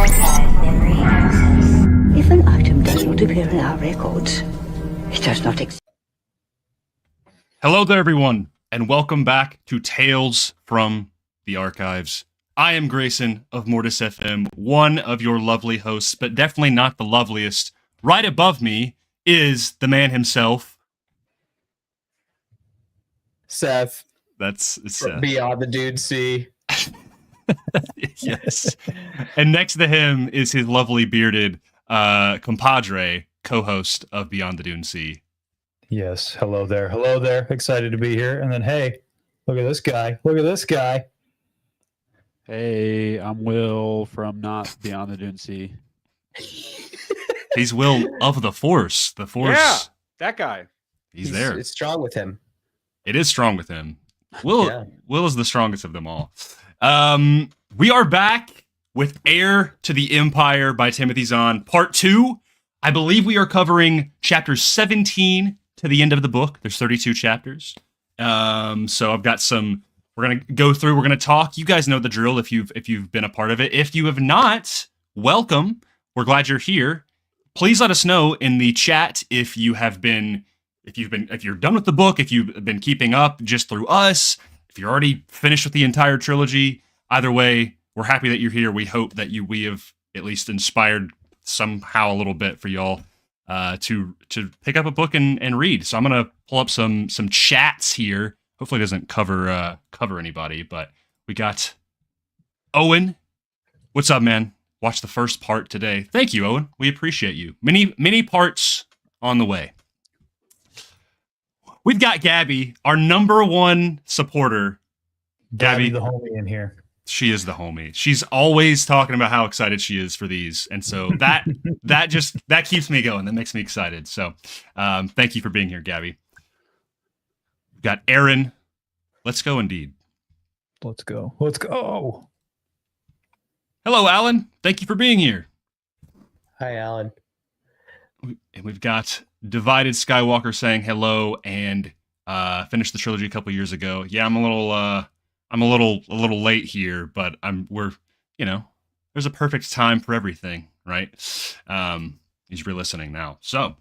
archive memory access. If an item does not appear in our records, it does not exist. Hello there, everyone, and welcome back to Tales from the Archives. I am Grayson of Mortis FM, one of your lovely hosts, but definitely not the loveliest. Right above me is the man himself, Seth. It's Seth. Beyond the Dune Sea. Yes. And next to him is his lovely bearded compadre, co-host of Beyond the Dune Sea. Yes. Hello there. Hello there. Excited to be here. And then, hey, look at this guy. Look at this guy. Hey, I'm Will from not Beyond the Dune Sea. He's Will of the Force. The Force. Yeah, that guy. He's there. It's strong with him. It is strong with him. Will Yeah. Will is the strongest of them all. We are back with Heir to the Empire by Timothy Zahn, part 2. I believe we are covering chapters 17 to the end of the book. There's 32 chapters. So I've got some. We're gonna go through. We're gonna talk. You guys know the drill if you've been a part of it. If you have not, welcome. We're glad you're here. Please let us know in the chat if you're done with the book, if you've been keeping up just through us, if you're already finished with the entire trilogy. Either way, we're happy that you're here. We hope that we have at least inspired somehow a little bit for y'all to pick up a book and read. So I'm gonna pull up some chats here. Hopefully it doesn't cover anybody, but we got Owen. What's up, man? Watch the first part today. Thank you, Owen. We appreciate you. Many parts on the way. We've got Gabby, our number one supporter. Gabby, the homie in here. She is the homie. She's always talking about how excited she is for these, and so that keeps me going. That makes me excited. So, thank you for being here, Gabby. We've got Aaron. Let's go, indeed. Let's go. Let's go. Hello, Alan. Thank you for being here. Hi, Alan. And we've got Divided Skywalker saying hello and finished the trilogy a couple years ago. Yeah, I'm a little late here, but there's a perfect time for everything, right? He's re-listening now. So,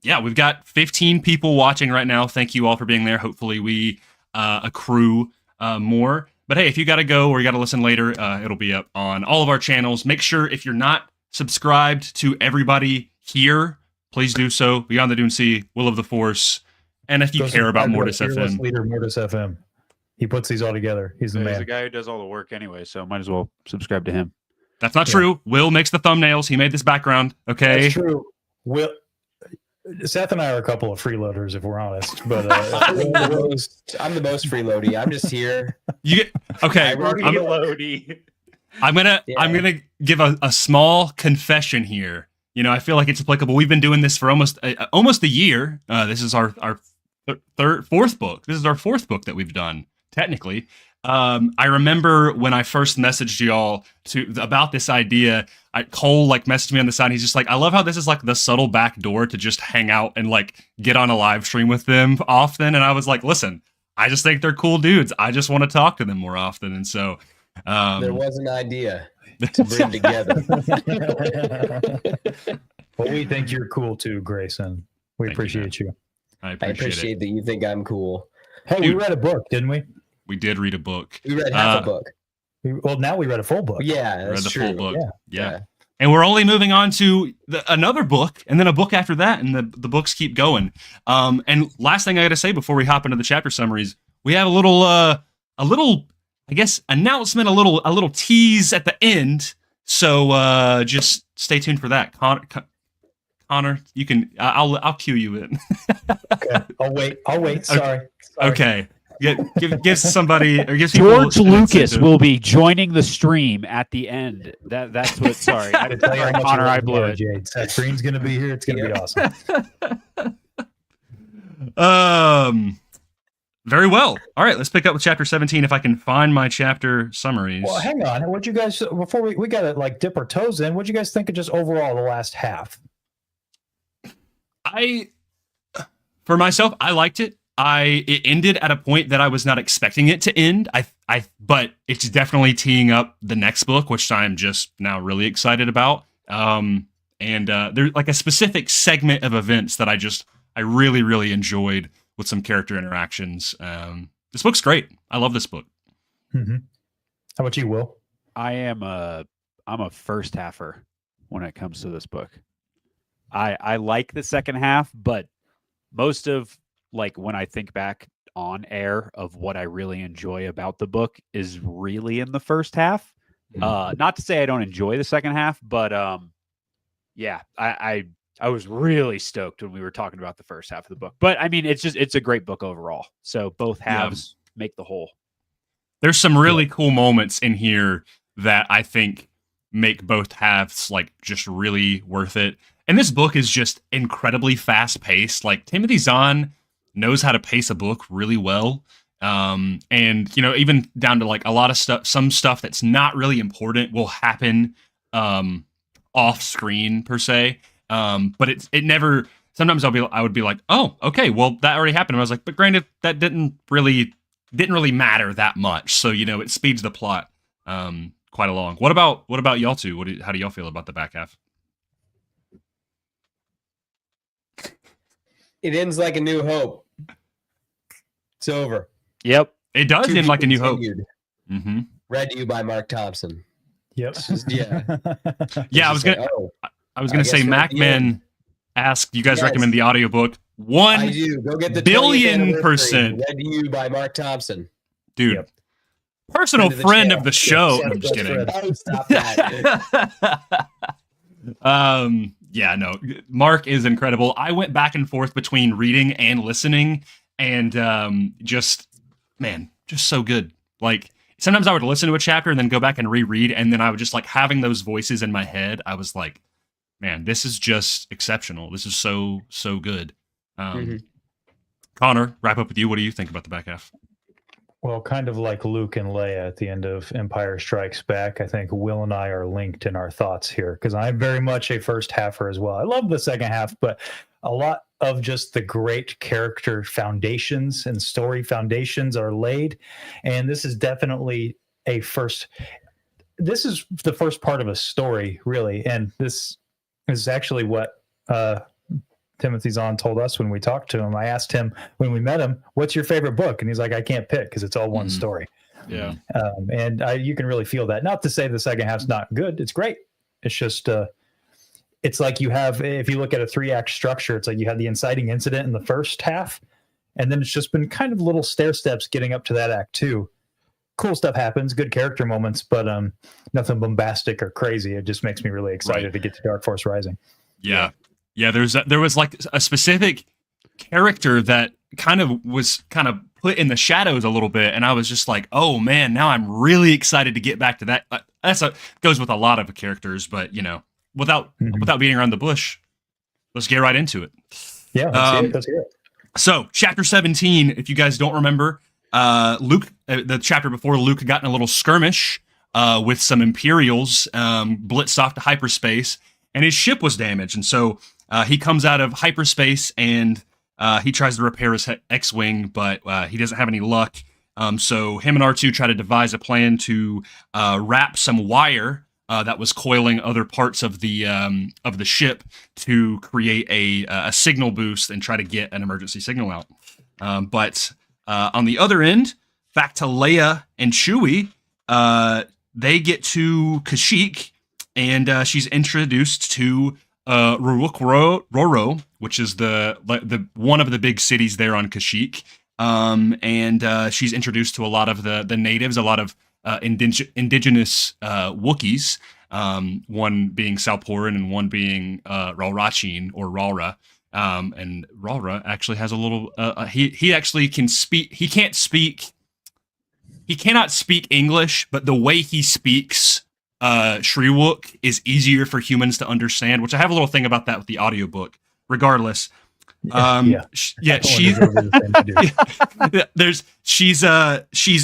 yeah, we've got 15 people watching right now. Thank you all for being there. Hopefully we accrue more. But hey, if you got to go or you got to listen later, it'll be up on all of our channels. Make sure if you're not subscribed to everybody here, please do so. Beyond the Dune Sea, Will of the Force, and if you care about Mortis FM. Leader Mortis FM. He puts these all together. He's the man. He's the guy who does all the work anyway, so might as well subscribe to him. That's not true. Will makes the thumbnails. He made this background. Okay. That's true. Seth and I are a couple of freeloaders, if we're honest. But I'm the most freeloady. I'm just here. Okay. Freeloady. I'm gonna give a small confession here. I feel like it's applicable. We've been doing this for almost a year. This is our fourth book. This is our fourth book that we've done, technically. I remember when I first messaged y'all about this idea. Cole messaged me on the side. He's just like, I love how this is like the subtle back door to just hang out and get on a live stream with them often. And I was like, listen, I just think they're cool dudes. I just want to talk to them more often. And so there was an idea to bring together. Well, we think you're cool too, Grayson. We appreciate you. I I appreciate appreciate that you think I'm cool. Hey, Dude. we read a book, didn't we? We did read a book. We read half a book. Well, now we read a full book. Yeah, Read that's the true. full book. Yeah. And we're only moving on to another book, and then a book after that, and the books keep going. And last thing I got to say before we hop into the chapter summaries, we have a little, I guess, announcement, a little tease at the end. So just stay tuned for that. Connor, you can. I'll cue you in. Okay. I'll wait. Sorry. Okay. Give somebody or give people George Lucas will be joining the stream at the end. That's what. Sorry, I tell you how much Connor, you I love blew Mara it. Jade. That screen's gonna be here. It's gonna be awesome. Very well. All right, let's pick up with chapter 17 if I can find my chapter summaries. Well, hang on. What'd you guys before we gotta dip our toes in? What'd you guys think of just overall the last half? For myself, I liked it. it ended at a point that I was not expecting it to end. But it's definitely teeing up the next book, which I'm just now really excited about. And there's like a specific segment of events that I really, really enjoyed with some character interactions. This book's great. I love this book. Mm-hmm. How about you, Will? I'm a first halfer when it comes to this book. I like the second half, but most of like when I think back on air of what I really enjoy about the book is really in the first half. Not to say I don't enjoy the second half, but yeah, I was really stoked when we were talking about the first half of the book. But I mean, it's a great book overall. So both halves make the whole. There's some really cool moments in here that I think make both halves like just really worth it. And this book is just incredibly fast paced. Like Timothy Zahn knows how to pace a book really well. And even down to like a lot of stuff, some stuff that's not really important will happen off screen per se. But it never, sometimes I would be like, oh, okay, well that already happened. And I was like, but granted, that didn't really matter that much. So, it speeds the plot quite along. What about y'all two? How do y'all feel about the back half? It ends like A New Hope. It's over. Yep. It does end like A New Hope. Mm-hmm. Read to you by Mark Thompson. Yep. Yeah, I was gonna say Macman asked, you guys recommend the audiobook? I do. Go get the $1,000,000,000%. Read to you by Mark Thompson. Dude. Yep. Personal friend of the show. I'm just kidding. Oh, stop that. Yeah, no. Mark is incredible. I went back and forth between reading and listening, and just so good. Like sometimes I would listen to a chapter and then go back and reread, and then I would just like having those voices in my head. I was like, man, this is just exceptional. This is so good. Connor, wrap up with you. What do you think about the back half? Well, kind of like Luke and Leia at the end of Empire Strikes Back, I think Will and I are linked in our thoughts here because I'm very much a first halfer as well. I love the second half, but a lot of just the great character foundations and story foundations are laid. And this is definitely this is the first part of a story, really. And this is actually what Timothy Zahn told us when we talked to him. I asked him when we met him, what's your favorite book? And he's like, I can't pick because it's all one story. Yeah. And you can really feel that. Not to say the second half's not good. It's great. It's just, it's like you have, if you look at a 3-act structure, it's like you had the inciting incident in the first half, and then it's just been kind of little stair steps getting up to that act 2. Cool stuff happens, good character moments, but nothing bombastic or crazy. It just makes me really excited to get to Dark Force Rising. Yeah. Yeah, there was like a specific character that was put in the shadows a little bit, and I was just like, oh man, now I'm really excited to get back to that. Goes with a lot of characters, but without beating around the bush, let's get right into it. Yeah, let's hear it. So, chapter 17, if you guys don't remember, Luke, the chapter before, Luke got in a little skirmish with some Imperials, blitzed off to hyperspace, and his ship was damaged, and so he comes out of hyperspace and he tries to repair his X-Wing, but he doesn't have any luck. So him and R2 try to devise a plan to wrap some wire that was coiling other parts of the ship to create a signal boost and try to get an emergency signal out. But on the other end, back to Leia and Chewie, they get to Kashyyyk, and she's introduced to Roro, which is the one of the big cities there on Kashyyyk, and she's introduced to a lot of the natives, a lot of indigenous Wookiees, one being Salporan and one being Ralrachin or Ralra, and Ralra actually has a little. He actually can speak. He cannot speak English, but the way he speaks Shriwook is easier for humans to understand, which I have a little thing about that with the audiobook. Regardless, she's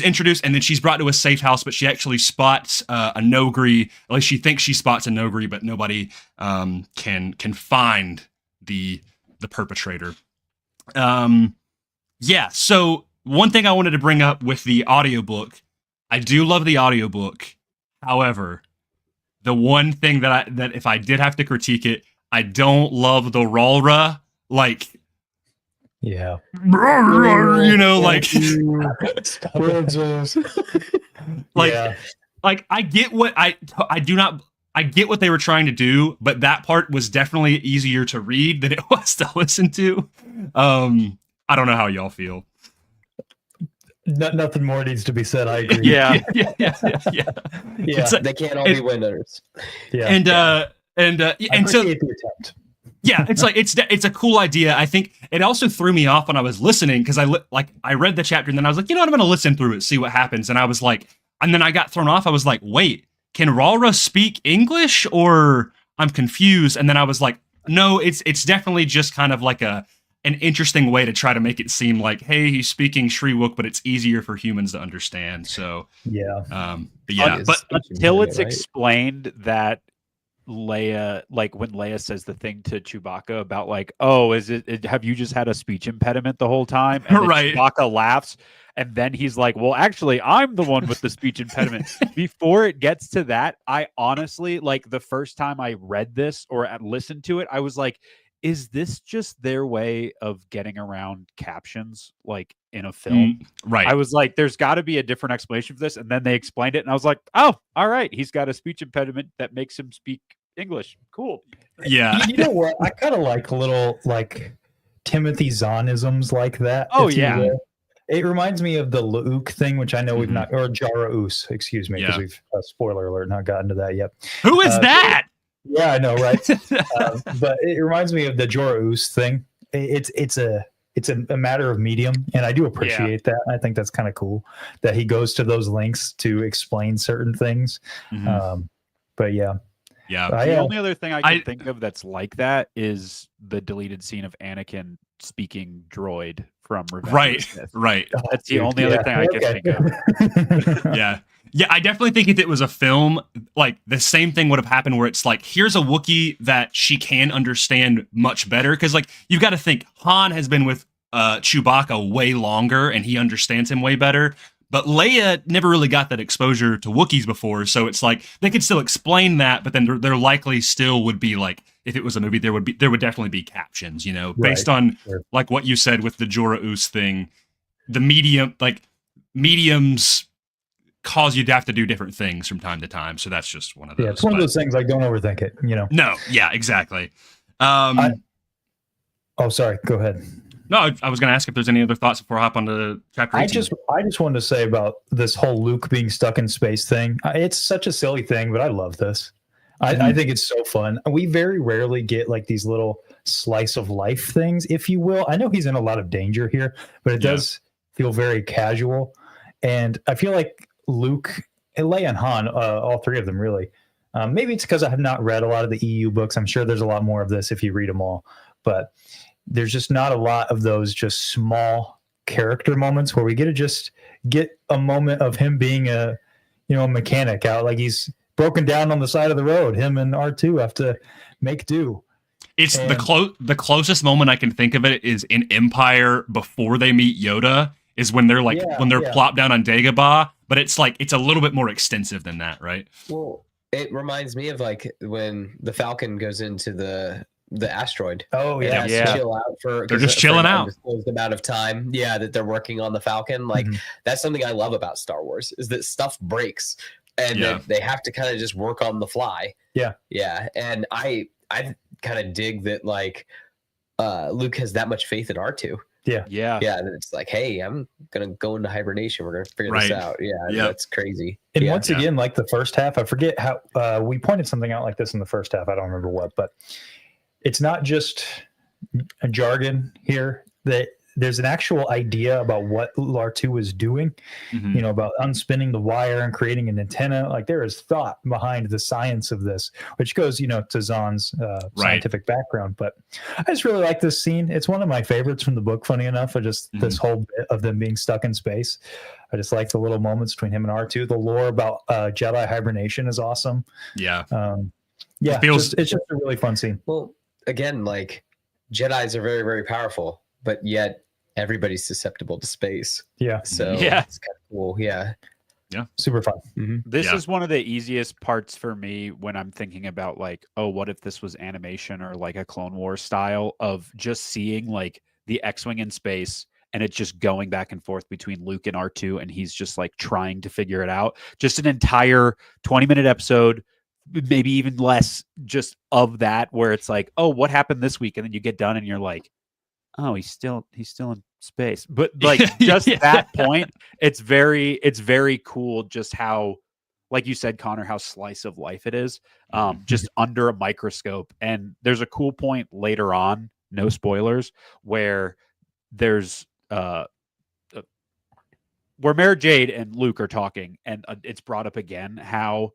introduced and then she's brought to a safe house, but she actually spots a Nogri. At least she thinks she spots a Nogri, but nobody can find the perpetrator. Yeah. So one thing I wanted to bring up with the audiobook, I do love the audiobook. However, the one thing that if I did have to critique it, I don't love the Ralra, like, Yeah. you know, like, like, Yeah. like I get what I get what they were trying to do, but that part was definitely easier to read than it was to listen to. I don't know how y'all feel. Nothing more needs to be said. I agree. Yeah. Yeah. Yeah. They can't all be winners. Yeah. And I so appreciate the attempt. yeah, it's like it's a cool idea. I think it also threw me off when I was listening because I read the chapter and then I was like, you know what, I'm going to listen through it, see what happens. And I was like, and then I got thrown off. I was like, wait, can Ralra speak English or I'm confused? And then I was like, no, it's definitely just kind of like an interesting way to try to make it seem like, hey, he's speaking Shriwook, but it's easier for humans to understand. So Yeah. but Until it's explained that Leia, like when Leia says the thing to Chewbacca about like, oh, have you just had a speech impediment the whole time? And then Right. Chewbacca laughs, and then he's like, well, actually, I'm the one with the speech impediment. Before it gets to that, I honestly, like, the first time I read this or listened to it, I was like, is this just their way of getting around captions, like in a film? right. I was like, there's got to be a different explanation for this. And then they explained it, and I was like, oh, all right. He's got a speech impediment that makes him speak English. Cool. Yeah. You know what? I kind of like little like Timothy Zahnisms like that. Oh, if you yeah. will. It reminds me of the Luke thing, which I know we've Mhm. not, or Jara Oos, excuse me, because Yeah. we've spoiler alert, not gotten to that yet. Who is Uh, that? Yeah, I know, right? But it reminds me of the Jara Oos thing. It's a matter of medium, and I do appreciate that. I think that's kind of cool that he goes to those lengths to explain certain things. Mhm. But yeah, Yeah. The only other thing I can think of that's like that is the deleted scene of Anakin speaking droid from Revenge of the Right. Sith. Right. That's the only other thing I can think of. Yeah. Yeah, I definitely think if it was a film, like the same thing would have happened where it's like, here's a Wookiee that she can understand much better. Because like you've got to think Han has been with Chewbacca way longer and he understands him way better. But Leia never really got that exposure to Wookiees before, so it's like they could still explain that, but then there likely still would be like, if it was a movie, there would definitely be captions, you know, based on like what you said with the Jora Oos thing. The mediums cause you to have to do different things from time to time, so that's just one of those. Yeah, it's one of those things. Like, don't overthink it. You know. No, yeah, exactly. Oh, sorry. Go ahead. No, I was going to ask if there's any other thoughts before I hop on to chapter 18. I just wanted to say about this whole Luke being stuck in space thing. It's such a silly thing, but I love this. I think it's so fun. We very rarely get like these little slice of life things, if you will. I know he's in a lot of danger here, but it does feel very casual. And I feel like Luke, and Leia and Han, all three of them really. Maybe it's because I have not read a lot of the EU books. I'm sure there's a lot more of this if you read them all. But there's just not a lot of those just small character moments where we get to just get a moment of him being a mechanic out, like he's broken down on the side of the road. Him and R2 have to make do. It's the closest moment I can think of it is in Empire before they meet Yoda, is when they're like when they're plopped down on Dagobah, but it's like it's a little bit more extensive than that, right? Well, it reminds me of like when the Falcon goes into the asteroid. Oh and has to chill out they're just chilling out. The amount of time, that they're working on the Falcon. Like that's something I love about Star Wars is that stuff breaks and they have to kind of just work on the fly. Yeah, and I kind of dig that like Luke has that much faith in R2. Yeah. And it's like, hey, I'm gonna go into hibernation. We're gonna figure this out. That's crazy. And once again, like the first half, I forget how we pointed something out like this in the first half. I don't remember what, but it's not just a jargon here. That there's an actual idea about what R2 is doing, about unspinning the wire and creating an antenna. Like there is thought behind the science of this, which goes, to Zahn's scientific background. But I just really like this scene. It's one of my favorites from the book, funny enough. I just, this whole bit of them being stuck in space. I just like the little moments between him and R2. The lore about Jedi hibernation is awesome. Yeah. It's just a really fun scene. Well, again, like Jedis are very, very powerful, but yet everybody's susceptible to space. Yeah. So it's kind of cool. Yeah. Yeah. Super fun. Mm-hmm. This is one of the easiest parts for me when I'm thinking about like, oh, what if this was animation or like a Clone Wars style of just seeing like the X-Wing in space and it's just going back and forth between Luke and R2 and he's just like trying to figure it out. Just an entire 20-minute episode, maybe even less, just of that where it's like, oh, what happened this week? And then you get done and you're like, oh, he's still in space. But like just that point, it's very cool just how, like you said, Connor, how slice of life it is, just under a microscope. And there's a cool point later on, no spoilers, where there's where Mara Jade and Luke are talking, and it's brought up again how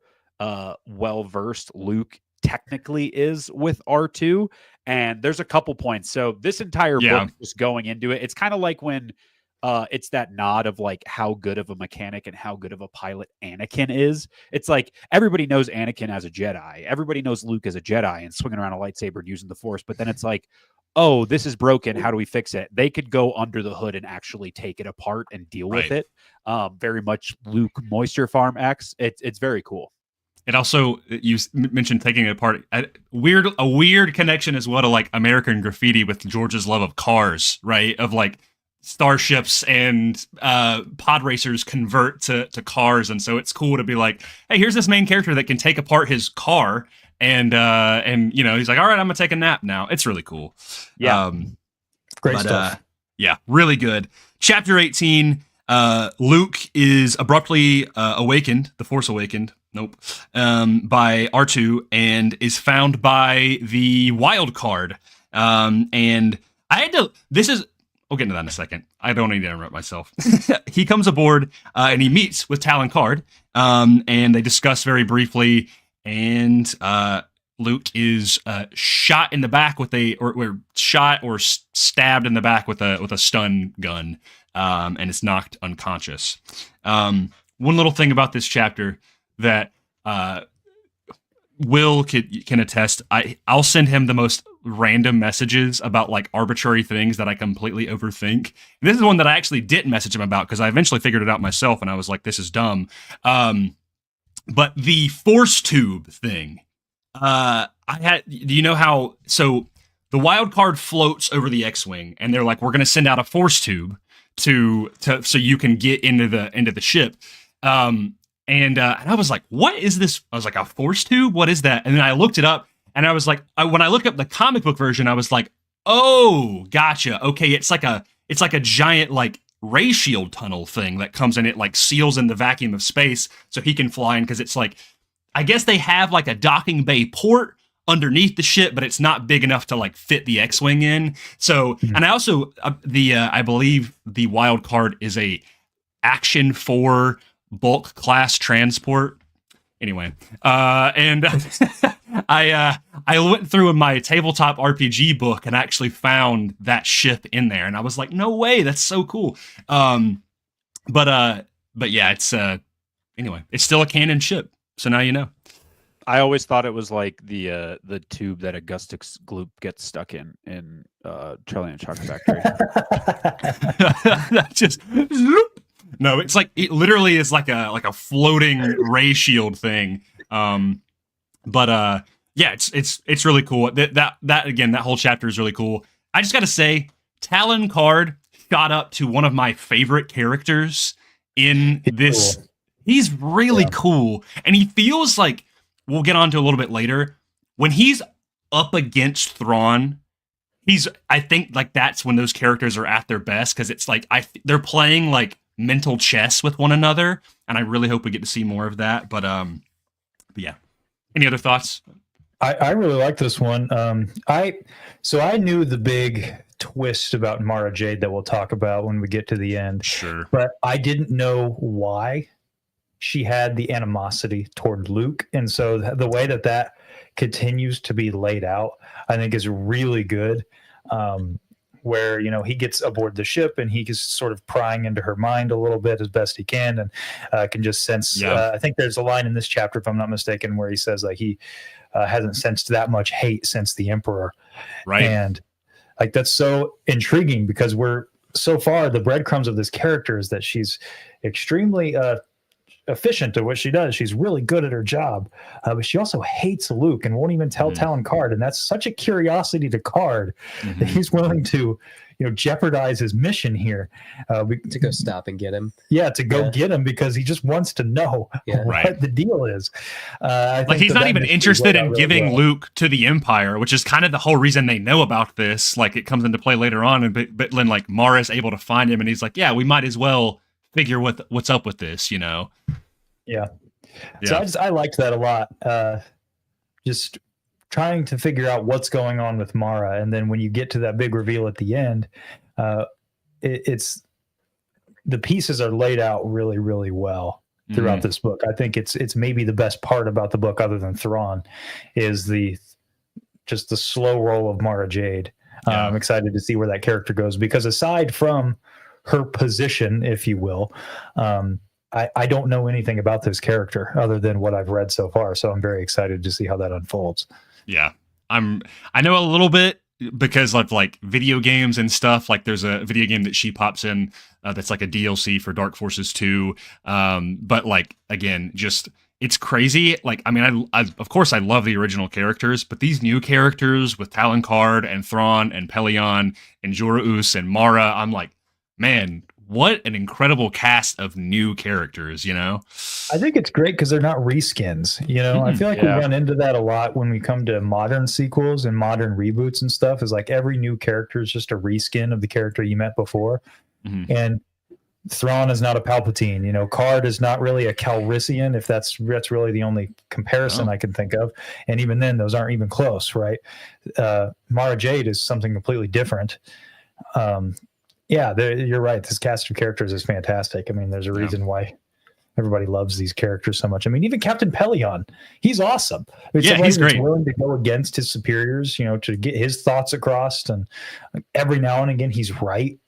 well versed Luke technically is with R2, and there's a couple points. So this entire book is going into it. It's kind of like when it's that nod of like how good of a mechanic and how good of a pilot Anakin is. It's like everybody knows Anakin as a Jedi. Everybody knows Luke as a Jedi and swinging around a lightsaber and using the Force. But then it's like, oh, this is broken. How do we fix it? They could go under the hood and actually take it apart and deal with it. Very much Luke Moisture Farm X. It's very cool. It also, you mentioned taking it apart. A weird connection as well to like American Graffiti with George's love of cars, right? Of like starships and pod racers convert to cars, and so it's cool to be like, hey, here's this main character that can take apart his car, and you know, he's like, all right, I'm gonna take a nap now. It's really cool. Yeah, great stuff. Yeah, really good. Chapter 18. Luke is abruptly awakened, the Force awakened. Nope. By R2 and is found by the wild card. And I had to. We'll get into that in a second. I don't need to interrupt myself. He comes aboard and he meets with Talon Card, and they discuss very briefly. And Luke is shot in the back with shot or stabbed in the back with a stun gun, and is knocked unconscious. One little thing about this chapter that Will can attest. I'll send him the most random messages about like arbitrary things that I completely overthink. And this is one that I actually didn't message him about because I eventually figured it out myself, and I was like, this is dumb. But the Force tube thing, do you know how? So the wild card floats over the X-wing, and they're like, we're going to send out a Force tube to so you can get into the ship. And I was like, what is this? I was like, a Force tube? What is that? And then I looked it up, and I was like, when I looked up the comic book version, I was like, oh, gotcha. Okay, it's like a giant like ray shield tunnel thing that comes in. It like seals in the vacuum of space so he can fly in, because it's like, I guess they have like a docking bay port underneath the ship, but it's not big enough to like fit the X-wing in. So, and I also I believe the wild card is a Action 4 bulk class transport. Anyway, and I went through in my tabletop RPG book and actually found that ship in there, and I was like, no way, that's so cool. But yeah, it's anyway, it's still a canon ship, so now you know. I always thought it was like the tube that Augustus Gloop gets stuck in Charlie and the Chocolate Factory. That just no, it's like, it literally is like a floating ray shield thing. But yeah, it's really cool. That again, that whole chapter is really cool. I just got to say, Talon Card shot up to one of my favorite characters in this. Cool. He's really cool, and he feels like, we'll get on to a little bit later, when he's up against Thrawn, I think like that's when those characters are at their best, because it's like they're playing like mental chess with one another, and I really hope we get to see more of that. But yeah, any other thoughts? I really like this one. I knew the big twist about Mara Jade that we'll talk about when we get to the end. Sure, but I didn't know why she had the animosity toward Luke, and so the way that continues to be laid out, I think, is really good. Where, you know, he gets aboard the ship and he is sort of prying into her mind a little bit as best he can, and can just sense. I think there's a line in this chapter, if I'm not mistaken, where he says like he hasn't sensed that much hate since the Emperor, right? And like that's so intriguing, because we're so far the breadcrumbs of this character is that she's extremely efficient at what she does. She's really good at her job, but she also hates Luke and won't even tell Talon Card. And that's such a curiosity to Card that he's willing to, jeopardize his mission here to go stop and get him. Yeah, to go get him because he just wants to know what the deal is. Like he's not even interested in giving Luke to the Empire, which is kind of the whole reason they know about this. Like it comes into play later on, and but then like Mara's able to find him, and he's like, "Yeah, we might as well figure what's up with this," Yeah. So I liked that a lot. Just trying to figure out what's going on with Mara, and then when you get to that big reveal at the end, it's the pieces are laid out really, really well throughout this book. I think it's maybe the best part about the book, other than Thrawn, is just the slow roll of Mara Jade. I'm excited to see where that character goes, because aside from her position, if you will, I don't know anything about this character other than what I've read so far. So I'm very excited to see how that unfolds. Yeah, I know a little bit because of like video games and stuff. Like there's a video game that she pops in that's like a DLC for Dark Forces 2. But like, again, just it's crazy. Like, I mean, I of course I love the original characters, but these new characters with Talon Card and Thrawn and Pelion and Jora Us and Mara, I'm like, man, what an incredible cast of new characters, I think it's great because they're not reskins, I feel like we run into that a lot when we come to modern sequels and modern reboots and stuff, is like every new character is just a reskin of the character you met before. And Thrawn is not a Palpatine, Card is not really a Calrissian, if that's really the only comparison I can think of. And even then, those aren't even close, right? Mara Jade is something completely different. Yeah, you're right. This cast of characters is fantastic. I mean, there's a reason why everybody loves these characters so much. I mean, even Captain Pelion, he's awesome. I mean, he's great. Willing to go against his superiors, to get his thoughts across, and every now and again he's right.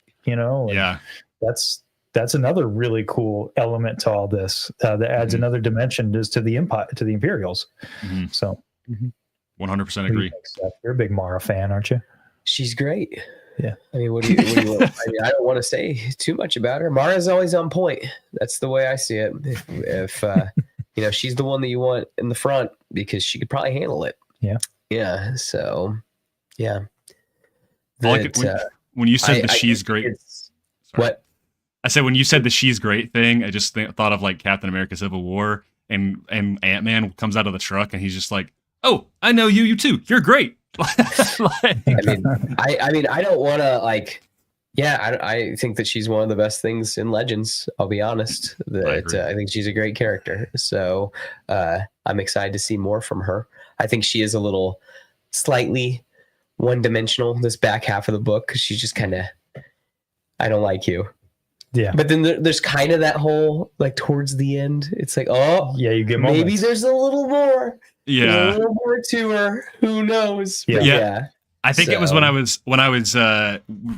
That's another really cool element to all this that adds another dimension to the Empire, to the Imperials. So, 100% agree. You're a big Mara fan, aren't you? She's great. Yeah. I mean, what do you want? I mean, I don't want to say too much about her. Mara's always on point. That's the way I see it. If she's the one that you want in the front, because she could probably handle it. Yeah. Yeah. So, yeah. When you said she's great. What? I said when you said the she's great thing, I just thought of like Captain America Civil War, and Ant-Man comes out of the truck and he's just like, "Oh, I know you too. You're great." I mean, I don't want to I think that she's one of the best things in Legends. I'll be honest. I think she's a great character. So I'm excited to see more from her. I think she is a little slightly one-dimensional this back half of the book, because she's just kind of, I don't like you. Yeah. But then there's kind of that whole, like, towards the end, it's like, oh, yeah, you get maybe moments. There's a little more. Yeah. There's a little more to her. Who knows? Yeah. I think it was when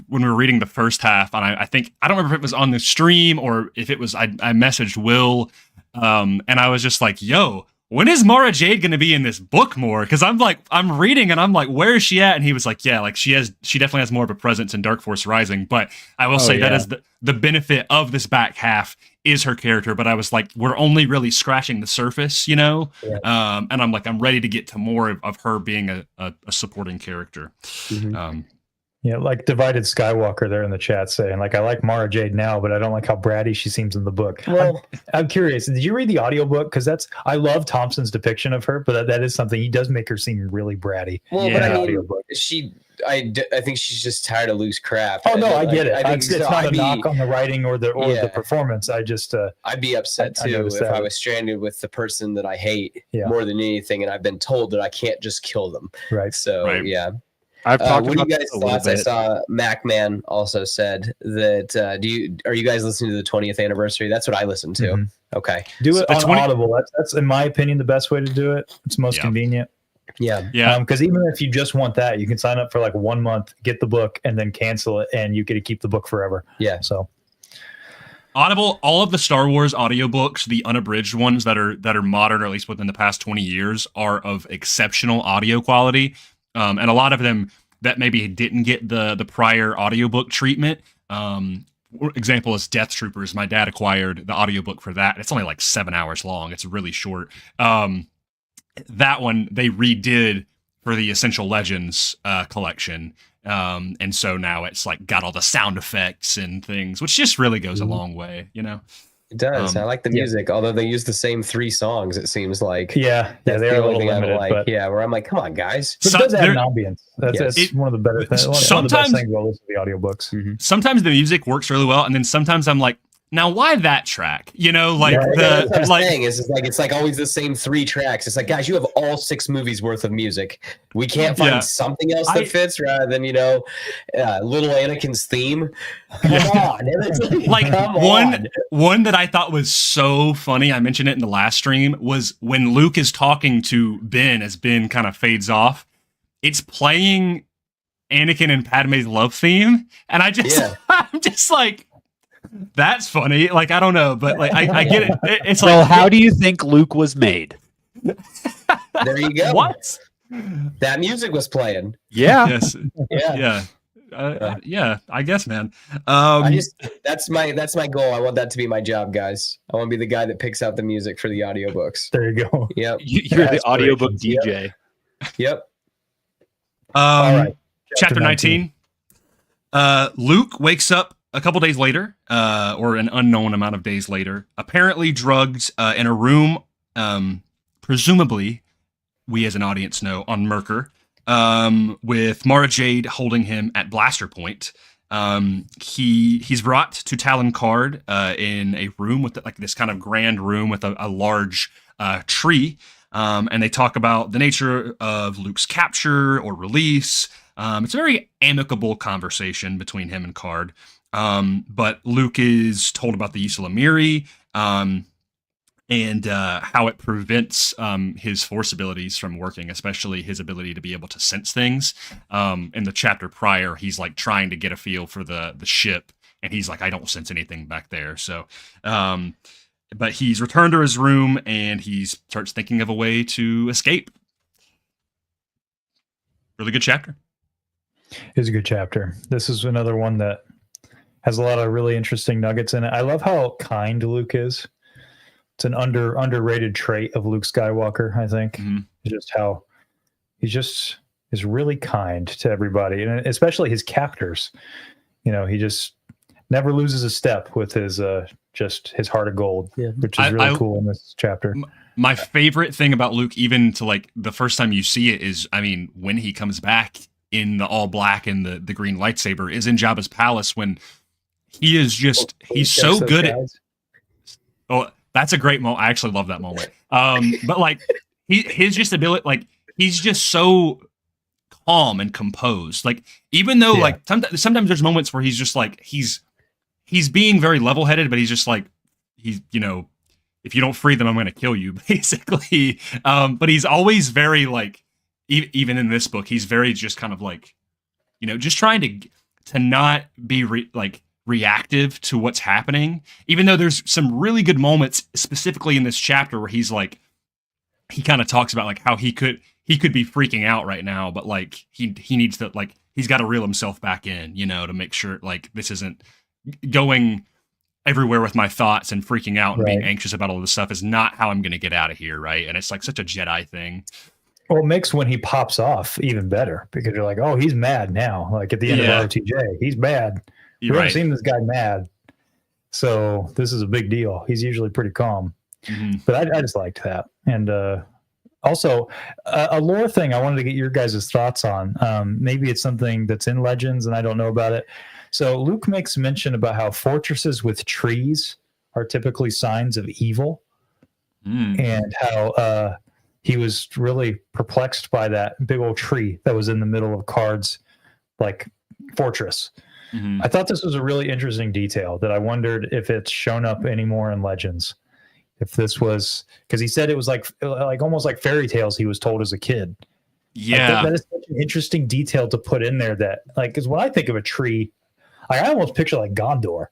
we were reading the first half, and I think, I don't remember if it was on the stream or if it was, I messaged Will, and I was just like, yo, when is Mara Jade going to be in this book more? Because I'm reading and I'm like, where is she at? And he was like, yeah, like she definitely has more of a presence in Dark Force Rising. But I will say that is the benefit of this back half is her character. But I was like, we're only really scratching the surface, Yeah. And I'm like, I'm ready to get to more of her being a supporting character. Yeah, like Divided Skywalker there in the chat saying, like, I like Mara Jade now, but I don't like how bratty she seems in the book. Well, I'm curious, did you read the audiobook? Because I love Thompson's depiction of her, but that is something, he does make her seem really bratty. Well, but I mean, I think she's just tired of loose crap. Oh, no, I get it. It's not a knock on the writing or the performance. I just... I'd be upset, too, if I was stranded with the person that I hate more than anything, and I've been told that I can't just kill them. Right. So, yeah. I've talked what about do you guys thoughts? I saw MacMan also said that. Are you guys listening to the 20th anniversary? That's what I listened to. Okay, do it on Audible. That's in my opinion the best way to do it. It's most convenient. Yeah. Because even if you just want that, you can sign up for like 1 month, get the book, and then cancel it, and you get to keep the book forever. Yeah. So Audible, all of the Star Wars audiobooks, the unabridged ones that are modern, or at least within the past 20 years, are of exceptional audio quality. And a lot of them that maybe didn't get the prior audiobook treatment, Example is Death Troopers. My dad acquired the audiobook for that. It's only like 7 hours long. It's really short. That one they redid for the Essential Legends collection. And so now it's like got all the sound effects and things, which just really goes a long way, you know? It does. I like the music, although they use the same 3 songs, it seems like. Yeah, that's they're the a only little thing limited, I like. but Yeah, where I'm like, come on, guys. it does add an ambience. That's one of the better things. One of the Sometimes- best things about listening to the audiobooks. Sometimes the music works really well, and then sometimes I'm like, now why that track? You know, like That's what I'm like saying is it's like always the same 3 tracks. It's like, guys, you have all 6 movies worth of music. We can't find something else that fits rather than little Anakin's theme. Come on, it's like come one that I thought was so funny. I mentioned it in the last stream was when Luke is talking to Ben as Ben kind of fades off. It's playing Anakin and Padme's love theme, and I'm just like. That's funny. Like, I don't know, but like, I get it. It's like, well, how do you think Luke was made? There you go. What? That music was playing. Yeah. Yes. Yeah. Yeah. I guess, man. That's my goal. I want that to be my job, guys. I want to be the guy that picks out the music for the audiobooks. There you go. Yep. You're the audiobook DJ. Yep. All right. Chapter 19. Luke wakes up a couple days later, or an unknown amount of days later, apparently drugged in a room, presumably, we as an audience know, on Merkur, with Mara Jade holding him at blaster point. He's brought to Talon Card in a room with like this kind of grand room with a large tree, and they talk about the nature of Luke's capture or release. It's a very amicable conversation between him and Card. But Luke is told about the use of Lemiri, and how it prevents his force abilities from working, especially his ability to be able to sense things. In the chapter prior, he's like trying to get a feel for the ship, and he's like, I don't sense anything back there. So, but he's returned to his room, and he starts thinking of a way to escape. Really good chapter. It's a good chapter. This is another one that has a lot of really interesting nuggets in it. I love how kind Luke is. It's an underrated trait of Luke Skywalker, I think. Just how he just is really kind to everybody, and especially his captors. You know, he just never loses a step with his just his heart of gold, which is really cool in this chapter. My favorite thing about Luke, even to like the first time you see it, is when he comes back in the all black and the green lightsaber, is in Jabba's palace when. He is just, he's so good at, that's a great moment. I actually love that moment. But like his just ability, like he's just so calm and composed. Like, even though like sometimes there's moments where he's just like, he's being very level headed, but he's just like, he's, if you don't free them, I'm going to kill you basically. But he's always very like, even in this book, he's very just kind of like, just trying to not be reactive to what's happening, even though there's some really good moments specifically in this chapter where he's like, he kind of talks about like how he could be freaking out right now, but like he needs to, like, he's got to reel himself back in, to make sure like this isn't going everywhere with my thoughts and freaking out and being anxious about all this stuff is not how I'm going to get out of here. Right. And it's like such a Jedi thing. Well, it makes when he pops off even better, because you're like, oh, he's mad now. Like at the end of RTJ, he's mad. We haven't seen this guy mad. So this is a big deal. He's usually pretty calm. But I just liked that. And also, a lore thing I wanted to get your guys' thoughts on. Maybe it's something that's in Legends and I don't know about it. So Luke makes mention about how fortresses with trees are typically signs of evil. And how he was really perplexed by that big old tree that was in the middle of Card's like fortress. I thought this was a really interesting detail that I wondered if it's shown up anymore in Legends. If this was, because he said it was like almost like fairy tales he was told as a kid. Yeah, that is such an interesting detail to put in there. That like, because when I think of a tree, I almost picture like Gondor,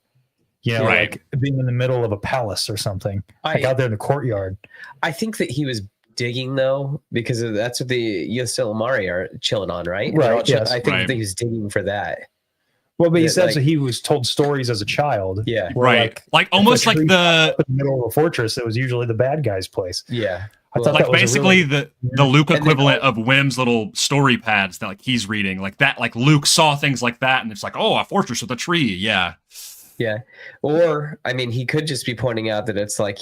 like being in the middle of a palace or something, like out there in the courtyard. I think that he was digging though, because that's what the Yosilamari are chilling on, right? Right. Yes. I think that he was digging for that. Well, but he says that he was told stories as a child. Yeah, right. Like almost like the middle of a fortress. It was usually the bad guy's place. Yeah, I thought like that was basically the Luke equivalent of Wim's little story pads that like he's reading, like that. Like Luke saw things like that, and it's like, oh, a fortress with a tree. Yeah. Yeah. Or, I mean, he could just be pointing out that it's like,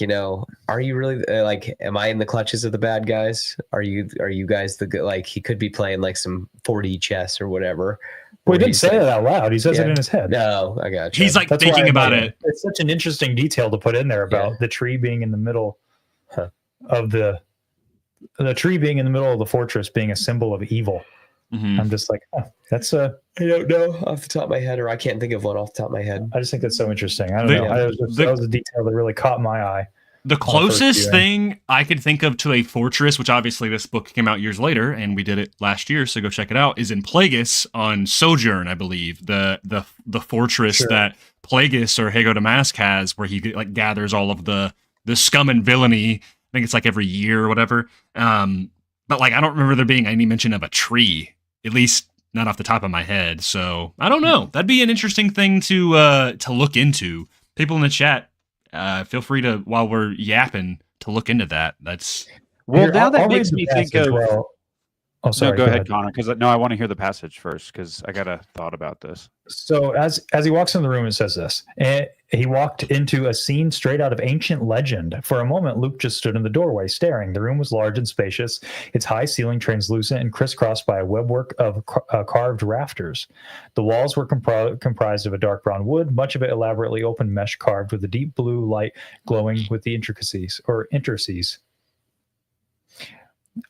are you really like, am I in the clutches of the bad guys? Are you guys the good? Like, he could be playing like some 4D chess or whatever. Well, he didn't say it out loud. He says it in his head. No, I got you. He's like thinking about it. It's such an interesting detail to put in there about the tree being in the middle of the tree being in the middle of the fortress being a symbol of evil. Mm-hmm. I'm just like, that's I don't know off the top of my head, or I can't think of one off the top of my head. I just think that's so interesting. I don't know. That was a detail that really caught my eye. The closest thing I could think of to a fortress, which obviously this book came out years later, and we did it last year, so go check it out, is in Plagueis on Sojourn, I believe. The fortress that Plagueis or Hago Damask has, where he like gathers all of the scum and villainy. I think it's like every year or whatever. But like I don't remember there being any mention of a tree, at least not off the top of my head. So I don't know. That'd be an interesting thing to look into. People in the chat, feel free to, while we're yapping, to look into that. That's now that makes me think of. Oh, sorry. No, go ahead, Connor. Because I want to hear the passage first because I got a thought about this. So as he walks in the room, it says this. And he walked into a scene straight out of ancient legend. For a moment, Luke just stood in the doorway, staring. The room was large and spacious, its high ceiling translucent and crisscrossed by a webwork of carved rafters. The walls were comprised of a dark brown wood, much of it elaborately open mesh carved with a deep blue light glowing with the intricacies or interstices.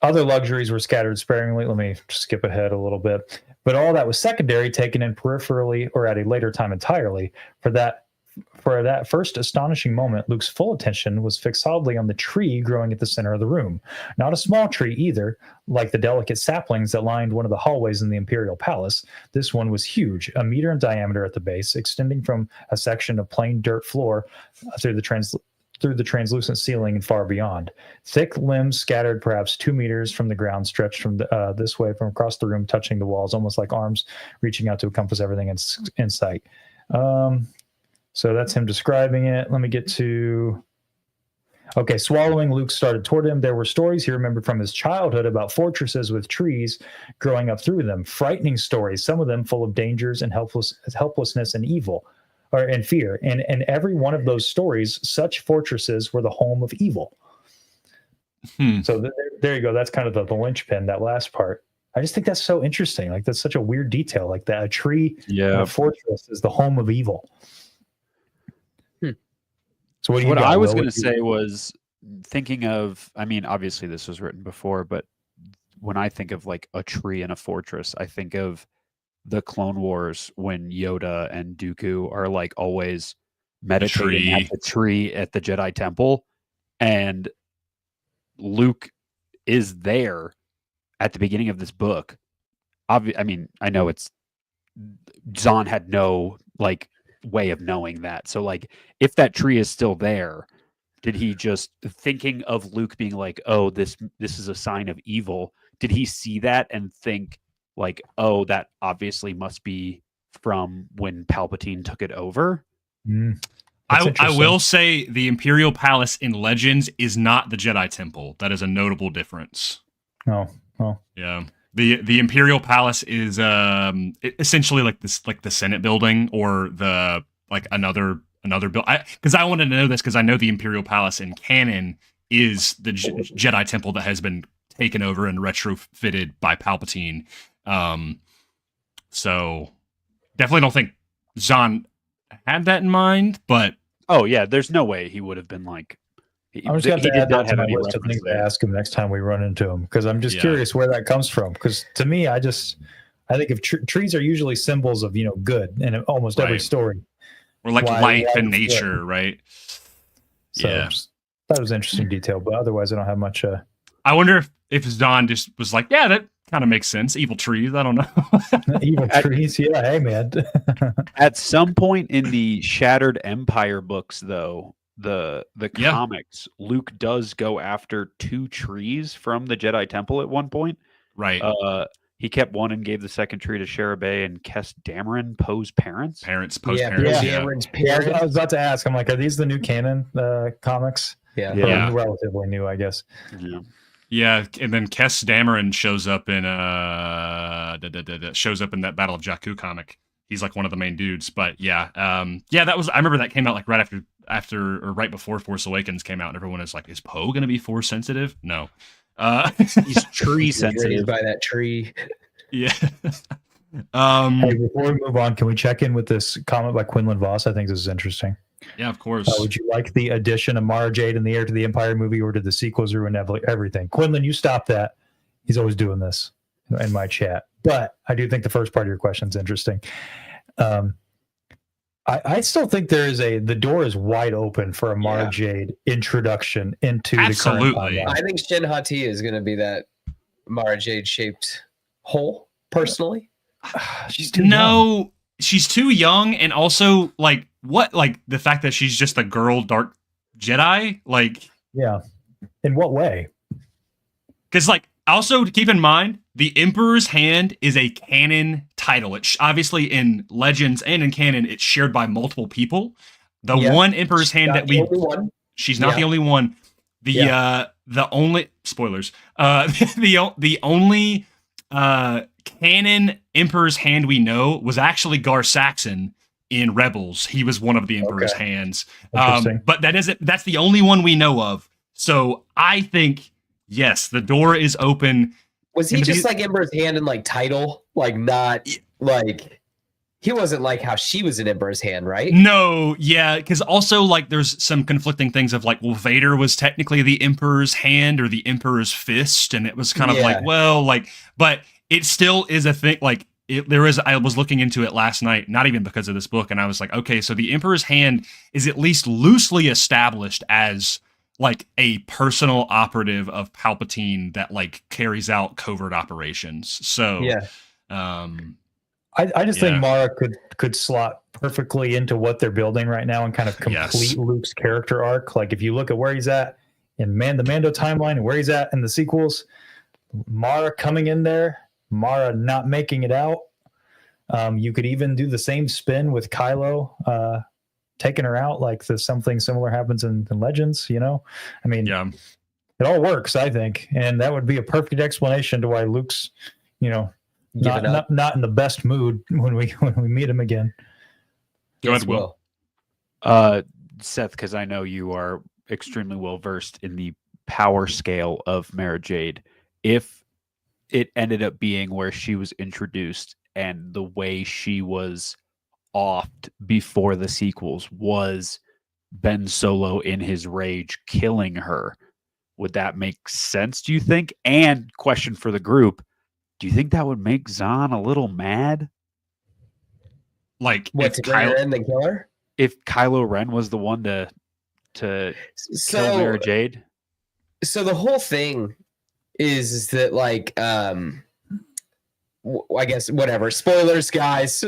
Other luxuries were scattered sparingly. Let me skip ahead a little bit. But all that was secondary, taken in peripherally or at a later time entirely. For that first astonishing moment, Luke's full attention was fixed solidly on the tree growing at the center of the room. Not a small tree either, like the delicate saplings that lined one of the hallways in the Imperial Palace. This one was huge, 1 meter in diameter at the base, extending from a section of plain dirt floor through the translucent ceiling and far beyond. Thick limbs scattered perhaps 2 meters from the ground stretched from this way from across the room, touching the walls, almost like arms reaching out to encompass everything in sight. So that's him describing it. Let me get to... Okay, swallowing, Luke started toward him. There were stories he remembered from his childhood about fortresses with trees growing up through them. Frightening stories, some of them full of dangers and helplessness and evil. And fear. And every one of those stories, such fortresses were the home of evil. So there you go. That's kind of the linchpin, that last part. I just think that's so interesting. Like, that's such a weird detail, like that a tree in a fortress is the home of evil. So what I was going to say was thinking of, I mean, obviously this was written before, but when I think of like a tree in a fortress, I think of the Clone Wars when Yoda and Dooku are like always meditating at the tree at the Jedi Temple, and Luke is there at the beginning of this book. I mean, I know Zahn had no like way of knowing that. So like, if that tree is still there, did he just thinking of Luke being like, oh, this is a sign of evil? Did he see that and think, like, oh, that obviously must be from when Palpatine took it over? I will say the Imperial Palace in Legends is not the Jedi Temple. That is a notable difference. Oh. Yeah. The Imperial Palace is essentially like this, like the Senate building or the like another building. Because I wanted to know this because I know the Imperial Palace in canon is the Jedi Temple that has been taken over and retrofitted by Palpatine. So definitely don't think Zahn had that in mind, but oh yeah, there's no way he would have been like. I'm just going to add that to my list of things to ask him next time we run into him, because I'm just curious where that comes from. Because to me, I think of trees are usually symbols of good in almost every story, or like life and nature, right? So that was interesting detail, but otherwise, I don't have much. I wonder if Zahn just was like, yeah, that kind of makes sense. Evil trees. I don't know. Evil trees. Yeah. Hey, man. At some point in the Shattered Empire books, though, the comics, Luke does go after 2 trees from the Jedi Temple at one point. Right. He kept one and gave the second tree to Sharabay and Kes Dameron, Poe's parents. Poe's parents. Dameron's parents. I was about to ask. I'm like, are these the new canon comics? Yeah. Relatively new, I guess. Yeah, and then Kes Dameron shows up in that Battle of Jakku comic. He's like one of the main dudes. But I remember that came out like right after or right before Force Awakens came out, and everyone is like, is Poe going to be Force sensitive? No. He's tree sensitive by that tree. Yeah. Hey, before we move on, can we check in with this comment by Quinlan Voss? I think this is interesting. Yeah, of course. Would you like the addition of Mara Jade in the Heir to the Empire movie, or did the sequels ruin everything? Quinlan, you stop that. He's always doing this in my chat. But I do think the first part of your question is interesting. I still think the door is wide open for a Mara Jade introduction into the current timeline. I think Shin Hati is going to be that Mara Jade shaped hole, personally. She's too young. She's too young, and also like the fact that she's just a girl dark Jedi, in what way? Because also keep in mind the Emperor's Hand is a canon title. It's obviously in Legends and in canon it's shared by multiple people. The one Emperor's Hand that she's not the only one. The only spoilers. The only canon Emperor's Hand we know was actually Gar Saxon in Rebels. He was one of the Emperor's Hands. But that's the only one we know of. So I think, yes, the door is open. Was he just like Emperor's Hand in title? He wasn't like how she was in Emperor's Hand, right? No, yeah, because also there's some conflicting things of Vader was technically the Emperor's Hand or the Emperor's Fist, and it was kind of but it still is a thing. I was looking into it last night, not even because of this book, and I was like, okay, so the Emperor's Hand is at least loosely established as a personal operative of Palpatine that carries out covert operations. So I just think Mara could slot perfectly into what they're building right now and kind of complete Luke's character arc. If you look at where he's at in the Mando timeline and where he's at in the sequels, Mara coming in there, Mara not making it out. You could even do the same spin with Kylo taking her out, something similar happens in Legends, it all works, I think, and that would be a perfect explanation to why Luke's not in the best mood when we meet him again. Go ahead, Will. Seth, because I know you are extremely well versed in the power scale of Mara Jade. If it ended up being where she was introduced and the way she was offed before the sequels was Ben Solo in his rage killing her, would that make sense, do you think? And question for the group, do you think that would make Zahn a little mad? To Kylo Ren then kill her? If Kylo Ren was the one to kill Mara Jade? So the whole thing is that I guess whatever, spoilers, guys,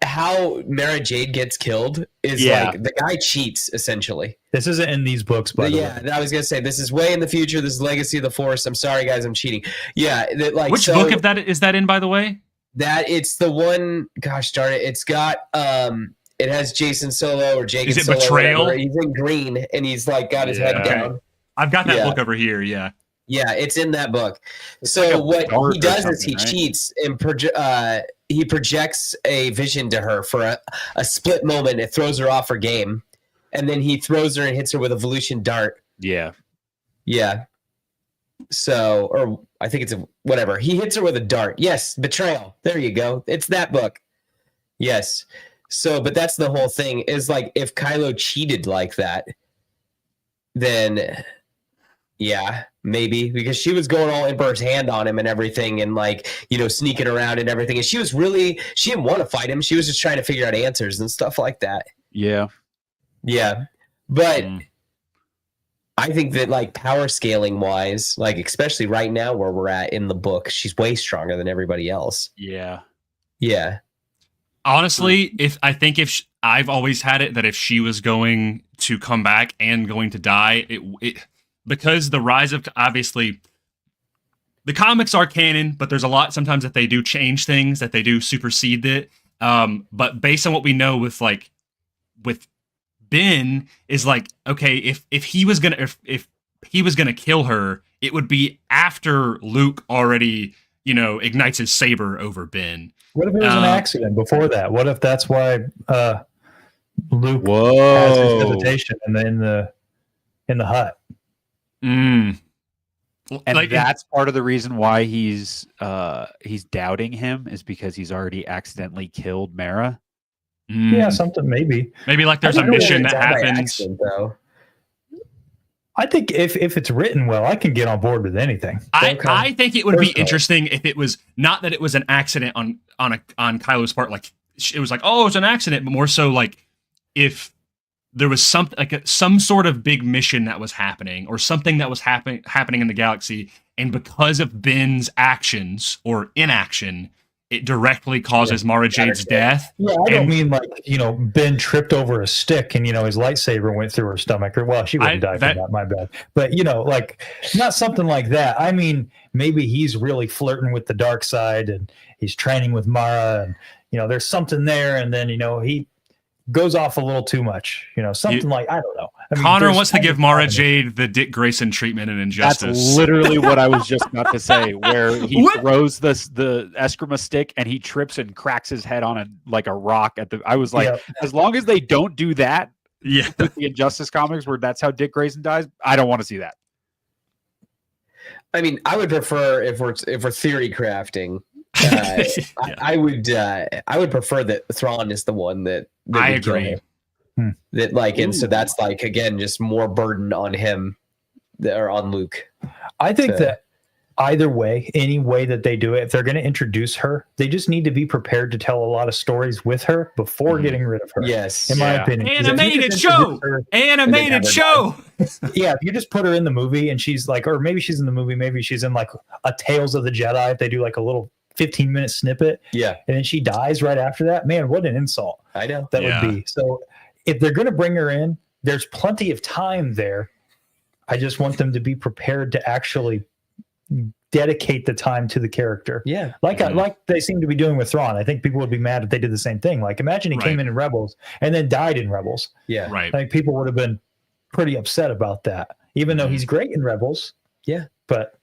how Mara Jade gets killed is the guy cheats, essentially. This isn't in these books, by the way. I was gonna say this is way in the future. This is Legacy of the Force. I'm sorry, guys, I'm cheating. Which book is that in, by the way? That it's the one, gosh darn it, it's got it has Jason Solo or Jake. Is it Solo, Betrayal? Whatever. He's in green and he's got his head down. I've got that book over here, yeah. Yeah, it's in that book. So what he does is he cheats and he projects a vision to her for a split moment. It throws her off her game. And then he throws her and hits her with a Volution dart. Yeah. Yeah. So, or I think it's whatever. He hits her with a dart. Yes, Betrayal. There you go. It's that book. Yes. So, but that's the whole thing is if Kylo cheated like that, then... yeah, maybe, because she was going all Emperor's Hand on him and everything and sneaking around and everything. And she didn't want to fight him. She was just trying to figure out answers and stuff like that. Yeah. Yeah. But I think that power scaling wise, especially right now where we're at in the book, she's way stronger than everybody else. Yeah. Yeah. Honestly, I've always had it that if she was going to come back and going to die, because the rise of the comics are canon, but there's a lot sometimes that they do change things, that they do supersede it. But based on what we know with Ben, is like, okay, if he was gonna kill her, it would be after Luke already, ignites his saber over Ben. What if it was an accident before that? What if that's why Luke Whoa. has his hesitation in the hut? And that's part of the reason why he's doubting him, is because he's already accidentally killed Mara. Yeah, something maybe like there's a mission that happens. I think if it's written well, I can get on board with anything. I think it would be interesting if it was not that it was an accident on Kylo's part, like it was like, oh, it's an accident, but more so like if there was something like some sort of big mission that was happening, or something that was happening in the galaxy, and because of Ben's actions or inaction, it directly causes Mara Jade's death. Yeah, I don't mean like, Ben tripped over a stick and, his lightsaber went through her stomach. Or, well, she wouldn't die from that, my bad. But, like, not something like that. I mean, maybe he's really flirting with the dark side and he's training with Mara and, there's something there. And then, he goes off a little too much, something like, I don't know. I mean, Connor wants to give Mara Jade the Dick Grayson treatment in Injustice. That's literally what I was just about to say, where he throws the Eskrima stick and he trips and cracks his head on a rock I was like, as long as they don't do that with the Injustice comics where that's how Dick Grayson dies, I don't want to see that. I mean, I would prefer if we're theory crafting. I would prefer that Thrawn is the one that I agree. That and so that's again just more burden on him or on Luke. I think that either way, any way that they do it, if they're going to introduce her, they just need to be prepared to tell a lot of stories with her before getting rid of her. Yes, in my opinion, animated show. Yeah, if you just put her in the movie and she's like, or maybe she's in the movie, maybe she's in like a Tales of the Jedi. If they do like a little 15-minute snippet, and then she dies right after that. Man, what an insult! I know that would be. So if they're going to bring her in, there's plenty of time there. I just want them to be prepared to actually dedicate the time to the character. Yeah, like they seem to be doing with Thrawn. I think people would be mad if they did the same thing. Like, imagine he came in Rebels and then died in Rebels. Yeah, right. Like, people would have been pretty upset about that, even though he's great in Rebels. Yeah, but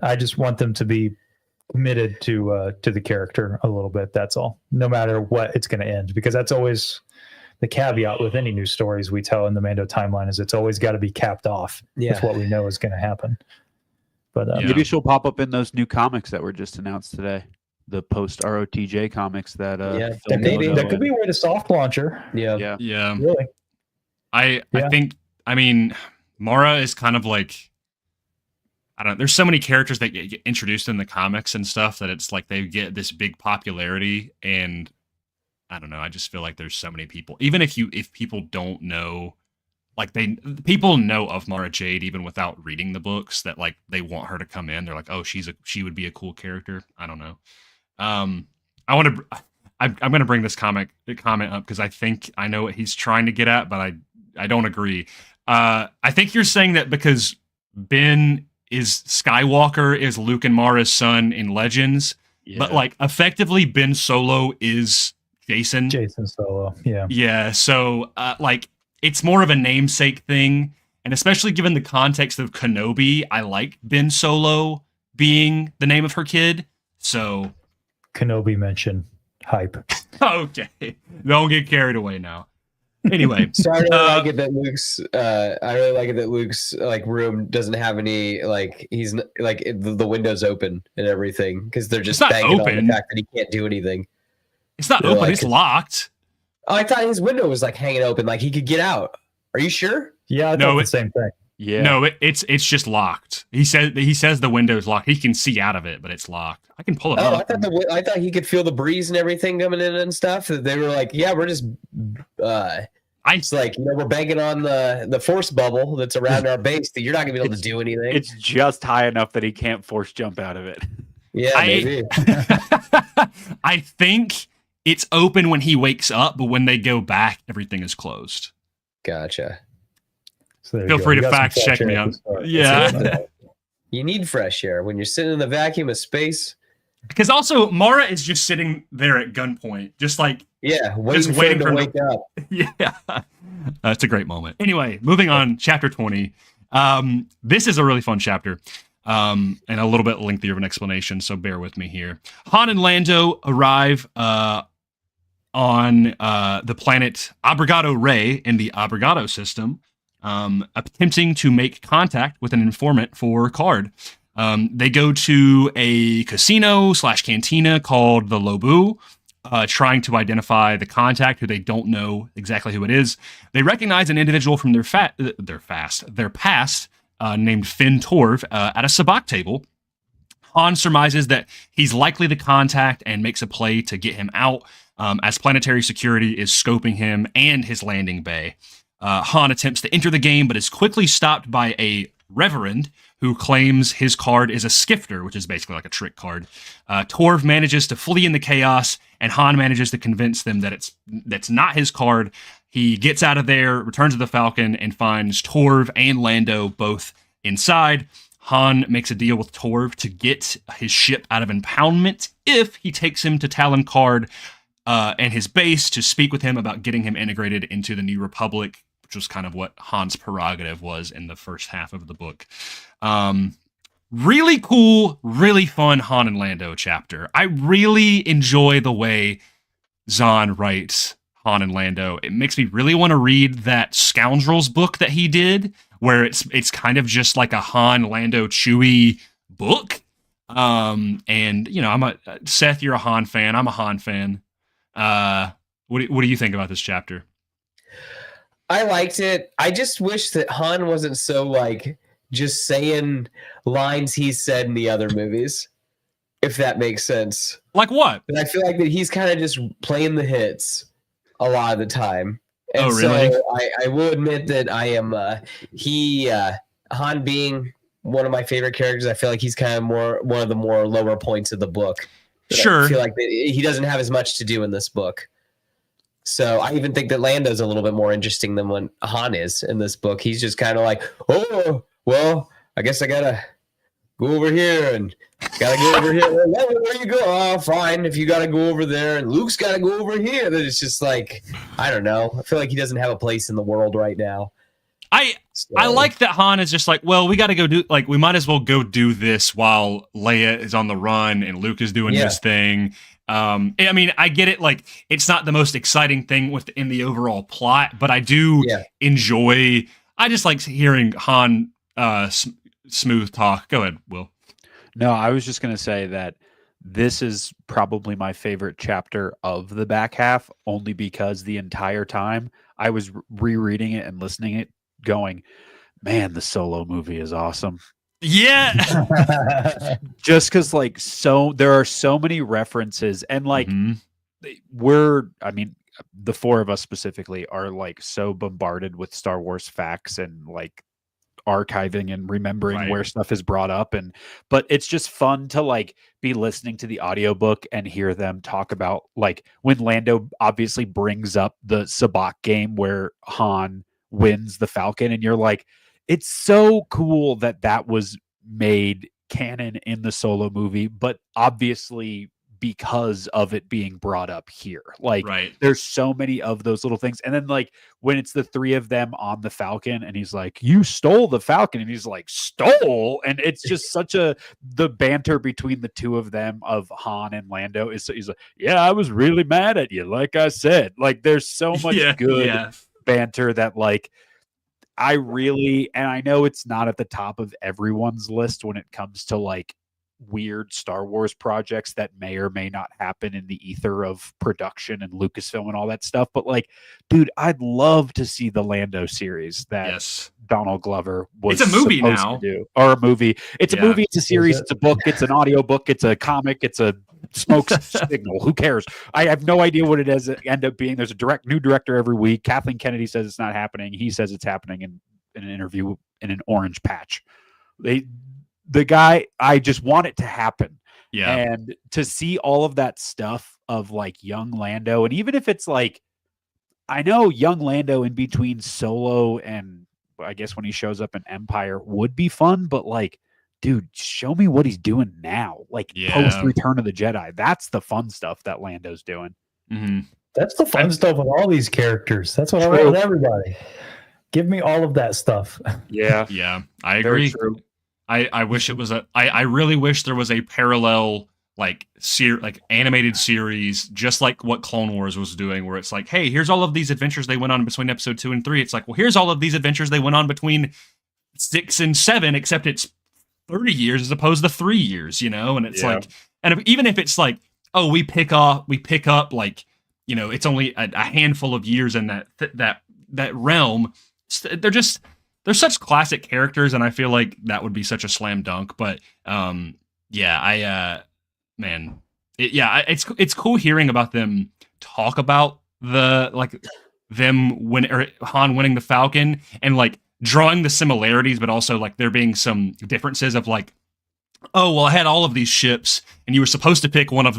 I just want them to be committed to the character a little bit. That's all. No matter what it's going to end, because that's always the caveat with any new stories we tell in the Mando timeline, is it's always got to be capped off. Yeah, that's what we know is going to happen. But maybe she'll pop up in those new comics that were just announced today. The post ROTJ comics that that could be a way to soft launch her. Yeah. Really. I think, I mean, Mara is kind of like, I don't know, there's so many characters that get introduced in the comics and stuff that it's like they get this big popularity, and I don't know, I just feel like there's so many people, even if people don't know, like people know of Mara Jade even without reading the books, that like they want her to come in. They're like, oh, she would be a cool character. I don't know. I'm going to bring this comment up because I think I know what he's trying to get at, but I don't agree. I think you're saying that because Ben is Skywalker is Luke and Mara's son in Legends, but like effectively Ben Solo is Jason Solo. Yeah. So like it's more of a namesake thing. And especially given the context of Kenobi, I like Ben Solo being the name of her kid. So Kenobi mention hype. Okay. Don't get carried away now. Anyway, so I really like it that Luke's like room doesn't have any like he's like the window's open and everything because they're just banking on the fact that he can't do anything. It's not open; it's locked. Oh, I thought his window was like hanging open, like he could get out. Are you sure? Yeah, I thought the same thing. Yeah, no, it's just locked. He says the window's locked. He can see out of it, but it's locked. I can pull it up. I thought he could feel the breeze and everything coming in and stuff. They were like, yeah, we're just. It's like, we're banking on the force bubble that's around our base that you're not gonna be able to do anything. It's just high enough that he can't force jump out of it. Yeah, maybe. I think it's open when he wakes up, but when they go back, everything is closed. Gotcha. So feel free to fact check me on. Yeah. You need fresh air when you're sitting in the vacuum of space. Because also Mara is just sitting there at gunpoint, just like waiting for him to wake up. Yeah, it's a great moment. Anyway, moving on, chapter 20. This is a really fun chapter, and a little bit lengthier of an explanation, so bear with me here. Han and Lando arrive on the planet Abrigado Ray in the Abrigado system, attempting to make contact with an informant for Card. They go to a casino/cantina called the Lobu, trying to identify the contact, who they don't know exactly who it is. They recognize an individual from their past, named Finn Torv, at a sabacc table. Han surmises that he's likely the contact and makes a play to get him out, as planetary security is scoping him and his landing bay. Han attempts to enter the game, but is quickly stopped by a reverend who claims his card is a skifter, which is basically like a trick card. Torv manages to flee in the chaos, and Han manages to convince them that that's not his card. He gets out of there, returns to the Falcon, and finds Torv and Lando both inside. Han makes a deal with Torv to get his ship out of impoundment if he takes him to Talon Card and his base to speak with him about getting him integrated into the New Republic, which was kind of what Han's prerogative was in the first half of the book. Really cool, really fun Han and Lando chapter. I really enjoy the way Zahn writes Han and Lando. It makes me really want to read that Scoundrels book that he did, where it's kind of just like a Han, Lando, Chewie book. And you know, Seth, you're a Han fan. I'm a Han fan. What do you think about this chapter? I liked it. I just wish that Han wasn't so like just saying lines he said in the other movies, if that makes sense. Like what? But I feel like that he's kind of just playing the hits a lot of the time. And really? So I will admit that I am Han being one of my favorite characters. I feel like he's kind of one of the more lower points of the book. Sure. I feel like he doesn't have as much to do in this book. So I even think that Lando's a little bit more interesting than what Han is in this book. He's just kind of like, oh, well, I guess I gotta go over here and gotta go over here. Where you go? Oh, fine. If you gotta go over there, and Luke's gotta go over here, then it's just like, I don't know. I feel like he doesn't have a place in the world right now. I like that Han is just like, well, we got to go do, like, we might as well go do this while Leia is on the run and Luke is doing his thing. I mean, I get it. Like, it's not the most exciting thing within the overall plot, but I do enjoy. I just like hearing Han smooth talk. Go ahead, Will. No, I was just going to say that this is probably my favorite chapter of the back half, only because the entire time I was rereading it and listening it, going, man, the Solo movie is awesome. Yeah. Just because, like, there are so many references, and like the four of us specifically are like so bombarded with Star Wars facts and like archiving and remembering where stuff is brought up, but it's just fun to like be listening to the audiobook and hear them talk about, like, when Lando obviously brings up the sabacc game where Han wins the Falcon, and you're like, it's so cool that was made canon in the Solo movie, but obviously because of it being brought up here. Like, there's so many of those little things. And then, like, when it's the three of them on the Falcon and he's like, you stole the Falcon, and he's like, stole? And it's just such the banter between the two of them, of Han and Lando, he's like, yeah, I was really mad at you, like I said. Like, there's so much good banter that, like, I really, and I know it's not at the top of everyone's list when it comes to like weird Star Wars projects that may or may not happen in the ether of production and Lucasfilm and all that stuff, but like, dude, I'd love to see the Lando series that Donald Glover was it's a movie supposed now to do, or a movie. It's a movie, it's a series, it's a book, it's an audio book, it's a comic, it's a smoke signal. Who cares? I have no idea what it is. It end up being. There's a new director every week. Kathleen Kennedy says it's not happening. He says it's happening in an interview in an orange patch. The guy, I just want it to happen. Yeah. And to see all of that stuff of like young Lando, and even if it's like, I know young Lando in between Solo and I guess when he shows up in Empire would be fun, but like dude, show me what he's doing now. Like post Return of the Jedi. That's the fun stuff that Lando's doing. Mm-hmm. That's the fun stuff with all these characters. That's what I want with everybody. Give me all of that stuff. Yeah. Yeah, I agree. I wish it was I really wish there was a parallel like animated series, just like what Clone Wars was doing, where it's like, hey, here's all of these adventures they went on between episode 2 and 3. It's like, well, here's all of these adventures they went on between 6 and 7, except it's 30 years as opposed to 3 years, you know? And it's like, and even if it's like, oh, we pick up like, you know, it's only a handful of years in that realm. They're such classic characters, and I feel like that would be such a slam dunk. But it's cool hearing about them talk about Han winning the Falcon, and like drawing the similarities, but also like there being some differences of like, oh, well, I had all of these ships, and you were supposed to pick one of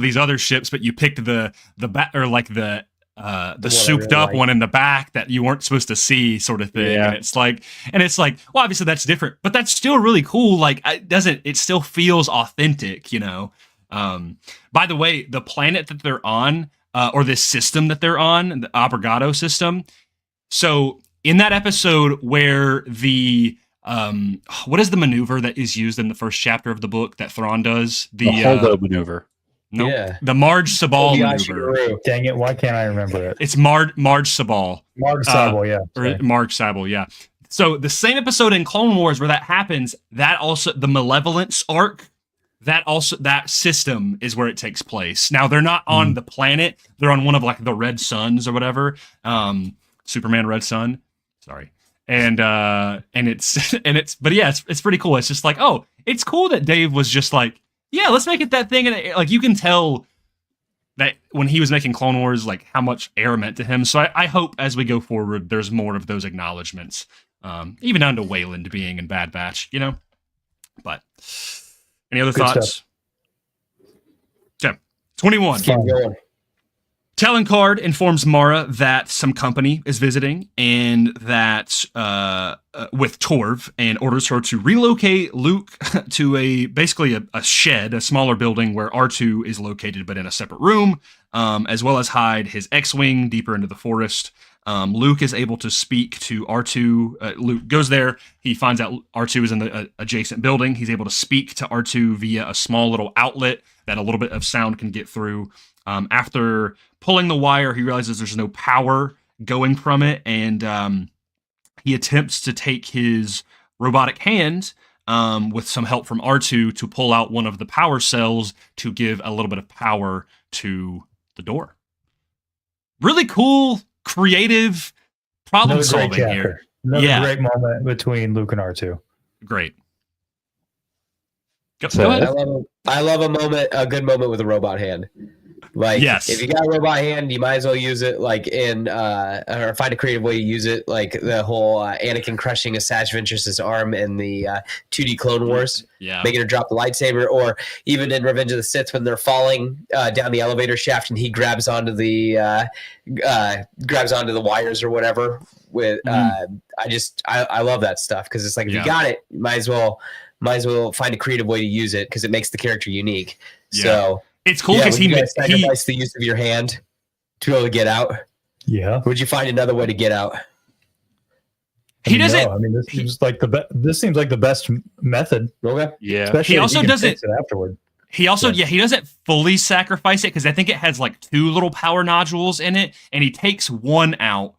these other ships, but you picked the souped up one in the back that you weren't supposed to see, sort of thing. Yeah. And it's like, well, obviously that's different, but that's still really cool. Like, it still feels authentic, you know? By the way, the planet that they're on, or this system that they're on, the Abrogado system. So in that episode where what is the maneuver that is used in the first chapter of the book that Thrawn does? The Holdo maneuver. No, the Marge Sabal maneuver. Dang it! Why can't I remember it? It's Marge Sabal. Marge Sabal, yeah. Or Marge Sabal, yeah. So the same episode in Clone Wars where that happens, that also the Malevolence arc, that system is where it takes place. Now they're not on the planet; they're on one of like the Red Suns or whatever. Superman Red Sun. Sorry. And it's but yeah, it's pretty cool. It's just like, oh, it's cool that Dave was just like, yeah, let's make it that thing. And like, you can tell that when he was making Clone Wars, like how much Heir meant to him. So I hope as we go forward, there's more of those acknowledgments, even down to Wayland being in Bad Batch, you know. But any other thoughts? Okay, 21. Telencard informs Mara that some company is visiting, and that with Torv, and orders her to relocate Luke to basically a shed, a smaller building where R2 is located, but in a separate room, as well as hide his X-wing deeper into the forest. Luke is able to speak to R2. Luke goes there. He finds out R2 is in the adjacent building. He's able to speak to R2 via a small little outlet that a little bit of sound can get through. After pulling the wire, he realizes there's no power going from it, and he attempts to take his robotic hand, with some help from R2, to pull out one of the power cells to give a little bit of power to the door. Really cool, creative problem solving here. Another great moment between Luke and R2. Great. Go ahead. I love a good moment with a robot hand. Like, if you got a robot hand, you might as well use it, like or find a creative way to use it, like the whole Anakin crushing Asajj Ventress's arm in the 2D Clone Wars, making her drop the lightsaber, or even in Revenge of the Sith when they're falling down the elevator shaft and he grabs onto the wires or whatever. With I love that stuff, because it's like, if you got it, you might as well find a creative way to use it, because it makes the character unique. So. It's cool because he sacrificed the use of your hand to be able to get out. Yeah. Would you find another way to get out? He doesn't. No, I mean, this seems like the best method. Okay. Yeah. Especially he also doesn't fix it afterward. He also, he doesn't fully sacrifice it, because I think it has like 2 little power nodules in it, and he takes one out,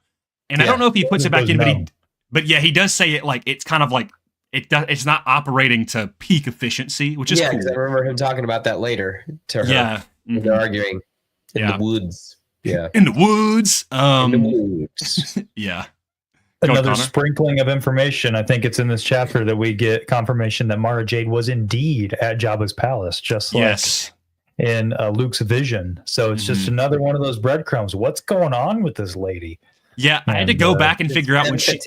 and I don't know if he puts it back in, but he does say it like it's kind of like. It's not operating to peak efficiency, which is cool. I remember him talking about that later to her. Yeah. Mm-hmm. They're arguing in the woods. Yeah. In the woods. In the woods. Yeah. Another sprinkling of information. I think it's in this chapter that we get confirmation that Mara Jade was indeed at Jabba's palace, just like in Luke's vision. So it's just another one of those breadcrumbs. What's going on with this lady? Yeah. I had to go back and figure out when she...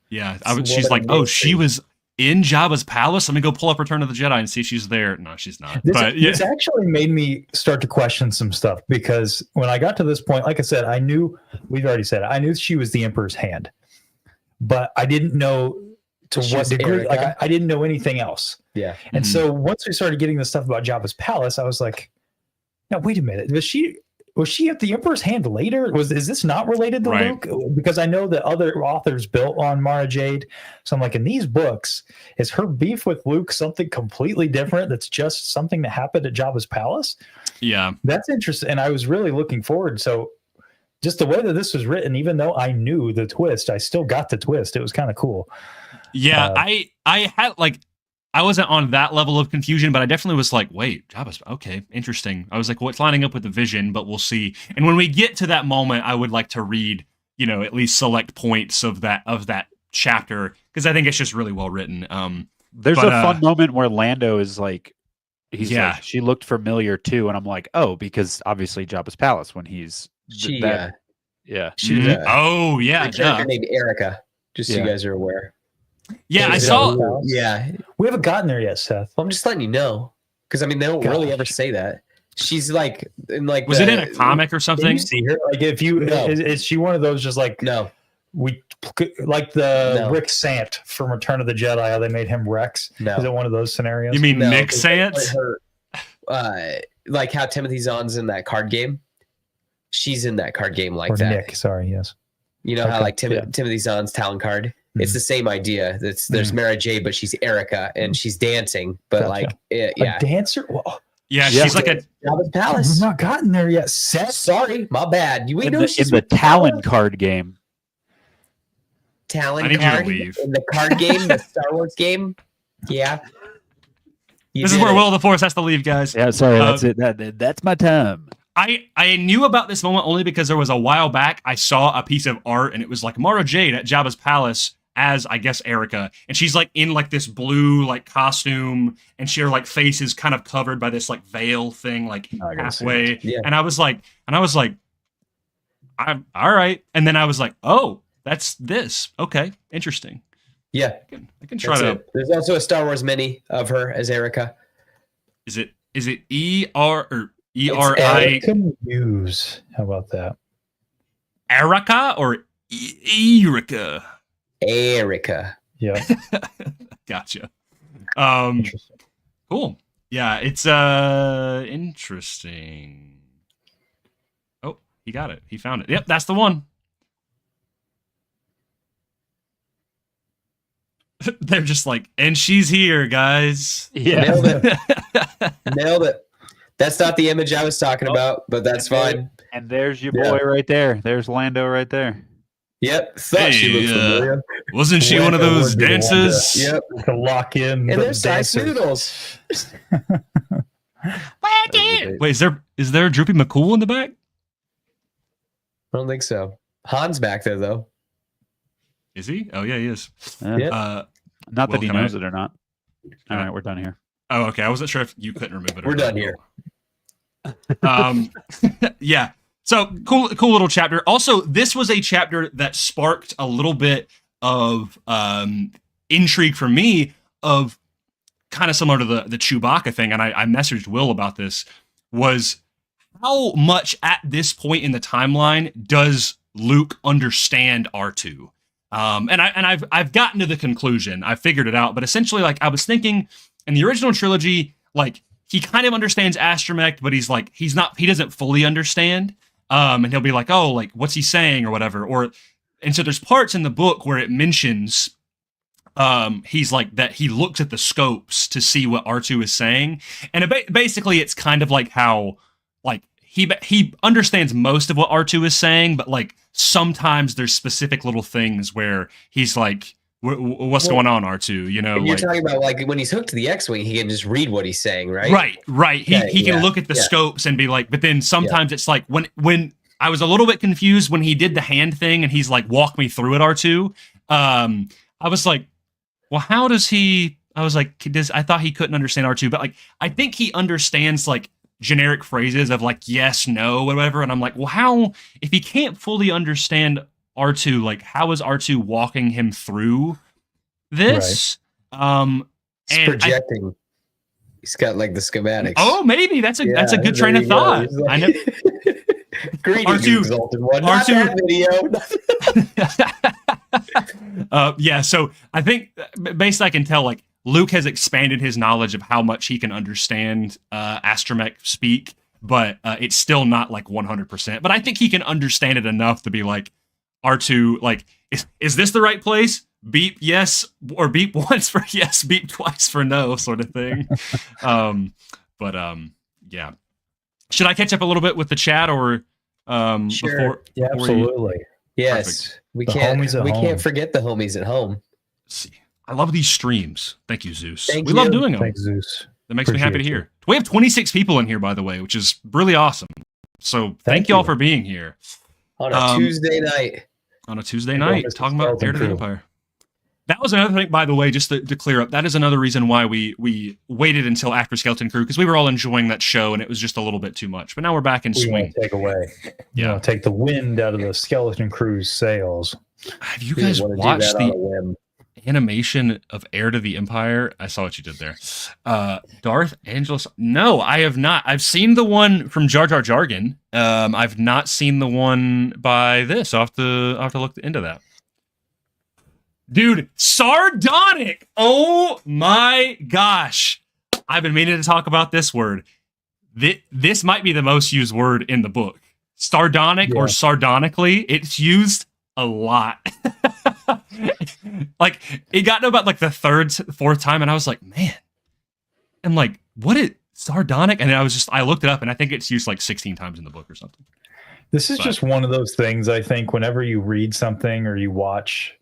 Yeah, she's like, oh, she was in Jabba's palace. Let me go pull up Return of the Jedi and see if she's there. No, she's not. This actually made me start to question some stuff, because when I got to this point, like I said, I knew she was the Emperor's hand, but I didn't know to what degree? Like I didn't know anything else. Yeah. And so once we started getting the stuff about Jabba's palace, I was like, now wait a minute. Was she at the Emperor's hand later? Is this not related to Luke? Because I know that other authors built on Mara Jade. So I'm like, in these books, is her beef with Luke something completely different that's just something that happened at Jabba's palace? Yeah. That's interesting. And I was really looking forward. So just the way that this was written, even though I knew the twist, I still got the twist. It was kind of cool. Yeah, I had like, I wasn't on that level of confusion, but I definitely was like, wait, Jabba's okay, interesting. I was like, well, it's lining up with the vision, but we'll see. And when we get to that moment, I would like to read, at least select points of that chapter, because I think it's just really well written. There's a fun moment where Lando is like, like, she looked familiar too, and I'm like, oh, because obviously Jabba's palace when he's her named Erica, just so you guys are aware. Yeah, I saw. Yeah, we haven't gotten there yet, Seth. I'm just letting you know, because I mean they don't really ever say that. She's like in like. Was it in a comic or something? You see her like if you is she one of those just like we like the Rick Sant from Return of the Jedi? How they made him Rex? No. Is it one of those scenarios? You mean Nick Sant? Like how Timothy Zahn's in that card game. She's in that card game like that. Nick, sorry, yes. You know how like Timothy Zahn's Talon card. It's the same idea. There's Mara Jade, but she's Erica and she's dancing. But a dancer. Whoa. Yeah, she's like a Jabba's palace. We've not gotten there yet. Seth, sorry, my bad. You in the Talon card game. Talon card in the card game, the Star Wars game. Yeah. This is where Will of the Force has to leave, guys. Yeah, sorry, that's it. That's my time. I knew about this moment only because there was a while back I saw a piece of art and it was like Mara Jade at Jabba's palace as I guess Erica, and she's like in like this blue like costume, and her like face is kind of covered by this like veil thing like halfway. Yeah. And I was like, I'm all right, and then I was like, oh, that's this. Okay, interesting. Yeah, I can try to. There's also a Star Wars mini of her as Erica. Is it ER or ERI? Erica Muse. How about that? Erica or Erica? Erica. Yeah. Gotcha. Cool. Yeah, it's interesting. Oh, he got it. He found it. Yep, that's the one. They're just like, and she's here, guys. Yeah. Nailed it. That's not the image I was talking about, but that's fine. And there's your boy right there. There's Lando right there. Yep. She looks familiar. Wasn't she one of those dancers? Yep. To lock in. And there's Dice Noodles. Wait, is there Droopy McCool in the back? I don't think so. Han's back there, though. Is he? Oh, yeah, he is. Not that he knows it or not. All right, we're done here. Oh, okay. I wasn't sure if you couldn't remove it. We're done here. Yeah. So cool little chapter. Also, this was a chapter that sparked a little bit of intrigue for me, of kind of similar to the Chewbacca thing. And I messaged Will about this, was how much at this point in the timeline does Luke understand R2? And I've gotten to the conclusion. I figured it out. But essentially, like, I was thinking in the original trilogy, like, he kind of understands astromech, but he doesn't fully understand. And he'll be like, oh, like, what's he saying or whatever. And so there's parts in the book where it mentions he's like that he looks at the scopes to see what R2 is saying. And basically it's kind of like how, like, he understands most of what R2 is saying, but like sometimes there's specific little things where he's like, what's going on, R2? You know, you're talking about like when he's hooked to the X-wing, he can just read what he's saying, right? Right. He can look at the scopes and be like, but then sometimes it's like when I was a little bit confused when he did the hand thing and he's like, walk me through it, R2. I was like, well, how does he? I was like, I thought he couldn't understand R2, but like I think he understands like generic phrases of like yes, no, whatever. And I'm like, well, how, if he can't fully understand R2, like how is R2 walking him through this? Right. He's projecting. He's got like the schematics. Oh, maybe that's a good train of thought. Like, I know. Greetings, exalted one. R2 video. Yeah, so I think based I can tell, like, Luke has expanded his knowledge of how much he can understand astromech speak, but it's still not like 100%. But I think he can understand it enough to be like, R2, like, is this the right place? Beep yes, or beep once for yes, beep twice for no, sort of thing. Yeah. Should I catch up a little bit with the chat, or sure. Yeah, absolutely. Yes, Perfect. we can't forget the homies at home. See, I love these streams. Thank you, Zeus. Thank we you. love doing them. Thanks, Zeus. That makes me happy to hear. We have 26 people in here, by the way, which is really awesome. So thank y'all for being here. On a Tuesday night. On a Tuesday night, talking about Heir to the Empire. That was another thing, by the way, just to clear up. That is another reason why we waited until after Skeleton Crew, because we were all enjoying that show, and it was just a little bit too much. But now we're back in swing. Take away. Yeah. Take the wind out of the Skeleton Crew's sails. Have you guys watched the animation of Heir to the Empire? I saw what you did there. Darth Angelus. No, I have not. I've seen the one from Jar Jar Jargon. I've not seen the one by this. I'll have to look into that. Dude, sardonic. Oh my gosh. I've been meaning to talk about this word. This might be the most used word in the book. Sardonic or sardonically. It's used a lot. Like, it got to about like the fourth time, and I was like, man. And like, what is sardonic? And I looked it up, and I think it's used like 16 times in the book or something. This is just one of those things, I think, whenever you read something or you watch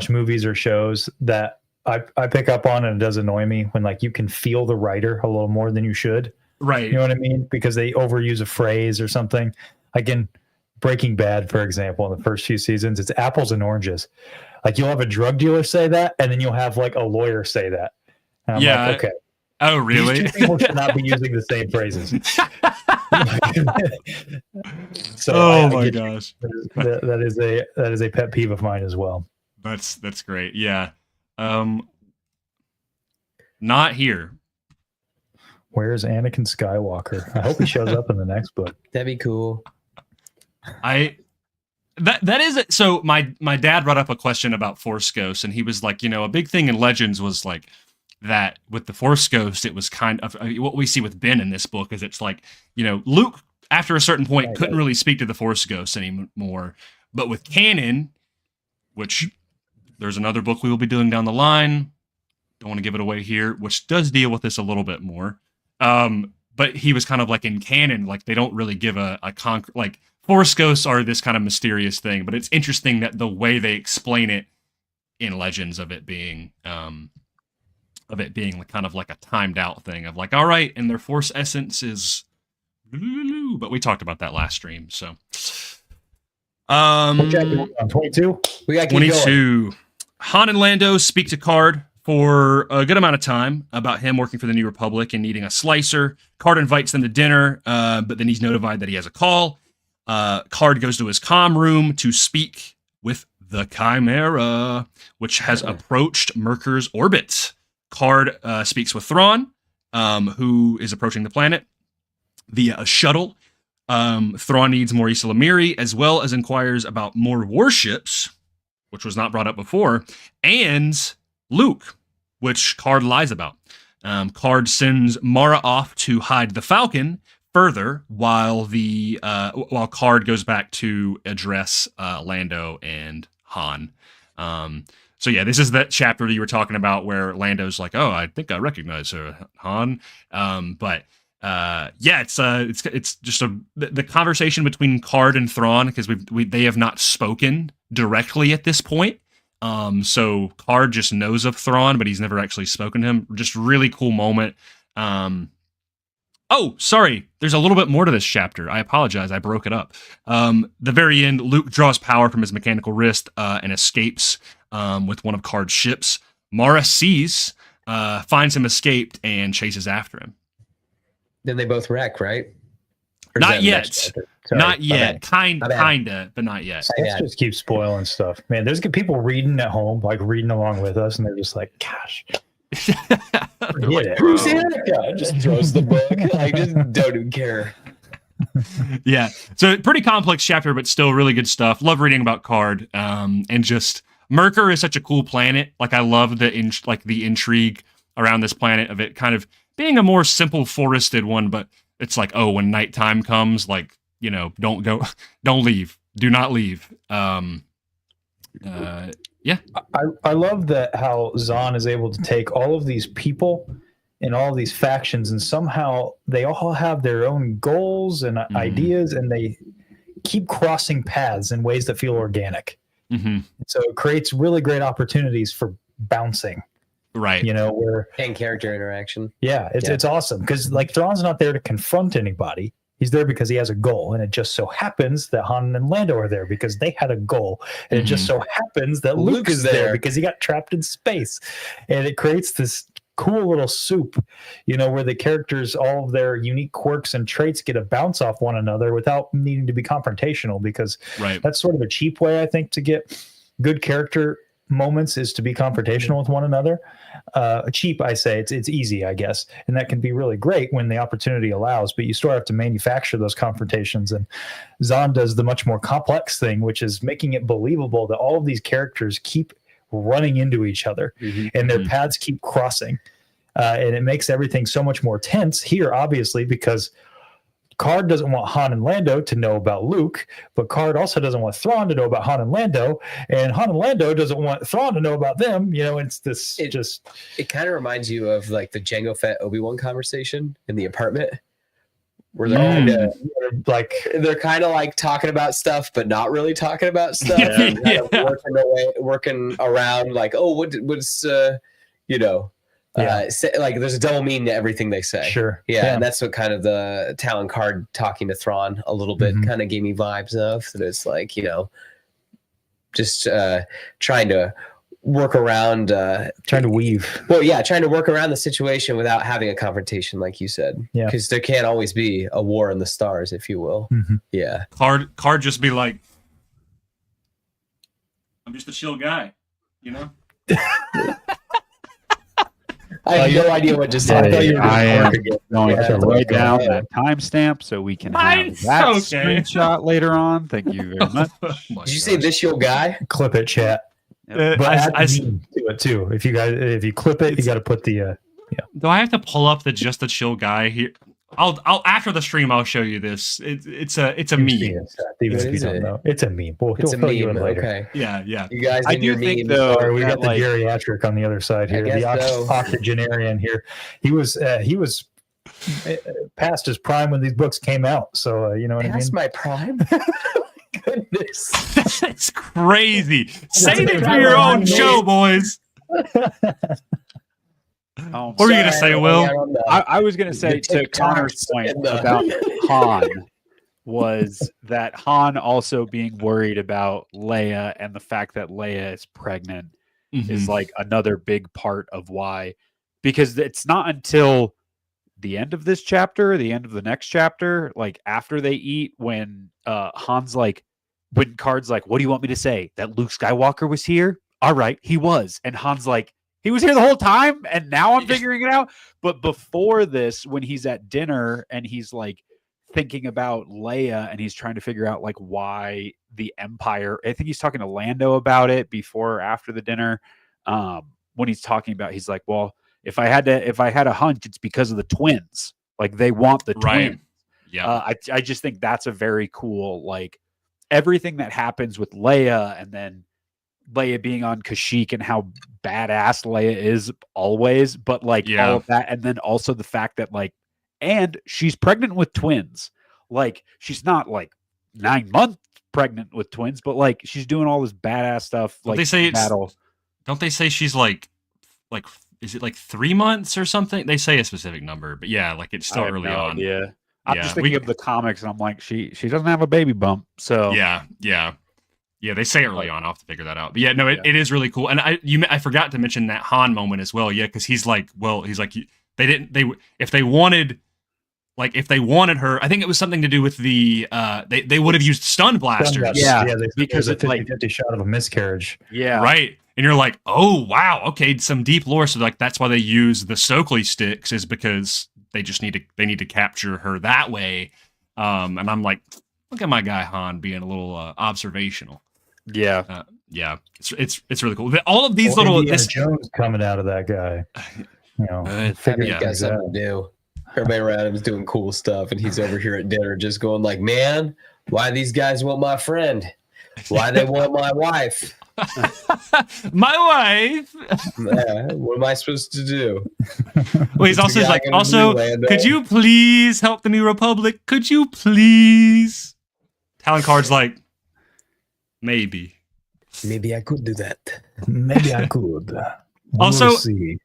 movies or shows, that I pick up on, and it does annoy me when, like, you can feel the writer a little more than you should. Right. You know what I mean? Because they overuse a phrase or something. Like in Breaking Bad, for example, in the first few seasons, it's apples and oranges. Like, you'll have a drug dealer say that, and then you'll have like a lawyer say that. And I'm like, okay. Oh, really? These two people should not be using the same phrases. So oh my gosh. That is a pet peeve of mine as well. That's great. Yeah. Not here. Where's Anakin Skywalker? I hope he shows up in the next book. That'd be cool. That is it. So my dad brought up a question about Force Ghosts, and he was like, a big thing in Legends was like that with the Force Ghost, it was kind of what we see with Ben in this book is it's like, Luke after a certain point couldn't really speak to the Force Ghosts anymore. But with canon, which there's another book we will be doing down the line, don't want to give it away here, which does deal with this a little bit more. But he was kind of like in canon, like they don't really give a concrete, like Force Ghosts are this kind of mysterious thing, but it's interesting that the way they explain it in Legends of it being like kind of like a timed out thing of like, all right, and their Force essence is, but we talked about that last stream. So, 22. We got 22. Han and Lando speak to Card for a good amount of time about him working for the New Republic and needing a slicer. Card invites them to dinner, but then he's notified that he has a call. Card goes to his comm room to speak with the Chimera, which has approached Merkur's orbit. Card speaks with Thrawn, who is approaching the planet via a shuttle. Thrawn needs more Issa Lamiri, as well as inquires about more warships, which was not brought up before, and Luke, which Card lies about. Card sends Mara off to hide the Falcon further, while Card goes back to address Lando and Han. So yeah, this is that chapter that you were talking about where Lando's like, "Oh, I think I recognize her, Han." It's just the conversation between Card and Thrawn, because they have not spoken directly at this point. So Card just knows of Thrawn, but he's never actually spoken to him. Just really cool moment. Oh, sorry. There's a little bit more to this chapter. I apologize. I broke it up. The very end, Luke draws power from his mechanical wrist and escapes with one of Card's ships. Mara sees, finds him escaped, and chases after him. Then they both wreck, right? Not yet. Not yet. Kinda, but not yet. Let's just keep spoiling stuff. Man, there's people reading at home, like reading along with us, and they're just like, gosh. Who's Annika? Just throws the book. I just don't even care. Yeah. So pretty complex chapter, but still really good stuff. Love reading about Card. And just Merkur is such a cool planet. Like I love the intrigue around this planet of it kind of being a more simple forested one, but it's like, oh, when nighttime comes, like, you know, don't leave. Do not leave. Yeah. I love that how Zahn is able to take all of these people and all of these factions, and somehow they all have their own goals and ideas, and they keep crossing paths in ways that feel organic. Mm-hmm. So it creates really great opportunities for bouncing. Right. You know, where and character interaction. Yeah, it's awesome because like Thrawn's not there to confront anybody. He's there because he has a goal, and it just so happens that Han and Lando are there because they had a goal, and it just so happens that Luke is there because he got trapped in space, and it creates this cool little soup, you know, where the characters, all of their unique quirks and traits get a bounce off one another without needing to be confrontational, because that's sort of a cheap way, I think, to get good character moments is to be confrontational with one another. Cheap, I say, it's easy, I guess, and that can be really great when the opportunity allows, but you still have to manufacture those confrontations, and Zahn does the much more complex thing, which is making it believable that all of these characters keep running into each other and their paths keep crossing, and it makes everything so much more tense here, obviously, because Card doesn't want Han and Lando to know about Luke, but Card also doesn't want Thrawn to know about Han and Lando, and Han and Lando doesn't want Thrawn to know about them. You know, it's this it kind of reminds you of like the Jango Fett Obi-Wan conversation in the apartment, where they're kind of like talking about stuff, but not really talking about stuff. And kind of working around like, oh, what's you know. Like there's a double meaning to everything they say. Sure. Yeah, and that's what kind of the Talon Card talking to Thrawn a little bit kind of gave me vibes of. That it's like, you know, just trying to work around, trying to weave. Well, yeah, trying to work around the situation without having a confrontation, like you said. Yeah, because there can't always be a war in the stars, if you will. Yeah, Card just be like, I'm just a chill guy, you know. I have no idea what just happened. I am going to write down that timestamp so we can have that screenshot later on. Thank you very much. Did you say this your guy? Clip it, chat. But add to it too. If you clip it, you got to put the. Do I have to pull up the just a chill guy here? I'll after the stream I'll show you this. It's a meme. It's a meme. It's a meme later. Okay. Yeah. You guys, I do think though we got the geriatric on the other side here. The octogenarian here. He was past his prime when these books came out. So you know what I mean. Past my prime. Goodness, that's crazy. Say it for your own show, boys. What were you going to say, Will? I was going to say to Connor's point about Han was that Han also being worried about Leia and the fact that Leia is pregnant is like another big part of why, because it's not until the end of this chapter, the end of the next chapter, like after they eat, when Han's like, when Card's like, what do you want me to say? That Luke Skywalker was here? All right, he was. And Han's like, he was here the whole time, and now I'm figuring it out. But before this, when he's at dinner and he's like thinking about Leia and he's trying to figure out like why the Empire, I think he's talking to Lando about it before or after the dinner. When he's talking about, he's like, well, if I had a hunch, it's because of the twins. Like they want the twins. Yeah. I just think that's a very cool, like everything that happens with Leia, and then Leia being on Kashyyyk and how badass Leia is always, but like all of that, and then also the fact that like, and she's pregnant with twins. Like she's not like 9 months pregnant with twins, but like she's doing all this badass stuff. Don't like they say battle. Don't they say she's like is it like 3 months or something? They say a specific number, but yeah, like it's still early on. Yeah, I'm just thinking of the comics, and I'm like, she doesn't have a baby bump, so yeah. They say it early on. I'll have to figure that out. But yeah, no, it is really cool. And I forgot to mention that Han moment as well. Yeah, because he's like, if they wanted her, I think it was something to do with the they would have used stun blasters. Because it's a 50-50 shot of a miscarriage. Yeah, right. And you're like, oh wow, okay, some deep lore. So like that's why they use the Stokely sticks, is because they need to capture her that way. And I'm like, look at my guy Han being a little observational. Yeah. Yeah, it's really cool. All of these little Indiana Jones coming out of that guy. He's got something to do. Everybody around him is doing cool stuff, and he's over here at dinner just going like, man, why these guys want my friend? Why they want my wife? My wife. What am I supposed to do? Well, he's also like, could you please help the New Republic? Could you please? Talon Card's like, maybe I could do that. Maybe I could. Also,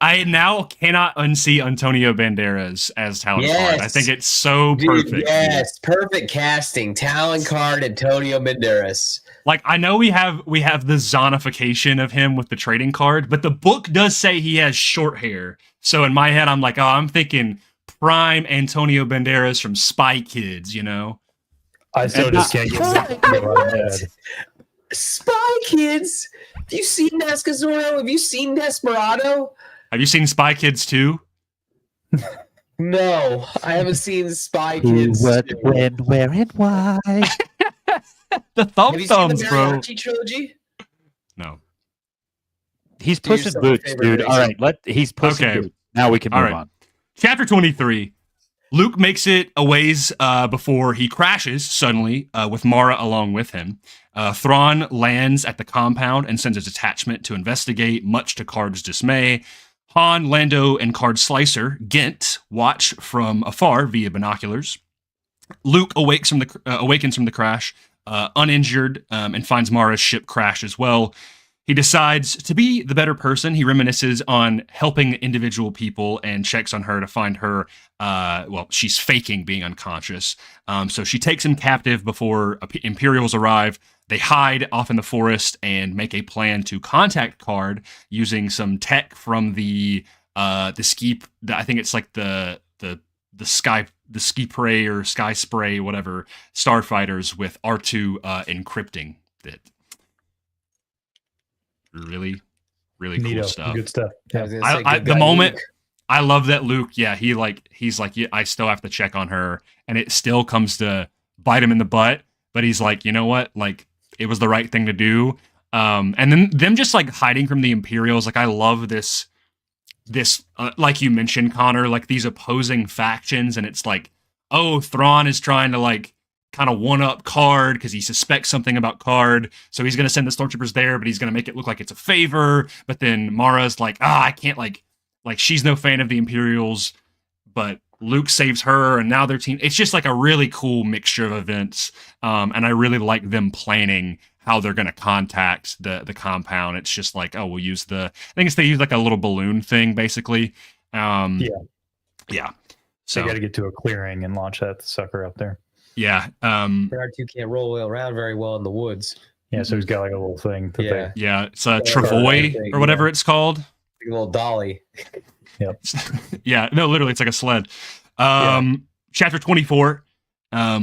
I now cannot unsee Antonio Banderas as Talon Card. I think it's so perfect. Yes, perfect casting. Talon Card, Antonio Banderas. Like, I know we have the zonification of him with the trading card, but the book does say he has short hair. So in my head, I'm like, I'm thinking prime Antonio Banderas from Spy Kids, you know? I still just can't get that out of my head. Spy Kids? Have you seen Nascazoro? Have you seen Desperado? Have you seen Spy Kids 2? No, I haven't seen Spy Kids. What, when, where, and why? The thumbs, the bro. Trilogy? No. He's pushing boots, dude. All right, he's pushing boots. Now we can move on. Chapter 23. Luke makes it a ways before he crashes suddenly with Mara along with him. Thrawn lands at the compound and sends a detachment to investigate, much to Card's dismay. Han, Lando, and Card Slicer, Gint, watch from afar via binoculars. Luke awakens from the crash, uninjured, and finds Mara's ship crash as well. He decides to be the better person. He reminisces on helping individual people and checks on her to find her. She's faking being unconscious. So she takes him captive before Imperials arrive. They hide off in the forest and make a plan to contact Card using some tech from the ski. I think it's like the ski prey or sky spray, whatever, starfighters with R2 encrypting it. Really, really cool stuff. Good stuff. Yeah. The moment Luke. I love that Luke, he's like, yeah, I still have to check on her, and it still comes to bite him in the butt. But he's like, you know what? Like, it was the right thing to do. And then them just like hiding from the Imperials. Like, I love this, like you mentioned, Connor, like these opposing factions, and it's like, oh, Thrawn is trying to like kind of one-up Card because he suspects something about Card, so he's going to send the stormtroopers there, but he's going to make it look like it's a favor. But then Mara's like, I can't like she's no fan of the Imperials, but Luke saves her, and now their team. It's just like a really cool mixture of events, and I really like them planning how they're going to contact the compound. It's just like, oh, we'll use I think they use like a little balloon thing, basically. Yeah. So they got to get to a clearing and launch that sucker up there. Yeah. R2 can't roll around very well in the woods. Yeah, so he's got like a little thing. Yeah, it's a Travoy or whatever it's called. Like a little dolly. Yep. Yeah, no, literally, it's like a sled. Chapter 24.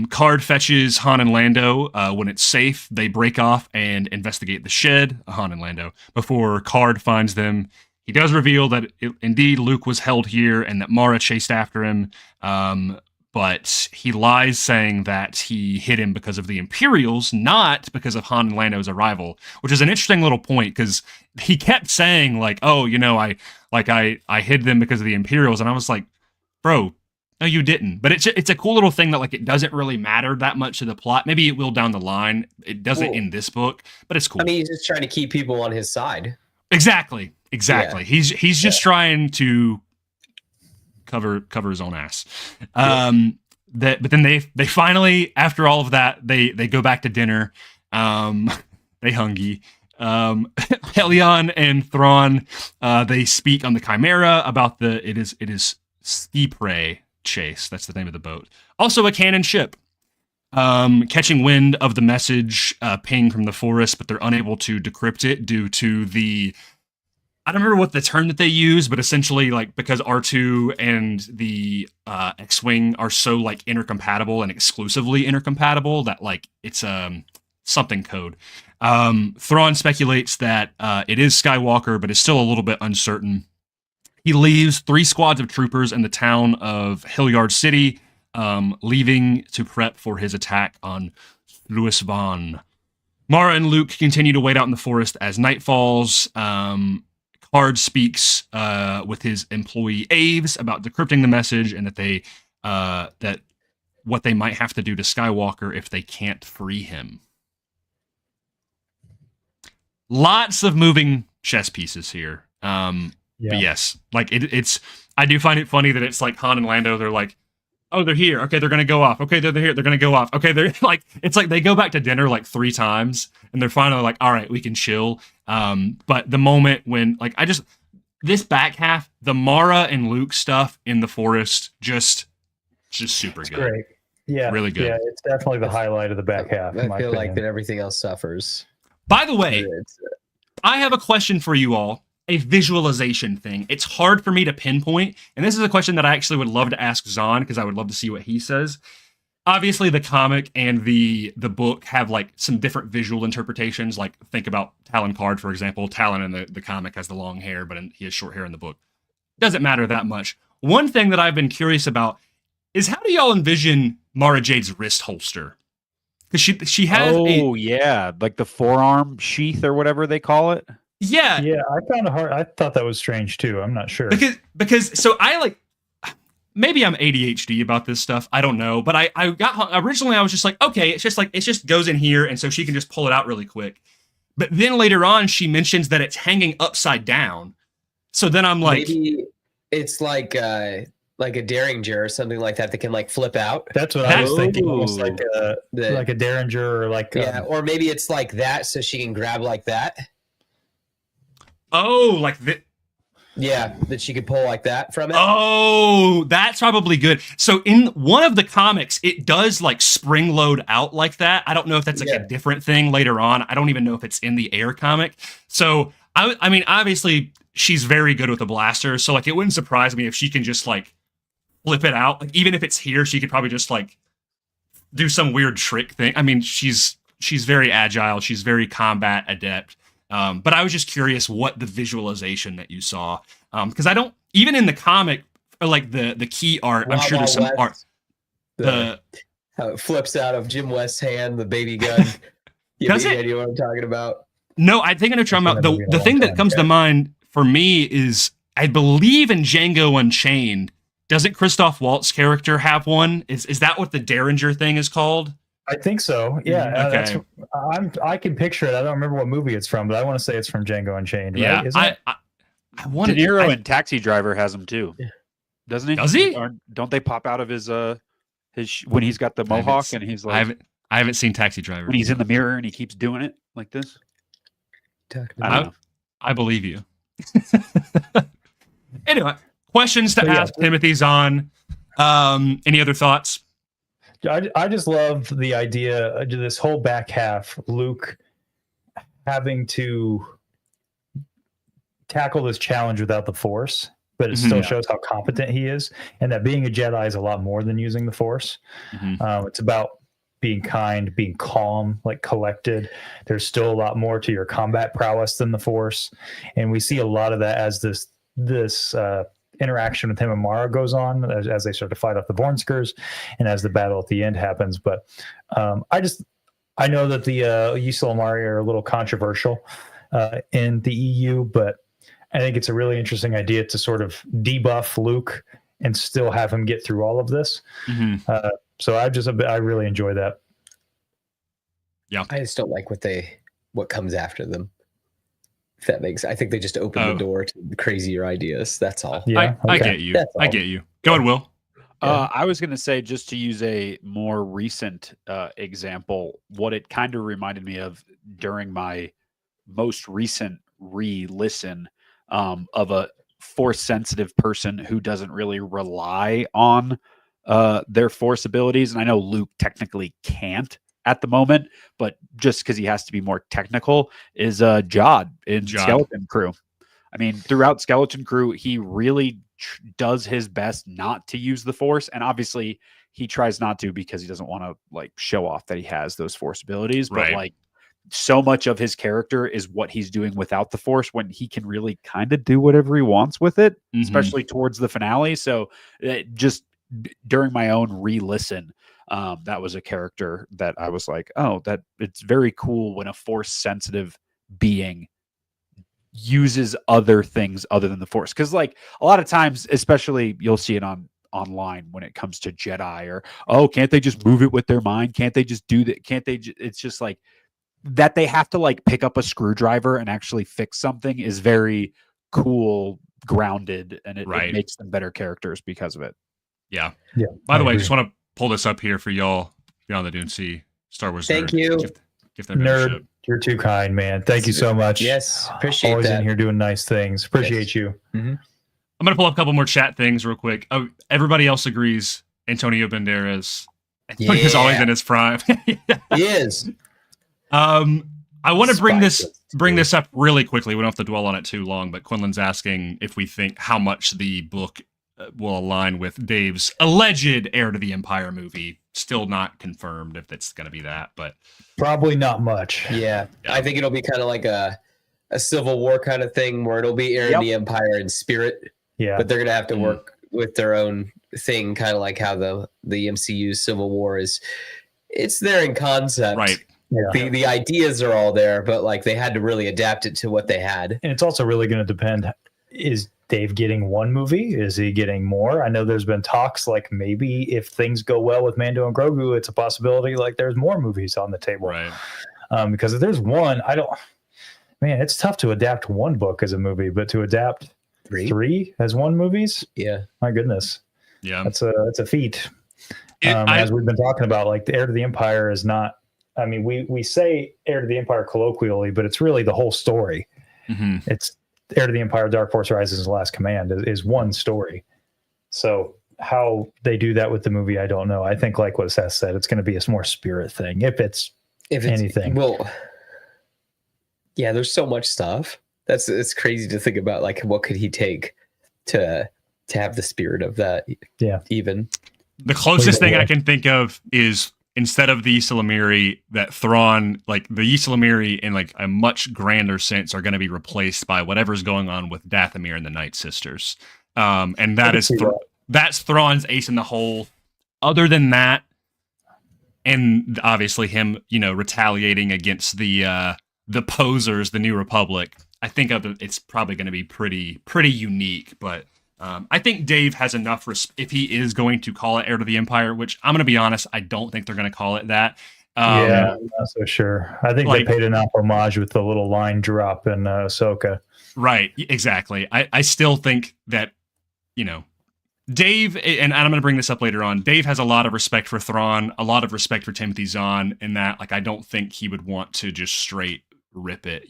Card fetches Han and Lando. When it's safe, they break off and investigate the shed, Han and Lando. Before Card finds them, he does reveal that indeed Luke was held here and that Mara chased after him. But he lies, saying that he hid him because of the Imperials, not because of Han and Lando's arrival, which is an interesting little point because he kept saying like, "Oh, you know, I hid them because of the Imperials," and I was like, "Bro, no, you didn't." But it's a cool little thing that like it doesn't really matter that much to the plot. Maybe it will down the line. It doesn't in this book, but it's cool. I mean, he's just trying to keep people on his side. Exactly. Yeah. He's just trying to cover his own ass. But then they finally, after all of that, they go back to dinner. They hungry. Helion and Thrawn, they speak on the Chimera about it is ski prey chase. That's the name of the boat. Also a cannon ship. Catching wind of the message ping from the forest, but they're unable to decrypt it due to I don't remember what the term that they use, but essentially, like, because R2 and the X-Wing are so, like, intercompatible and exclusively intercompatible that, like, it's something code. Thrawn speculates that it is Skywalker, but is still a little bit uncertain. He leaves 3 squads of troopers in the town of Hilliard City, leaving to prep for his attack on Louis Vaughn. Mara and Luke continue to wait out in the forest as night falls. Card speaks with his employee Aves about decrypting the message and that what they might have to do to Skywalker if they can't free him. Lots of moving chess pieces here. But yes, like it's. I do find it funny that it's like Han and Lando. They're like, oh, they're here. Okay, they're gonna go off. Okay, they're here. They're gonna go off. Okay, they're like, it's like they go back to dinner like 3 times, and they're finally like, all right, we can chill. But the moment when like this back half, the Mara and Luke stuff in the forest, just super good. Great. Yeah, really good. Yeah, it's definitely the highlight of the back half. I feel like that everything else suffers. By the way, I have a question for you all. A visualization thing. It's hard for me to pinpoint, and this is a question that I actually would love to ask Zahn because I would love to see what he says. Obviously, the comic and the book have like some different visual interpretations. Like think about Talon Card, for example. Talon in the comic has the long hair, but he has short hair in the book. Doesn't matter that much. One thing that I've been curious about is how do y'all envision Mara Jade's wrist holster? Because she has like the forearm sheath or whatever they call it. Yeah. I found it hard. I thought that was strange too. I'm not sure. Because so I like, maybe I'm ADHD about this stuff. I don't know. But I got, originally I was just like, okay, it just goes in here. And so she can just pull it out really quick. But then later on, she mentions that it's hanging upside down. So then I'm like, maybe it's like a Derringer or something like that can like flip out. That's what I was thinking. Almost like a Derringer or like, or maybe it's like that. So she can grab like that. Oh, like that. Yeah, that she could pull like that from it. Oh, that's probably good. So in one of the comics, it does like spring load out like that. I don't know if that's like a different thing later on. I don't even know if it's in the Heir comic. So I mean, obviously she's very good with a blaster. So like, it wouldn't surprise me if she can just like flip it out. Like even if it's here, she could probably just like do some weird trick thing. I mean, she's very agile. She's very combat adept. But I was just curious what the visualization that you saw, because I don't, even in the comic, or like the key art, I'm sure there's some art. How it flips out of Jim West's hand, the baby gun. You have any idea what I'm talking about? No, I think I know what you're talking about. The thing that comes to mind for me is, I believe in Django Unchained, doesn't Christoph Waltz's character have one? Is that what the Derringer thing is called? I think so. Yeah. Okay. I can picture it. I don't remember what movie it's from, but I want to say it's from Django Unchained. Yeah. Right? I want De Niro and Taxi Driver has them too. Doesn't he? Does he? Don't they pop out of his when he's got the mohawk and he's like, I haven't seen Taxi Driver. When he's in the mirror and he keeps doing it like this. I believe you. Anyway, questions to ask Timothy's on. Any other thoughts? I just love the idea of this whole back half, Luke having to tackle this challenge without the Force, but it still shows how competent he is, and that being a Jedi is a lot more than using the Force. It's about being kind, being calm, like collected. There's still a lot more to your combat prowess than the Force, and we see a lot of that as this interaction with him and Mara goes on as they start to fight off the Vornskers and as the battle at the end happens. But I know that the Ysalamari are a little controversial in the EU, but I think it's a really interesting idea to sort of debuff Luke and still have him get through all of this. So I really enjoy that. Yeah. I just don't like what comes after them. If that makes, I think they just open the door to crazier ideas. That's all. Yeah, I get you. I get you. Go ahead, Will. I was going to say, just to use a more recent example, what it kind of reminded me of during my most recent re-listen of a Force-sensitive person who doesn't really rely on their Force abilities. And I know Luke technically can't at the moment, but just because he has to be more technical, is Jod in Skeleton Crew. I mean, throughout Skeleton Crew, he really does his best not to use the Force, and obviously he tries not to because he doesn't want to like show off that he has those Force abilities. But like, so much of his character is what he's doing without the Force, when he can really kind of do whatever he wants with it, especially towards the finale. So just during my own re-listen, that was a character that I was like, oh, that it's very cool when a force sensitive being uses other things other than the force. Because like a lot of times, especially you'll see it online when it comes to Jedi, or can't they just move it with their mind? Can't they just do that? Can't they it's just like that they have to like pick up a screwdriver and actually fix something is very cool, grounded, and it makes them better characters because of it. Yeah. By the way, I just want to pull this up here for y'all beyond the Dune Sea Star Wars. Thank you. Give them Nerd. You're too kind, man. Thank you so much. Yes, appreciate Always that. in here doing nice things. Appreciate you. Mm-hmm. I'm going to pull up a couple more chat things real quick. Everybody else agrees Antonio Banderas. He's always in his prime. He is. I want to bring this up really quickly. We don't have to dwell on it too long, but Quinlan's asking if we think how much the book will align with Dave's alleged Heir to the Empire movie. Still not confirmed if it's going to be that, but probably not much. Yeah. I think it'll be kind of like a Civil War kind of thing where it'll be Heir to the Empire in spirit. Yeah, but they're going to have to work with their own thing, kind of like how the MCU Civil War is. It's there in concept, right? Yeah. The ideas are all there, but like they had to really adapt it to what they had. And it's also really going to depend: is Dave getting one movie? Is he getting more? I know there's been talks like maybe if things go well with Mando and Grogu, it's a possibility like there's more movies on the table, right? Because if there's one, man, it's tough to adapt one book as a movie, but to adapt three as one movies, my goodness, that's a feat. As we've been talking about, like the Heir to the Empire is not. I mean, we say Heir to the Empire colloquially, but it's really the whole story. Mm-hmm. It's Heir to the Empire, Dark Force Rises, and Last Command is one story. So how they do that with the movie, I don't know. I think, like what Seth said, it's going to be a more spirit thing, if it's anything. Well, yeah, there's so much stuff. It's crazy to think about. Like, what could he take to have the spirit of that? Yeah, even the closest thing I can think of is, instead of the Ysalamiri, that Thrawn, like the Ysalamiri in like a much grander sense, are going to be replaced by whatever's going on with Dathomir and the Night Sisters. And that's Thrawn's ace in the hole. Other than that, and obviously him, retaliating against the posers, the New Republic, I think it's probably going to be pretty unique, but I think Dave has enough if he is going to call it Heir to the Empire, which I'm going to be honest, I don't think they're going to call it that. I'm not so sure. I think they paid enough homage with the little line drop in Ahsoka. Right, exactly. I still think that, Dave, and I'm going to bring this up later on, Dave has a lot of respect for Thrawn, a lot of respect for Timothy Zahn, in that, like, I don't think he would want to just straight rip it,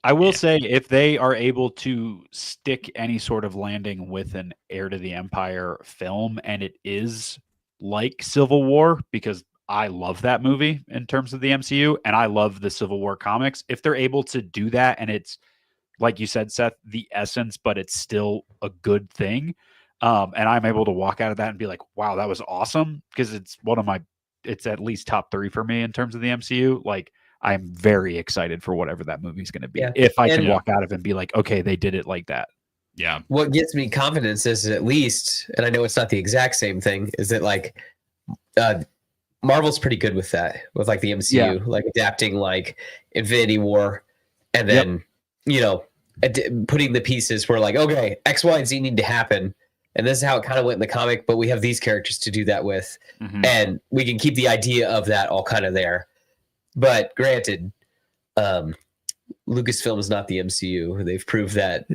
I will say, if they are able to stick any sort of landing with an Heir to the Empire film, and it is like Civil War, because I love that movie in terms of the MCU, and I love the Civil War comics. If they're able to do that, and it's, like you said, Seth, the essence, but it's still a good thing, and I'm able to walk out of that and be like, wow, that was awesome, because it's it's at least top 3 for me in terms of the MCU. Like, I'm very excited for whatever that movie's going to be. Yeah. If I can walk out of it and be like, okay, they did it like that. Yeah. What gives me confidence is, at least, and I know it's not the exact same thing, is that like Marvel's pretty good with that, with like the MCU, like adapting like Infinity War, and then, putting the pieces where like, okay, X, Y, and Z need to happen. And this is how it kind of went in the comic, but we have these characters to do that with. Mm-hmm. And we can keep the idea of that all kind of there. But granted, Lucasfilm is not the MCU. They've proved that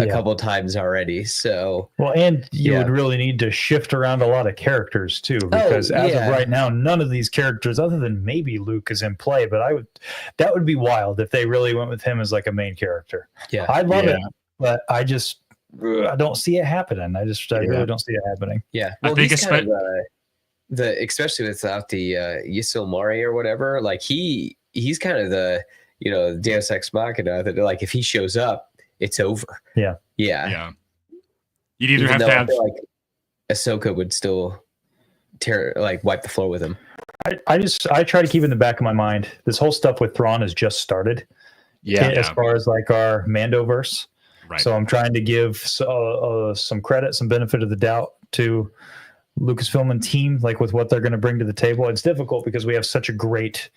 a couple of times already. So, well, and you would really need to shift around a lot of characters too, because as of right now, none of these characters, other than maybe Luke, is in play. But that would be wild if they really went with him as like a main character. Yeah, I love it, but I don't see it happening. I really don't see it happening. Yeah, well, I think especially without the Ysalamiri or whatever, like he's kind of the Deus Ex Machina, that like if he shows up, it's over. Yeah. You'd either have to have, like, Ahsoka would still wipe the floor with him. I try to keep in the back of my mind, this whole stuff with Thrawn has just started. As far as like our Mandoverse. Right. So I'm trying to give some credit, some benefit of the doubt to Lucasfilm and team, like with what they're going to bring to the table. It's difficult because we have such a great,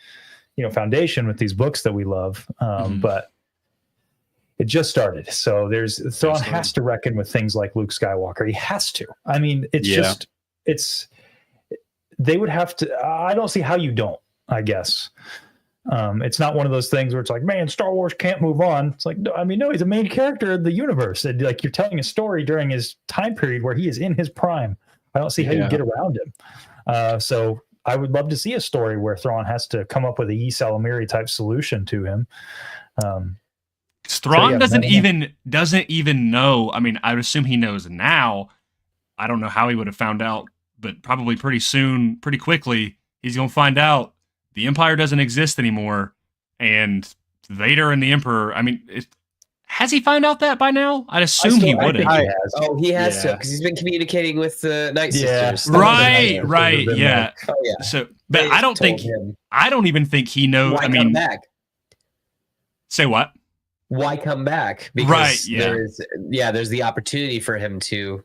foundation with these books that we love. But it just started. So Thrawn has to reckon with things like Luke Skywalker. He has to. I mean, they would have to. I don't see how you don't, I guess. It's not one of those things where it's like, man, Star Wars can't move on. It's like, no, he's a main character of the universe. And like, you're telling a story during his time period where he is in his prime. I don't see how you get around him. So I would love to see a story where Thrawn has to come up with a Yi Salamiri type solution to him. Thrawn doesn't even know. I mean, I would assume he knows now. I don't know how he would have found out, but probably pretty soon, pretty quickly, he's going to find out the Empire doesn't exist anymore, and Vader and the Emperor. I mean, has he found out that by now? I'd assume he would have. He has to, because he's been communicating with the Night Sisters. Right, yeah. Oh, yeah. So, but I don't even think he knows. Why come back? Say what? Why come back? Because there's the opportunity for him to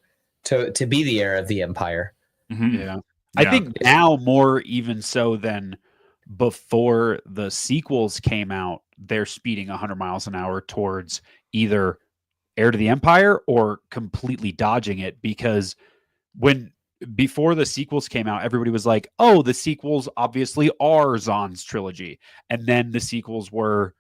be the heir of the Empire. Mm-hmm. Yeah. I think now more even so than before the sequels came out, they're speeding 100 miles an hour towards either heir to the Empire or completely dodging it, because before the sequels came out, everybody was like, oh, the sequels obviously are Zahn's trilogy. And then the sequels were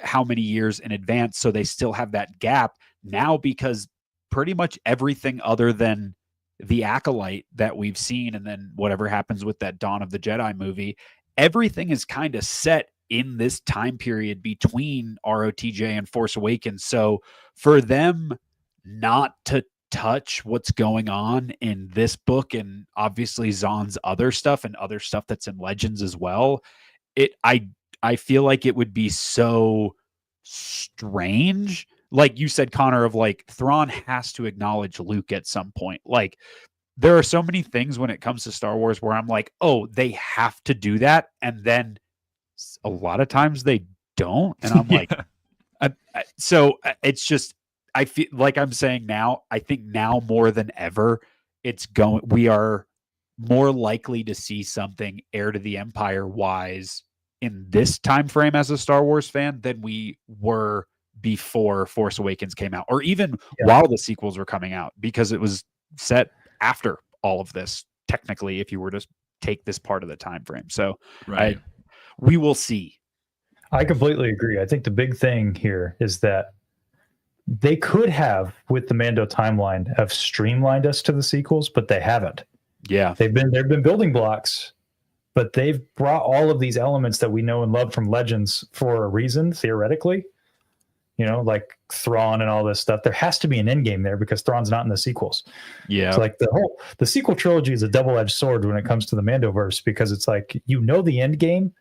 how many years in advance, so they still have that gap now, because pretty much everything other than the Acolyte that we've seen, and then whatever happens with that Dawn of the Jedi movie, everything is kind of set in this time period between ROTJ and Force Awakens. So for them not to touch what's going on in this book, and obviously Zahn's other stuff and other stuff that's in Legends as well, I feel like it would be so strange. Like you said, Connor, of like, Thrawn has to acknowledge Luke at some point. Like, there are so many things when it comes to Star Wars where I'm like, oh, they have to do that. And then a lot of times they don't. And I'm like, so it's just, I feel like I'm saying now, I think now more than ever, we are more likely to see something heir to the Empire wise in this time frame as a Star Wars fan than we were before Force Awakens came out, or even while the sequels were coming out, because it was set after all of this, technically, if you were to take this part of the time frame. So we will see. I completely agree. I think the big thing here is that they could have, with the Mando timeline, have streamlined us to the sequels, but they haven't. Yeah. They've been building blocks, but they've brought all of these elements that we know and love from Legends for a reason, theoretically. Like Thrawn and all this stuff. There has to be an end game there, because Thrawn's not in the sequels. Yeah. It's like the sequel trilogy is a double-edged sword when it comes to the Mandoverse, because it's like, the end game.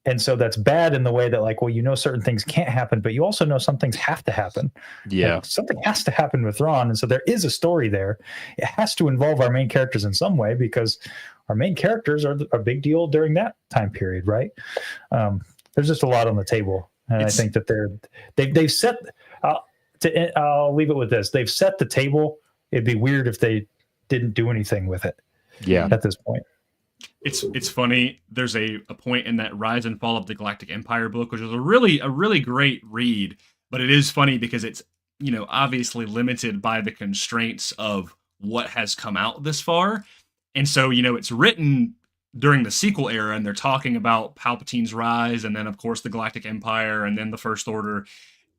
And so that's bad in the way that, like, well, certain things can't happen, but you also know some things have to happen. Yeah. Like, something has to happen with Thrawn. And so there is a story there. It has to involve our main characters in some way, because our main characters are a big deal during that time period. Right. There's just a lot on the table. And I think that they've set. I'll leave it with this: they've set the table. It'd be weird if they didn't do anything with it. Yeah. At this point, it's funny. There's a point in that Rise and Fall of the Galactic Empire book, which is a really great read. But it is funny because it's obviously limited by the constraints of what has come out this far, and so it's written during the sequel era, and they're talking about Palpatine's rise, and then of course the Galactic Empire, and then the First Order,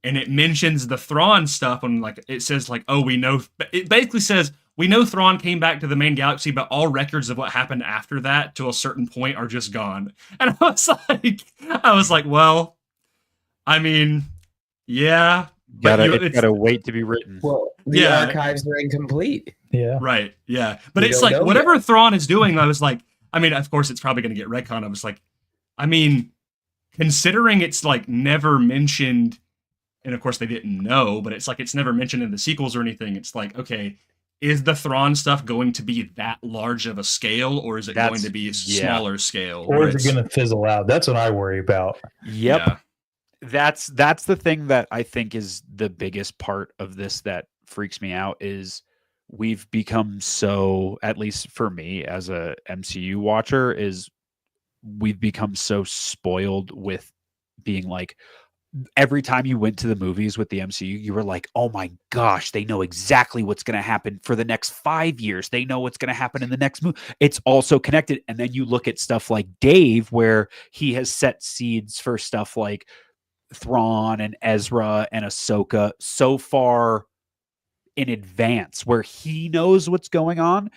and it mentions the Thrawn stuff, and like it says like, oh, we know, it basically says we know Thrawn came back to the main galaxy, but all records of what happened after that to a certain point are just gone. And I was like, well, I mean, yeah, it's gotta wait to be written. Well, the archives are incomplete. Yeah, right, yeah, but it's like whatever Thrawn is doing, I was like, I mean, of course, it's probably going to get retconned. I was like, I mean, considering it's like never mentioned, and of course they didn't know, but it's like it's never mentioned in the sequels or anything. It's like, okay, is the Thrawn stuff going to be that large of a scale, or is it going to be a smaller scale? Or is it going to fizzle out? That's what I worry about. Yep. That's the thing that I think is the biggest part of this that freaks me out is we've become so, at least for me as a MCU watcher, is we've become so spoiled with being like, every time you went to the movies with the MCU, you were like, oh my gosh, they know exactly what's going to happen for the next 5 years. They know what's going to happen in the next movie. It's also connected. And then you look at stuff like Dave, where he has set seeds for stuff like Thrawn and Ezra and Ahsoka so far in advance, where he knows what's going on,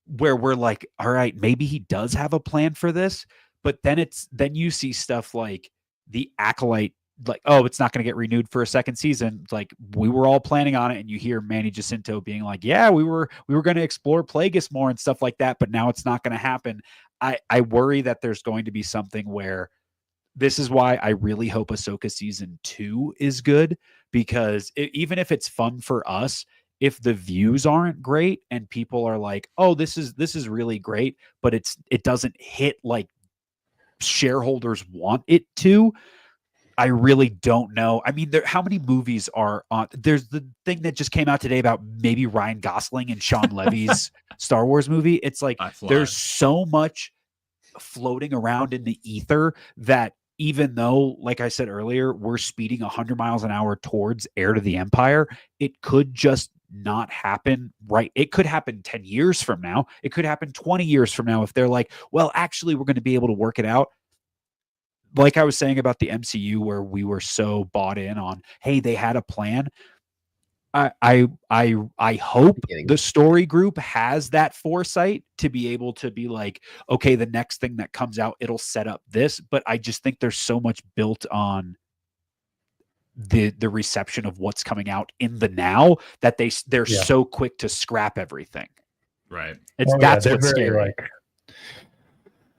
where we're like, all right, maybe he does have a plan for this. But then you see stuff like the Acolyte, like, oh, it's not going to get renewed for a second season. Like, we were all planning on it. And you hear Manny Jacinto being like, yeah, we were going to explore Plagueis more and stuff like that, but now it's not going to happen. I worry that there's going to be something where, this is why I really hope Ahsoka season 2 is good, because even if it's fun for us, if the views aren't great and people are like, oh, this is really great, but it doesn't hit like shareholders want it to, I really don't know. I mean, how many movies are on? There's the thing that just came out today about maybe Ryan Gosling and Sean Levy's Star Wars movie. It's like there's so much floating around in the ether that even though, like I said earlier, we're speeding 100 miles an hour towards Heir to the Empire, it could just not happen, right? It could happen 10 years from now. It could happen 20 years from now if they're like, well, actually, we're going to be able to work it out. Like I was saying about the MCU, where we were so bought in on, hey, they had a plan. I hope the story group has that foresight to be able to be like, okay, the next thing that comes out, it'll set up this. But I just think there's so much built on the reception of what's coming out in the now that they're so quick to scrap everything. Right. That's what's scary.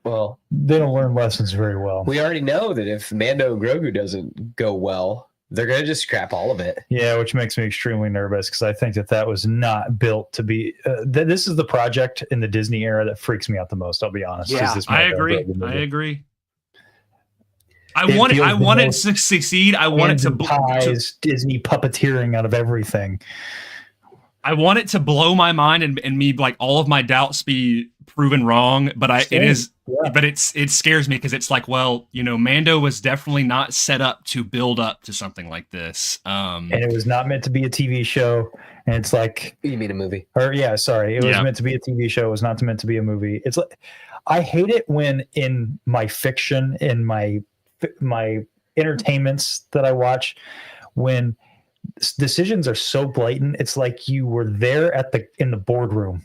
Well, they don't learn lessons very well. We already know that if Mando and Grogu doesn't go well, they're going to just scrap all of it. Yeah, which makes me extremely nervous because I think that was not built to be. This is the project in the Disney era that freaks me out the most. I'll be honest. Yeah, I agree. I want it to succeed. I want it to Disney puppeteering out of everything. I want it to blow my mind and me, like, all of my doubts be proven wrong, but it scares me because it's like, well, Mando was definitely not set up to build up to something like this. And it was not meant to be a TV show. And it's like, you mean a movie? Or it was meant to be a TV show. It was not meant to be a movie. It's like, I hate it when in my fiction, in my entertainments that I watch, when decisions are so blatant, it's like you were there in the boardroom.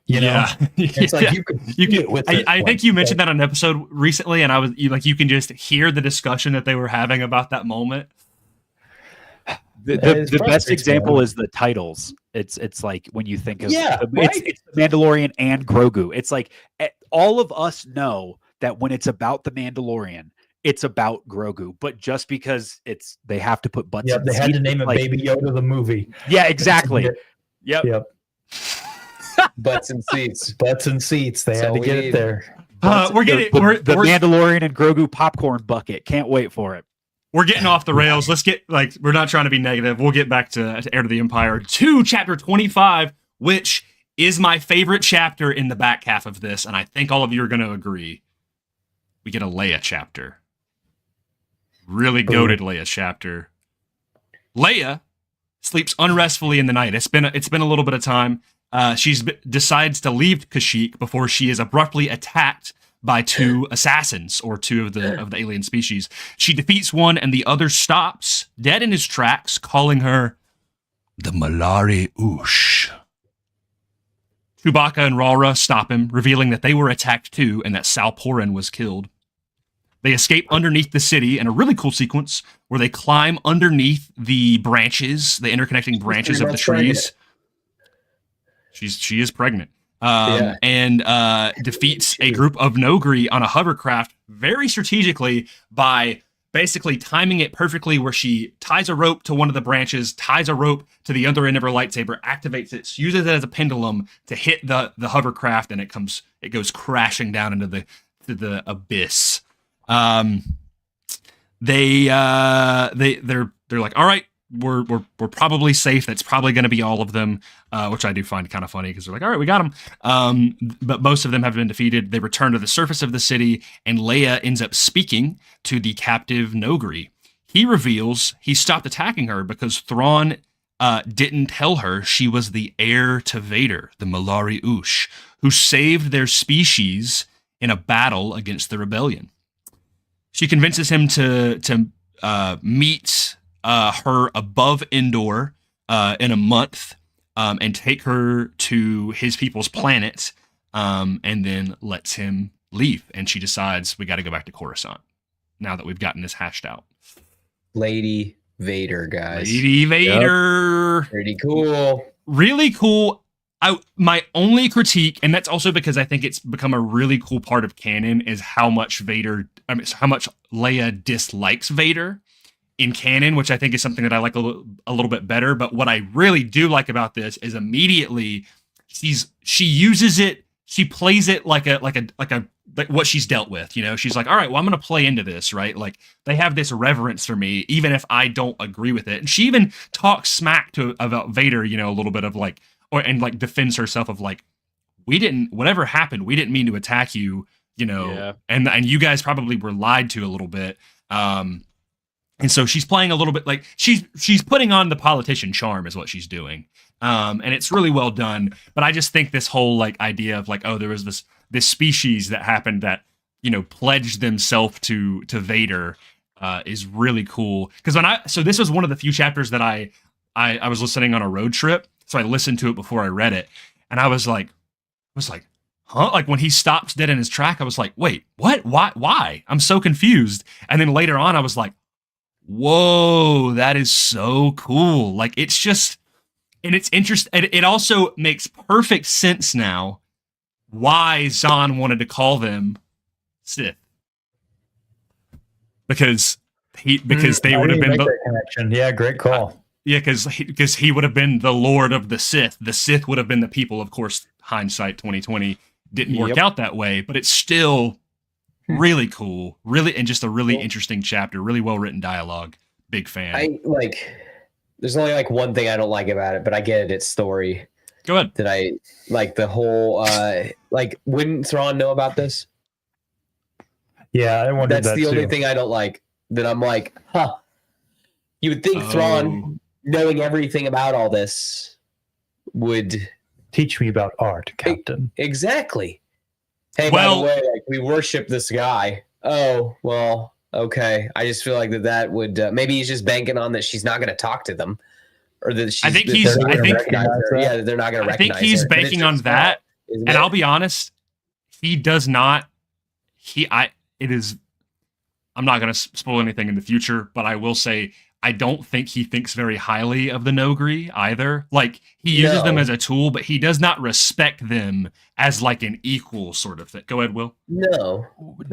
It's like you can. I think you mentioned that on an episode recently, and you can just hear the discussion that they were having about that moment. The best example is the titles. It's like when you think of it's the Mandalorian and Grogu. It's like all of us know that when it's about the Mandalorian, it's about Grogu, but just because they have to put butts. Yeah, they had to name it Baby Yoda the movie. Yeah, exactly. Yep. Butts and seats. Butts and seats. They had to get it there. We're getting the Mandalorian and Grogu popcorn bucket. Can't wait for it. We're getting off the rails. Let's get we're not trying to be negative. We'll get back to Heir to the Empire 2, chapter 25, which is my favorite chapter in the back half of this, and I think all of you are going to agree. We get a Leia chapter. Really goated Leia chapter. Leia sleeps unrestfully in the night. It's been a little bit of time. She decides to leave Kashyyyk before she is abruptly attacked by two assassins, or two of the alien species. She defeats one, and the other stops dead in his tracks, calling her the Malari Oosh. Chewbacca and Rara stop him, revealing that they were attacked too, and that Sal Porin was killed. They escape underneath the city in a really cool sequence where they climb underneath the branches, the interconnecting branches of the trees. She is pregnant. And defeats a group of Nogri on a hovercraft very strategically by basically timing it perfectly, where she ties a rope to one of the branches, ties a rope to the other end of her lightsaber, activates it, uses it as a pendulum to hit the hovercraft, and it goes crashing down into the abyss. they're like, all right, we're probably safe. That's probably going to be all of them, which I do find kind of funny because they're like, all right, we got them. But most of them have been defeated. They return to the surface of the city, and Leia ends up speaking to the captive Nogri. He reveals he stopped attacking her because Thrawn didn't tell her she was the heir to Vader, the Malari Ush, who saved their species in a battle against the rebellion. She convinces him to meet her above Endor in a month and take her to his people's planet, and then lets him leave. And she decides we got to go back to Coruscant now that we've gotten this hashed out. Lady Vader, guys. Lady Vader. Yep. Pretty cool. Really cool. My only critique, and that's also because I think it's become a really cool part of canon, is how much Leia dislikes Vader in canon, which I think is something that I like a little bit better. But what I really do like about this is immediately she uses it, she plays it like what she's dealt with. You know, she's like, all right, well, I'm going to play into this, right? Like, they have this reverence for me, even if I don't agree with it. And she even talks smack about Vader, you know, a little bit of like, and like defends herself of like, whatever happened, we didn't mean to attack you, you know, and you guys probably were lied to a little bit. And so she's playing a little bit like she's putting on the politician charm is what she's doing. And it's really well done. But I just think this whole like idea of like, oh, there was this species that happened that, you know, pledged themselves to Vader is really cool. Because so this was one of the few chapters that I was listening on a road trip. So I listened to it before I read it. And I was like, huh? Like when he stops dead in his track, I was like, wait, what? Why? I'm so confused. And then later on, I was like, whoa, that is so cool. Like, it's just, and it's interesting. It also makes perfect sense now why Zahn wanted to call them Sith. Because they would have been connection. Yeah, great call. Yeah, because he would have been the Lord of the Sith. The Sith would have been the people. Of course, hindsight 2020 didn't work out that way, but it's still really cool, really, and just a really interesting chapter. Really well written dialogue. Big fan. There's only like one thing I don't like about it, but I get it. It's story. Go ahead. Did I like the whole wouldn't Thrawn know about this? Yeah, I wondered that's the only thing I don't like. That I'm like, huh. You would think Thrawn, knowing everything about all this, would teach me about art, Captain. Exactly. Hey, by the way, like, we worship this guy. Oh, well, okay. I just feel like that would maybe he's just banking on that she's not going to talk to them, or that she's. They're not going to recognize her. I think he's banking on that, and I'll be honest, he does not. I'm not going to spoil anything in the future, but I will say I don't think he thinks very highly of the Nogri either. Like, he uses them as a tool, but he does not respect them as like an equal sort of thing. Go ahead, Will. No.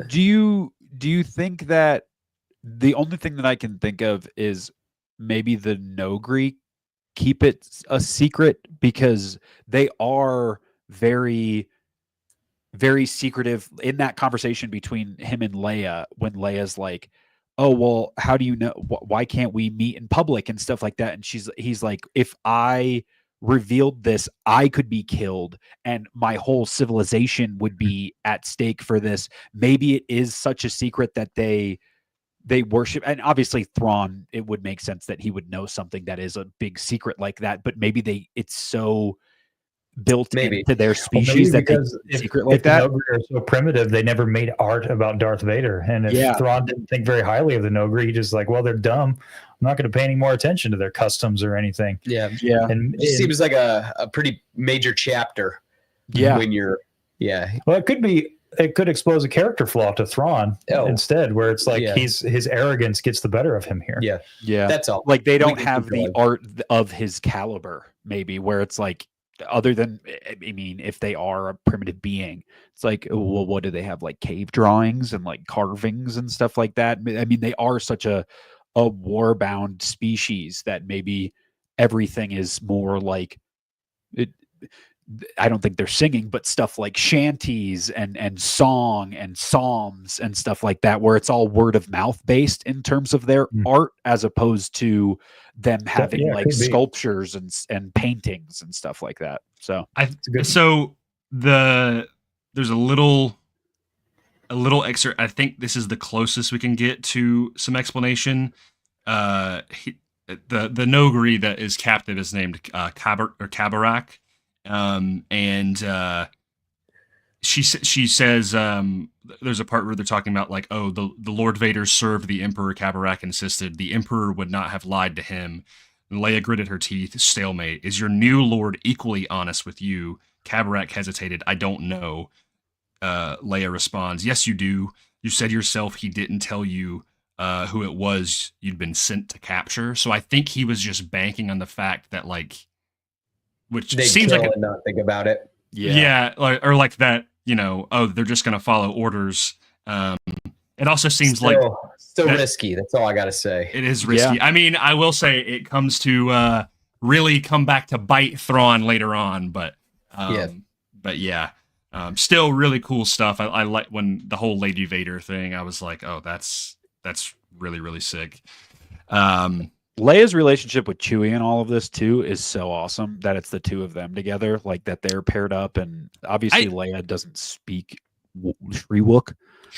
Do you think that the only thing that I can think of is maybe the Nogri keep it a secret because they are very, very secretive in that conversation between him and Leia, when Leia's like, oh, well, how do you know? Why can't we meet in public and stuff like that? And he's like, if I revealed this, I could be killed and my whole civilization would be at stake for this. Maybe it is such a secret that they worship. And obviously Thrawn, it would make sense that he would know something that is a big secret like that, but maybe it's so built into their species that they secret like that. The Nogri are so primitive, they never made art about Darth Vader. And if Thrawn didn't think very highly of the Nogri, he just like, well, they're dumb. I'm not going to pay any more attention to their customs or anything. Yeah. And it seems like a pretty major chapter. Yeah. When you're, Well, it could expose a character flaw to Thrawn instead, where it's like his arrogance gets the better of him here. Yeah. That's all. Like, they don't have the art of his caliber, maybe, where it's like, other than, I mean, if they are a primitive being, it's like, well, what do they have? Like cave drawings and like carvings and stuff like that. I mean, they are such a war-bound species that maybe everything is more like it. I don't think they're singing, but stuff like shanties and song and psalms and stuff like that, where it's all word of mouth based in terms of their art, as opposed to them having like sculptures and paintings and stuff like that. So there's a little excerpt. I think this is the closest we can get to some explanation. The Nogri that is captive is named Kabarak. She says there's a part where they're talking about like, oh, the Lord Vader served the Emperor. Kabarak insisted the Emperor would not have lied to him. And Leia gritted her teeth. Stalemate. Is your new Lord equally honest with you? Kabarak hesitated. I don't know. Leia responds, yes, you do. You said yourself he didn't tell you who it was you'd been sent to capture. So I think he was just banking on the fact that like, which they seems like and not think about it. Yeah, or like that, you know, oh, they're just going to follow orders. It also seems still risky. That's all I got to say. It is risky. Yeah. I mean, I will say it comes to really come back to bite Thrawn later on, but still really cool stuff. I like when the whole Lady Vader thing, I was like, oh, that's really, really sick. Leia's relationship with Chewie and all of this too is so awesome that it's the two of them together, like that they're paired up. And obviously Leia doesn't speak Shriwook,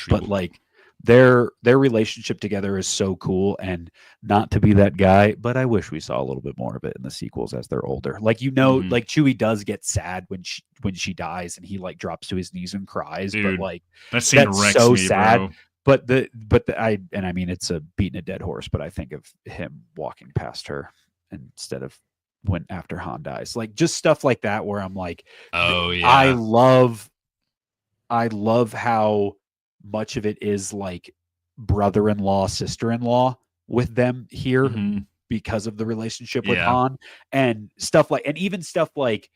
but like their relationship together is so cool. And not to be that guy, but I wish we saw a little bit more of it in the sequels as they're older. Like, you know, like Chewie does get sad when she dies and he like drops to his knees and cries. Dude, but like that's so sad. Bro. But I mean, it's a beating a dead horse, but I think of him walking past her instead of when after Han dies, like just stuff like that, where I'm like, oh yeah, I love how much of it is like brother-in-law, sister-in-law with them here because of the relationship with Han and stuff like, and even stuff like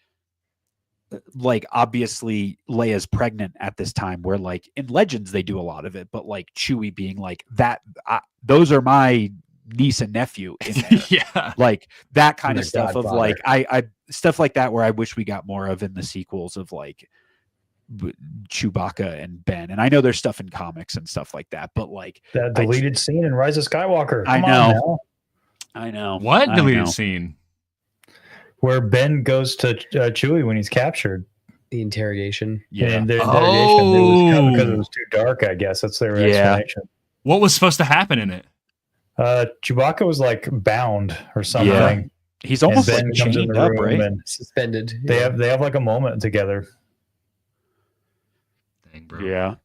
obviously Leia's pregnant at this time, where like in Legends they do a lot of it, but like Chewie being like that, those are my niece and nephew in there. Like that kind of stuff of like I stuff like that, where I wish we got more of in the sequels of like Chewbacca and Ben. And I know there's stuff in comics and stuff like that, but like that deleted scene in Rise of Skywalker. I know what deleted scene where Ben goes to Chewie when he's captured. The interrogation. Yeah. And the interrogation. It was because it was too dark, I guess. That's their explanation. What was supposed to happen in it? Chewbacca was like bound or something. Yeah. He's almost like chained up, right? And suspended. They have like a moment together. Dang, bro. Yeah.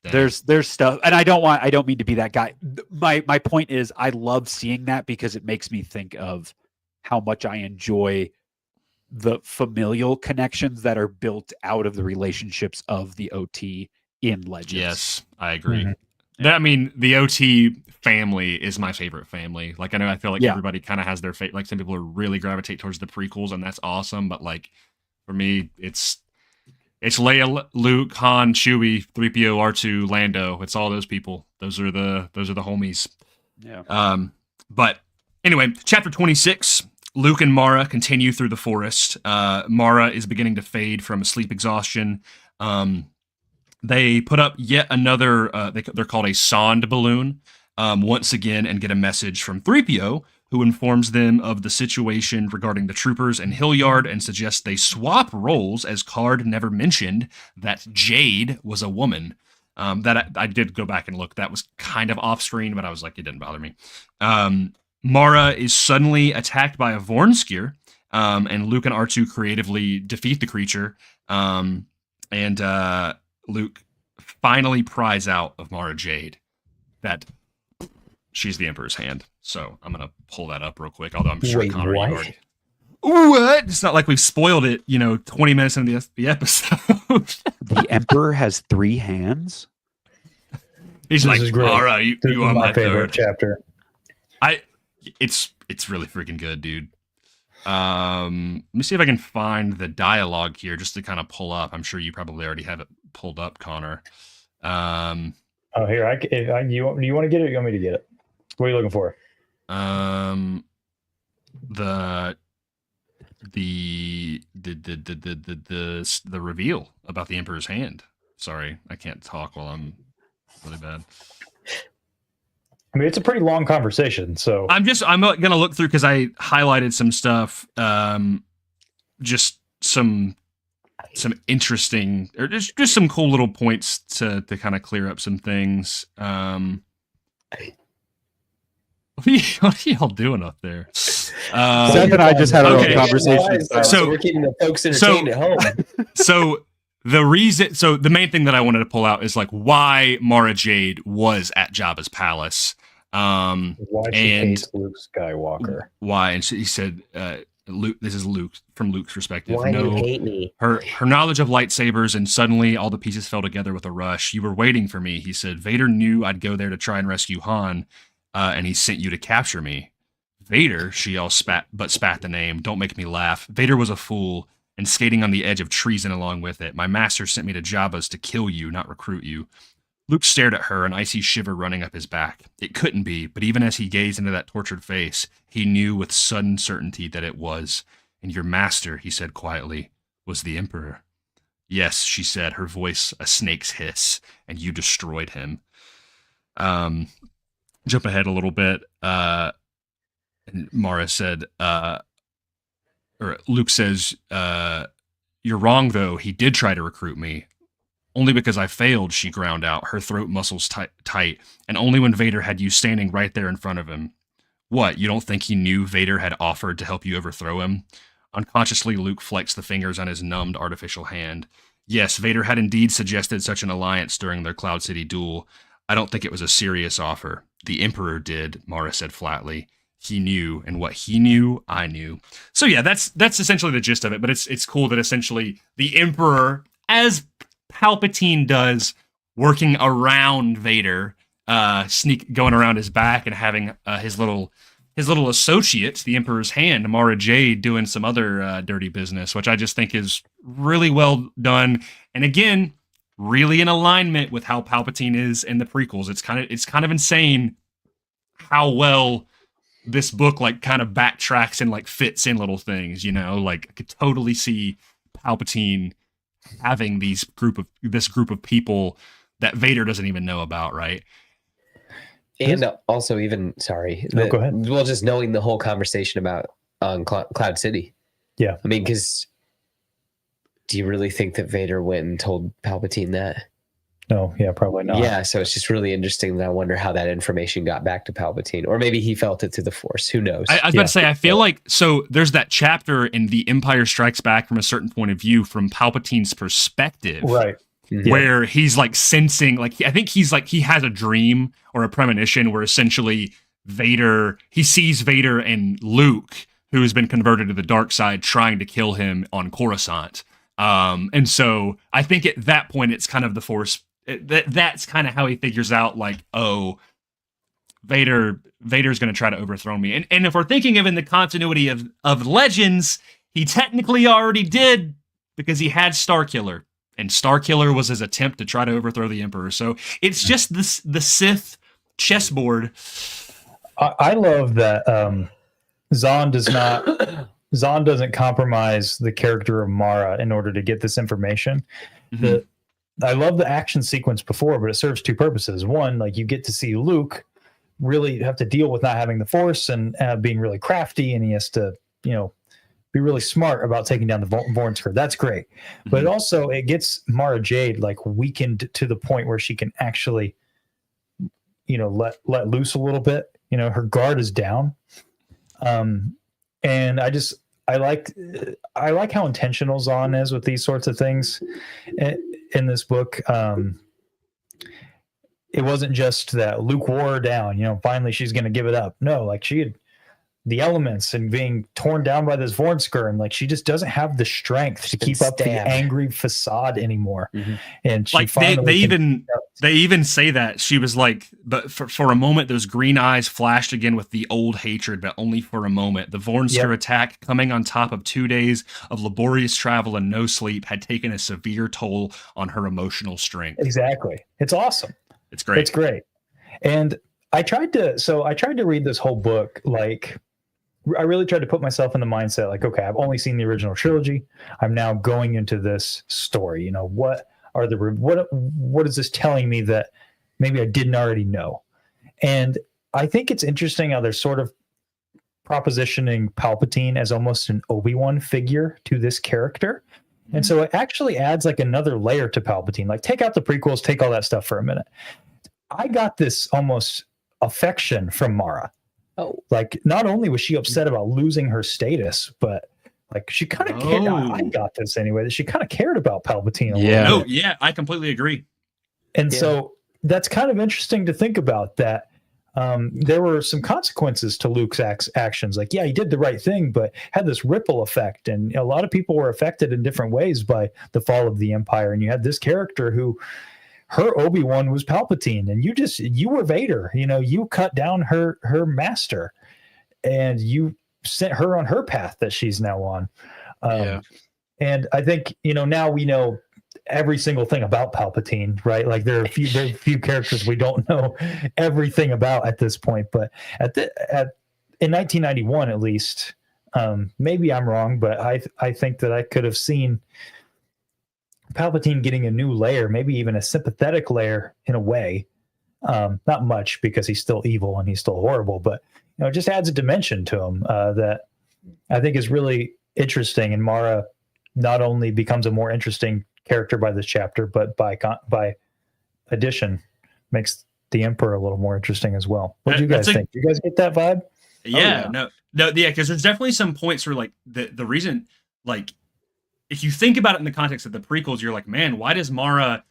Dang. There's stuff, and I don't mean to be that guy. My point is, I love seeing that because it makes me think of how much I enjoy the familial connections that are built out of the relationships of the OT in Legends. Yes, I agree. I mean, the OT family is my favorite family. Like, I feel like everybody kind of has their like some people are really gravitate towards the prequels, and that's awesome. But like for me, it's Leia, Luke, Han, Chewie, 3PO, R2, Lando. It's all those people. Those are the homies. Yeah. But anyway, chapter 26. Luke and Mara continue through the forest. Mara is beginning to fade from sleep exhaustion. They put up yet another, they're called a Sond balloon, once again, and get a message from 3PO, who informs them of the situation regarding the troopers in Hillyard and suggests they swap roles, as Card never mentioned that Jade was a woman. That I did go back and look. That was kind of off screen, but I was like, it didn't bother me. Mara is suddenly attacked by a Vornskir, and Luke and R2 creatively defeat the creature. And Luke finally pries out of Mara Jade that she's the Emperor's hand. So I'm going to pull that up real quick, although I'm sure Connor, you already... What? It's not like we've spoiled it, 20 minutes into the episode. The Emperor has 3 hands? He's this like, all right, you are my favorite chapter. It's really freaking good, dude. Let me see if I can find the dialogue here just to kind of pull up. I'm sure you probably already have it pulled up, Connor. Here, you want to get it? Or you want me to get it? What are you looking for? the reveal about the Emperor's hand. Sorry, I can't talk while I'm really bad. I mean, it's a pretty long conversation, so I'm gonna look through because I highlighted some stuff, just some interesting or just some cool little points to kind of clear up some things. What are y'all doing up there? Seth and I just had our own conversation. So we're keeping the folks entertained at home. So the main thing that I wanted to pull out is like why Mara Jade was at Jabba's palace. Why she hates Luke Skywalker. Why? And he said, Luke, this is Luke from Luke's perspective. Why do you hate me? Her knowledge of lightsabers, and suddenly all the pieces fell together with a rush. You were waiting for me, he said. Vader knew I'd go there to try and rescue Han, and he sent you to capture me. Vader, she all spat the name. Don't make me laugh. Vader was a fool, and skating on the edge of treason along with it. My master sent me to Jabba's to kill you, not recruit you. Luke stared at her, an icy shiver running up his back. It couldn't be, but even as he gazed into that tortured face, he knew with sudden certainty that it was. And your master, he said quietly, was the Emperor. Yes, she said, her voice a snake's hiss, and you destroyed him. Jump ahead a little bit. And Mara said, or Luke says, you're wrong, though. He did try to recruit me. Only because I failed, she ground out, her throat muscles tight, and only when Vader had you standing right there in front of him. What, you don't think he knew Vader had offered to help you overthrow him? Unconsciously, Luke flexed the fingers on his numbed artificial hand. Yes, Vader had indeed suggested such an alliance during their Cloud City duel. I don't think it was a serious offer. The Emperor did, Mara said flatly. He knew, and what he knew, I knew. So yeah, that's essentially the gist of it, but it's cool that essentially the Emperor, as Palpatine does, working around Vader, going around his back and having his little associate, the Emperor's hand, Mara Jade, doing some other dirty business, which I just think is really well done. And again, really in alignment with how Palpatine is in the prequels. It's kind of insane how well this book like kind of backtracks and like fits in little things, you know, like I could totally see Palpatine having this group of people that Vader doesn't even know about, right? And also, even go ahead. Well, just knowing the whole conversation about Cloud City. Yeah, I mean, because do you really think that Vader went and told Palpatine that? No, yeah, probably not. Yeah, so it's just really interesting that I wonder how that information got back to Palpatine, or maybe he felt it through the Force. Who knows? I was about to say, I feel like, so there's that chapter in The Empire Strikes Back from a certain point of view, from Palpatine's perspective, right? Where he's like sensing, like I think he's like he has a dream or a premonition where essentially he sees Vader and Luke, who has been converted to the dark side, trying to kill him on Coruscant. And so I think at that point it's kind of the Force. That's kind of how he figures out, like, oh, Vader's going to try to overthrow me. And if we're thinking of in the continuity of Legends, he technically already did, because he had Starkiller, and Starkiller was his attempt to try to overthrow the Emperor. So it's just the Sith chessboard. I love that Zahn doesn't compromise the character of Mara in order to get this information. Mm-hmm. I love the action sequence before, but it serves two purposes. One, like you get to see Luke really have to deal with not having the Force and being really crafty, and he has to, be really smart about taking down the Vornskr. That's great. Mm-hmm. But also it gets Mara Jade like weakened to the point where she can actually, let loose a little bit. Her guard is down. And I like how intentional Zahn is with these sorts of things in this book. It wasn't just that Luke wore her down, finally she's going to give it up. No, like she had the elements and being torn down by this Vornskr, and like she just doesn't have the strength to keep up the angry facade anymore. Mm-hmm. And she like they even say that she was like, but for a moment those green eyes flashed again with the old hatred, but only for a moment. The Vornskr attack, coming on top of 2 days of laborious travel and no sleep, had taken a severe toll on her emotional strength. Exactly. It's awesome. It's great. And I tried to read this whole book like I really tried to put myself in the mindset like, okay, I've only seen the original trilogy. I'm now going into this story. You know, what is this telling me that maybe I didn't already know? And I think it's interesting how they're sort of propositioning Palpatine as almost an Obi-Wan figure to this character. And so it actually adds like another layer to Palpatine. Like, take out the prequels, take all that stuff for a minute. I got this almost affection from Mara. Oh, like not only was she upset about losing her status, but like she kind of cared. I got this anyway, that she kind of cared about Palpatine. Yeah, I completely agree. And so that's kind of interesting to think about, that there were some consequences to Luke's actions. Like, yeah, he did the right thing, but had this ripple effect. And a lot of people were affected in different ways by the fall of the Empire. And you had this character who, her Obi-Wan was Palpatine, and you were Vader. You know, you cut down her master, and you sent her on her path that she's now on. And I think, you know, now we know every single thing about Palpatine, right? Like there are a few characters we don't know everything about at this point, but in 1991 at least, maybe I'm wrong, but I think that I could have seen Palpatine getting a new layer, maybe even a sympathetic layer in a way. Not much, because he's still evil and he's still horrible, but you know, it just adds a dimension to him that I think is really interesting. And Mara not only becomes a more interesting character by this chapter, but by addition makes the Emperor a little more interesting as well. What do you guys think? Do you guys get that vibe? Yeah, because there's definitely some points where like the reason, like, if you think about it in the context of the prequels, you're like, man, why does Mara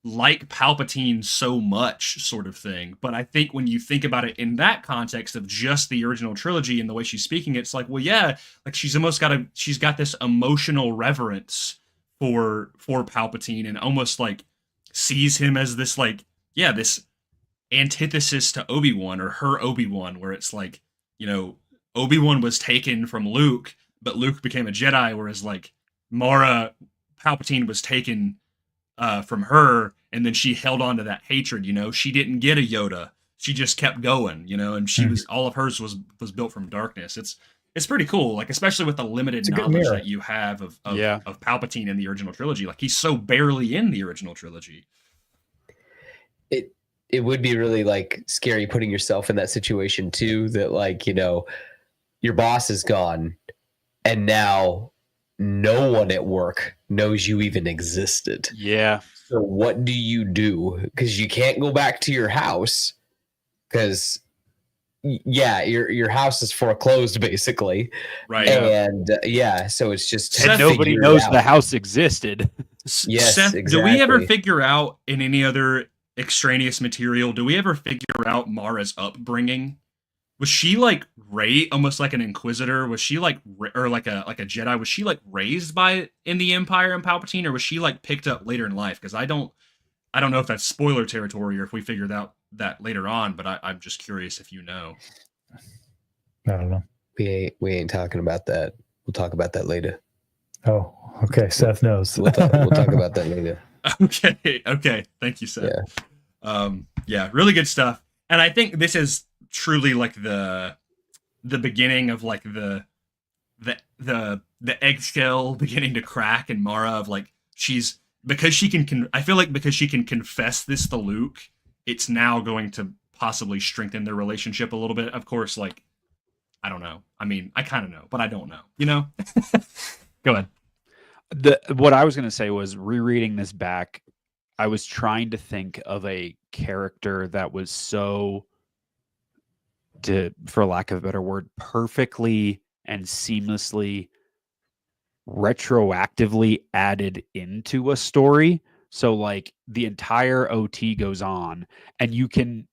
like Palpatine so much, sort of thing. But I think when you think about it in that context of just the original trilogy and the way she's speaking, it's like, well, yeah, like she's got this emotional reverence for Palpatine, and almost like sees him as this, like, yeah, this antithesis to Obi-Wan, or her Obi-Wan, where it's like, you know, Obi-Wan was taken from Luke, but Luke became a Jedi, whereas like Palpatine was taken from her, and then she held on to that hatred. You know, she didn't get a Yoda, she just kept going, you know, and she was, all of hers was built from darkness. It's pretty cool, like, especially with the limited knowledge that you have of Palpatine in the original trilogy. Like, he's so barely in the original trilogy. It would be really like scary putting yourself in that situation too, that like, you know, your boss is gone and now no one at work knows you even existed. Yeah. So what do you do? Because you can't go back to your house, because your house is foreclosed basically. Right. And so it's just, and nobody knows the house existed. Yes, Seth, exactly. Do we ever figure out in any other extraneous material, do we ever figure out Mara's upbringing? Was she like almost like an Inquisitor? Was she like, or like a Jedi? Was she like raised in the Empire and Palpatine, or was she like picked up later in life? Because I don't know if that's spoiler territory or if we figured out that later on. But I'm just curious if you know. I don't know. We ain't talking about that. We'll talk about that later. Oh, okay. Seth knows. We'll talk about that later. Okay. Thank you, Seth. Yeah, really good stuff. And I think this is truly like the beginning of like the eggshell beginning to crack in Mara, of like, because she can confess this to Luke, it's now going to possibly strengthen their relationship a little bit. Of course, like, I don't know. I mean, I kind of know, but I don't know, you know? Go ahead. What I was going to say was, rereading this back, I was trying to think of a character that was so, for lack of a better word, perfectly and seamlessly retroactively added into a story. So like the entire OT goes on, and you can,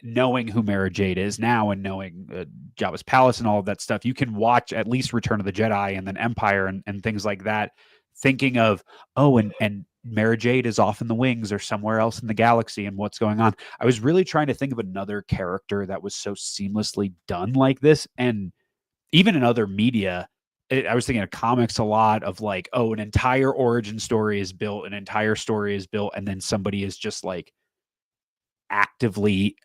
knowing who Mara Jade is now and knowing Jabba's palace and all of that stuff, you can watch at least Return of the Jedi and then Empire and things like that, thinking of, and Mara Jade is off in the wings or somewhere else in the galaxy and what's going on. I was really trying to think of another character that was so seamlessly done like this. And even in other media, I was thinking of comics a lot, of like, an entire origin story is built, and then somebody is just like actively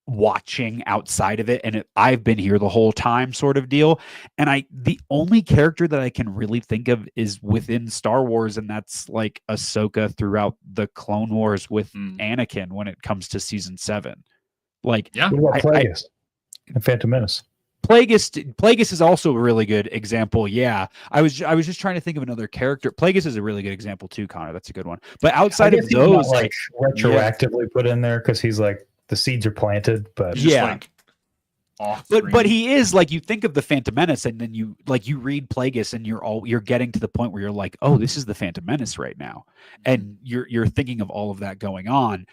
watching outside of it, and I've been here the whole time sort of deal. And the only character that I can really think of is within Star Wars, and that's like Ahsoka throughout the Clone Wars with Anakin when it comes to season 7. Like, yeah, what about Plagueis and Phantom Menace? Plagueis is also a really good example. Yeah, I was just trying to think of another character. Plagueis is a really good example too, Connor. That's a good one. But outside of those, like retroactively put in there because he's like the seeds are planted, but but he is like, you think of the Phantom Menace, and then you read Plagueis, and you're getting to the point where you're like, oh, this is the Phantom Menace right now, and you're thinking of all of that going on.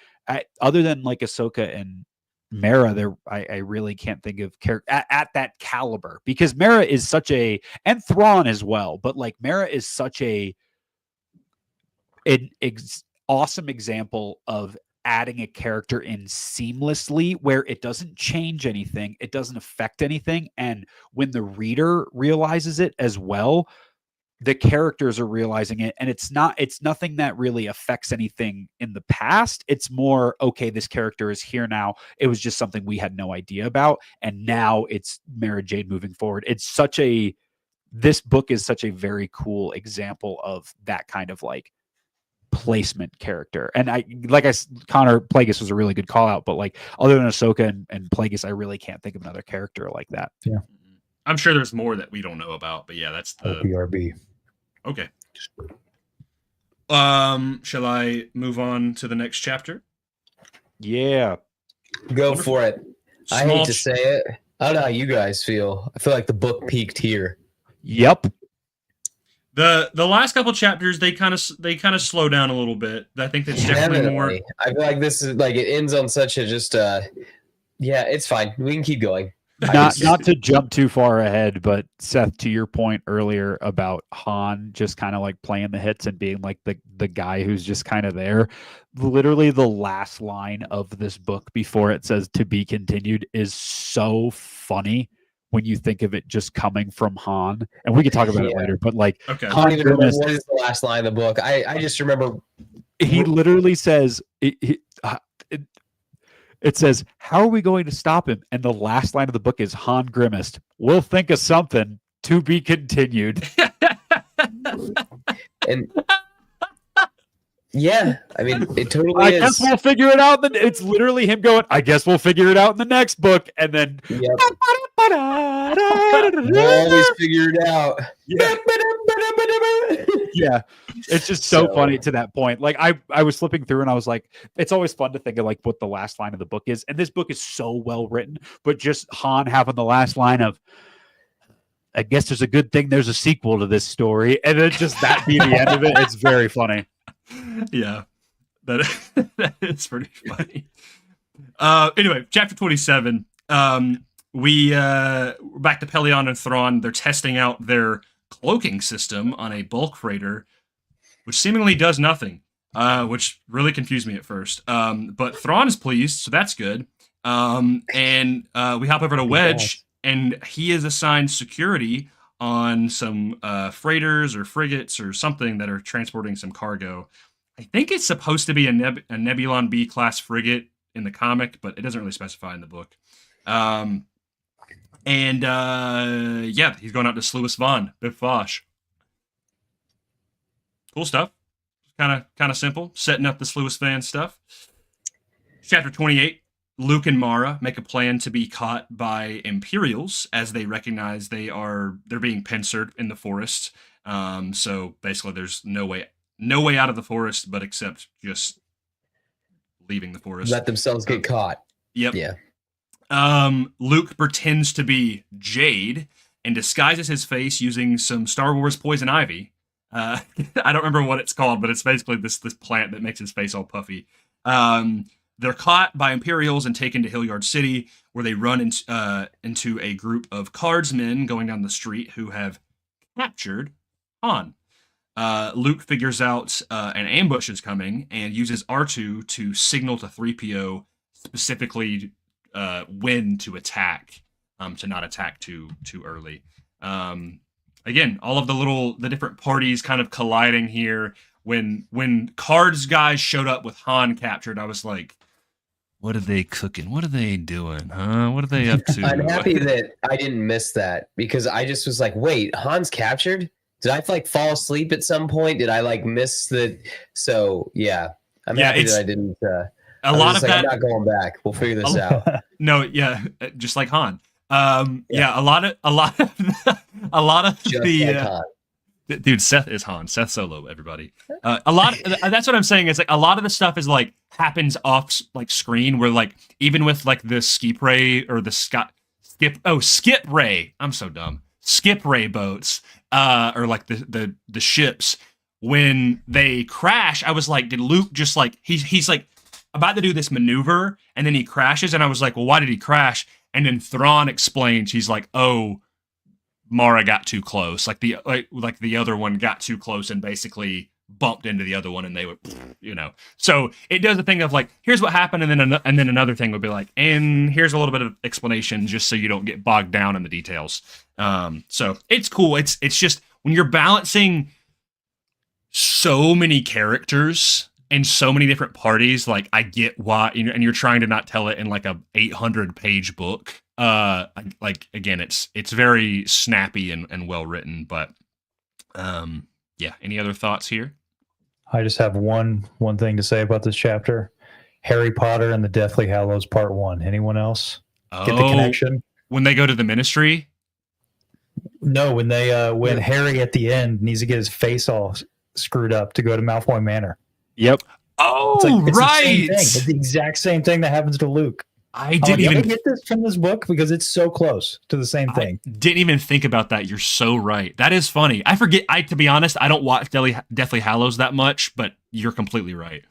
Other than like Ahsoka and Mara, I really can't think of character at that caliber, because Mara is such and Thrawn as well, but like Mara is such an awesome example of adding a character in seamlessly where it doesn't change anything, it doesn't affect anything, and when the reader realizes it as well, the characters are realizing it, and it's nothing that really affects anything in the past. It's more, okay, this character is here now. It was just something we had no idea about, and now it's Mara Jade moving forward. This book is such a very cool example of that kind of like placement character. And Connor, Plagueis was a really good call out, but like other than Ahsoka and Plagueis, I really can't think of another character like that. Yeah. I'm sure there's more that we don't know about, but yeah, that's the OPRB. Okay. Shall I move on to the next chapter? Yeah. Go for it. I hate to say it. I don't know how you guys feel. I feel like the book peaked here. Yep. The last couple chapters, they kind of slow down a little bit. I think that's definitely more. I feel like this is like, it ends on such a yeah, it's fine. We can keep going. Not to jump too far ahead, but Seth, to your point earlier about Han just kind of like playing the hits and being like the guy who's just kind of there. Literally the last line of this book before it says "to be continued" is so funny when you think of it just coming from Han. And we can talk about it later, but like, okay. I don't even remember what is the last line of the book. I just remember he literally says it says, "How are we going to stop him?" And the last line of the book is Han grimaced, "We'll think of something, to be continued." And yeah, I mean, it totally I is. guess we'll figure it out. It's literally him going, "I guess we'll figure it out in the next book." And then we'll always figure it out. Yeah. It's just so funny to that point. Like I was flipping through and I was like, it's always fun to think of like what the last line of the book is. And this book is so well written, but just Han having the last line of, "I guess there's a good thing there's a sequel to this story," and then just that be the end of it. It's very funny. Yeah, that is pretty funny. Anyway, chapter 27. We're back to Pelion and Thrawn. They're testing out their cloaking system on a bulk freighter, which seemingly does nothing, which really confused me at first. But Thrawn is pleased, so that's good. And we hop over to Wedge, and he is assigned security on some freighters or frigates or something that are transporting some cargo. I think it's supposed to be a Nebulon B class frigate in the comic, but it doesn't really specify in the book. Yeah, he's going out to Sluis Von, Biff Vosh. Cool stuff. Kind of simple. Setting up the Sluis Van stuff. Chapter 28. Luke and Mara make a plan to be caught by Imperials as they recognize they're being pincered in the forest. So basically, there's no way out of the forest, but except just leaving the forest. Let themselves get caught. Yep. Yeah. Luke pretends to be Jade and disguises his face using some Star Wars poison ivy. I don't remember what it's called, but it's basically this plant that makes his face all puffy. They're caught by Imperials and taken to Hilliard City, where they run into a group of Cardsmen going down the street who have captured Han. Luke figures out an ambush is coming and uses R2 to signal to 3PO specifically when to attack, to not attack too early. Again, all of the different parties kind of colliding here. When Cards guys showed up with Han captured, I was like, What are they cooking? What are they doing? Huh? What are they up to? I'm happy that I didn't miss that because I just was like, wait, Han's captured? Did I like fall asleep at some point? Did I like miss the? So yeah, I'm happy that I didn't. A lot of that. I'm not going back. We'll figure this out. No, yeah, just like Han. Yeah, a lot of Just the. like Han. Dude, Seth is Han. Seth Solo, everybody. A lot. That's what I'm saying. Is like a lot of the stuff is like happens off like screen, where like even with like the skip ray or the skip ray. I'm so dumb. Skip ray boats, or like the ships. When they crash, I was like, did Luke just like he's like about to do this maneuver, and then he crashes, and I was like, well, why did he crash? And then Thrawn explains, he's like, oh, Mara got too close. Like the other one got too close and basically bumped into the other one, and they would, So it does the thing of like, here's what happened, and then another thing would be like, and here's a little bit of explanation just so you don't get bogged down in the details. So it's cool. It's just when you're balancing so many characters and so many different parties, like I get why, and you're trying to not tell it in like a 800-page book. Like again, it's very snappy and well written, but yeah. Any other thoughts here? I just have one thing to say about this chapter: Harry Potter and the Deathly Hallows Part 1. Anyone else get the connection? When they go to the Ministry? No, when Harry at the end needs to get his face all screwed up to go to Malfoy Manor. Yep. Oh, it's right. It's the exact same thing that happens to Luke. I didn't even get this from this book because it's so close to the same thing. I didn't even think about that. You're so right. That is funny. I forget. To be honest, I don't watch Deathly Hallows that much, but you're completely right.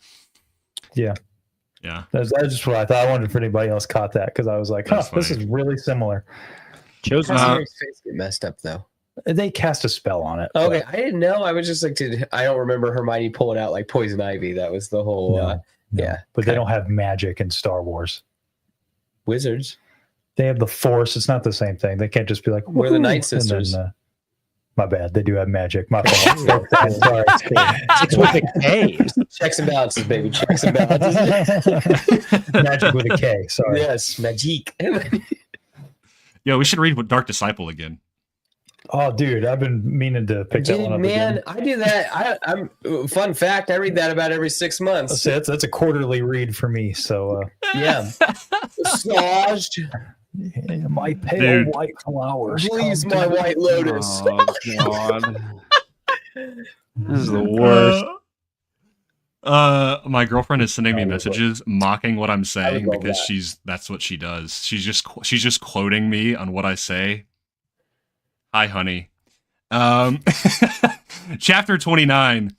Yeah. Yeah. That's just what I thought. I wondered if anybody else caught that because I was like, this is really similar. Chosen Harry's face get messed up though. They cast a spell on it. Okay, I didn't know. I was just like, I don't remember Hermione pulling out like poison ivy. That was the whole. No. Yeah, but they don't have magic in Star Wars. Wizards. They have the Force. It's not the same thing. They can't just be like, we're the Night Sisters. Then, my bad. They do have magic. My fault. Sorry, it's with a K. Checks and balances, baby. Checks and balances. Magic with a K. Sorry. Yes, magic. Yo, we should read Dark Disciple again. Oh, dude, I've been meaning to pick that one up. Man, again. I do that. I'm fun fact. I read that about every 6 months. That's a quarterly read for me. So yeah, massaged. Yeah, my pale white flowers. Please, my white lotus. Oh, God. This is the worst. My girlfriend is sending me messages mocking what I'm saying because that's what she does. She's just quoting me on what I say. Hi, honey. Chapter 29.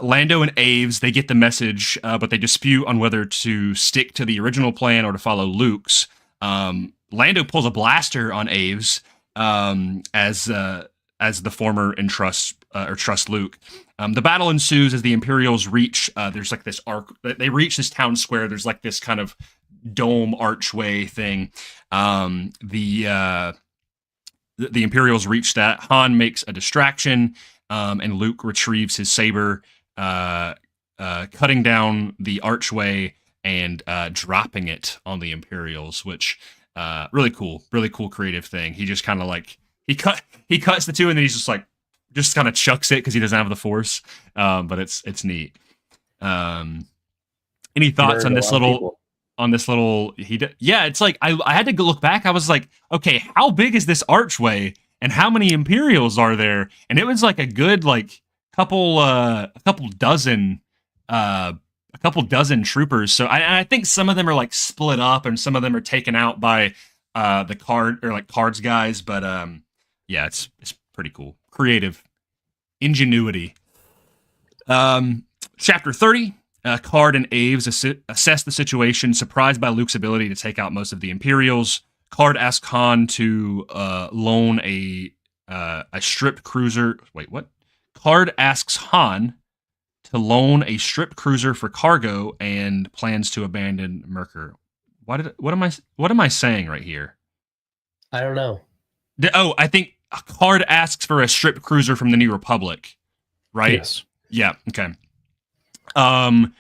Lando and Aves, they get the message, but they dispute on whether to stick to the original plan or to follow Luke's. Lando pulls a blaster on Aves as the former trusts Luke. The battle ensues as the Imperials reach. There's like this arc. They reach this town square. There's like this kind of dome archway thing. The Imperials reach that. Han makes a distraction, and Luke retrieves his saber, cutting down the archway and dropping it on the Imperials, which really cool creative thing. He just kind of like he cuts the two, and then he's just kind of chucks it because he doesn't have the Force. But it's neat. Any thoughts on this little? It's like I had to go look back. I was like, okay, how big is this archway and how many Imperials are there? And it was like a good like couple dozen troopers. So I think some of them are like split up and some of them are taken out by the cards guys, but yeah, it's pretty cool. Creative ingenuity. Chapter 30. Card and Aves assess the situation, surprised by Luke's ability to take out most of the Imperials. Card asks Han to loan a stripped cruiser. Wait, what? Card asks Han to loan a stripped cruiser for cargo and plans to abandon Merkur. What am I saying right here? I don't know. I think Card asks for a stripped cruiser from the New Republic, right? Yes. Yeah. Okay. Han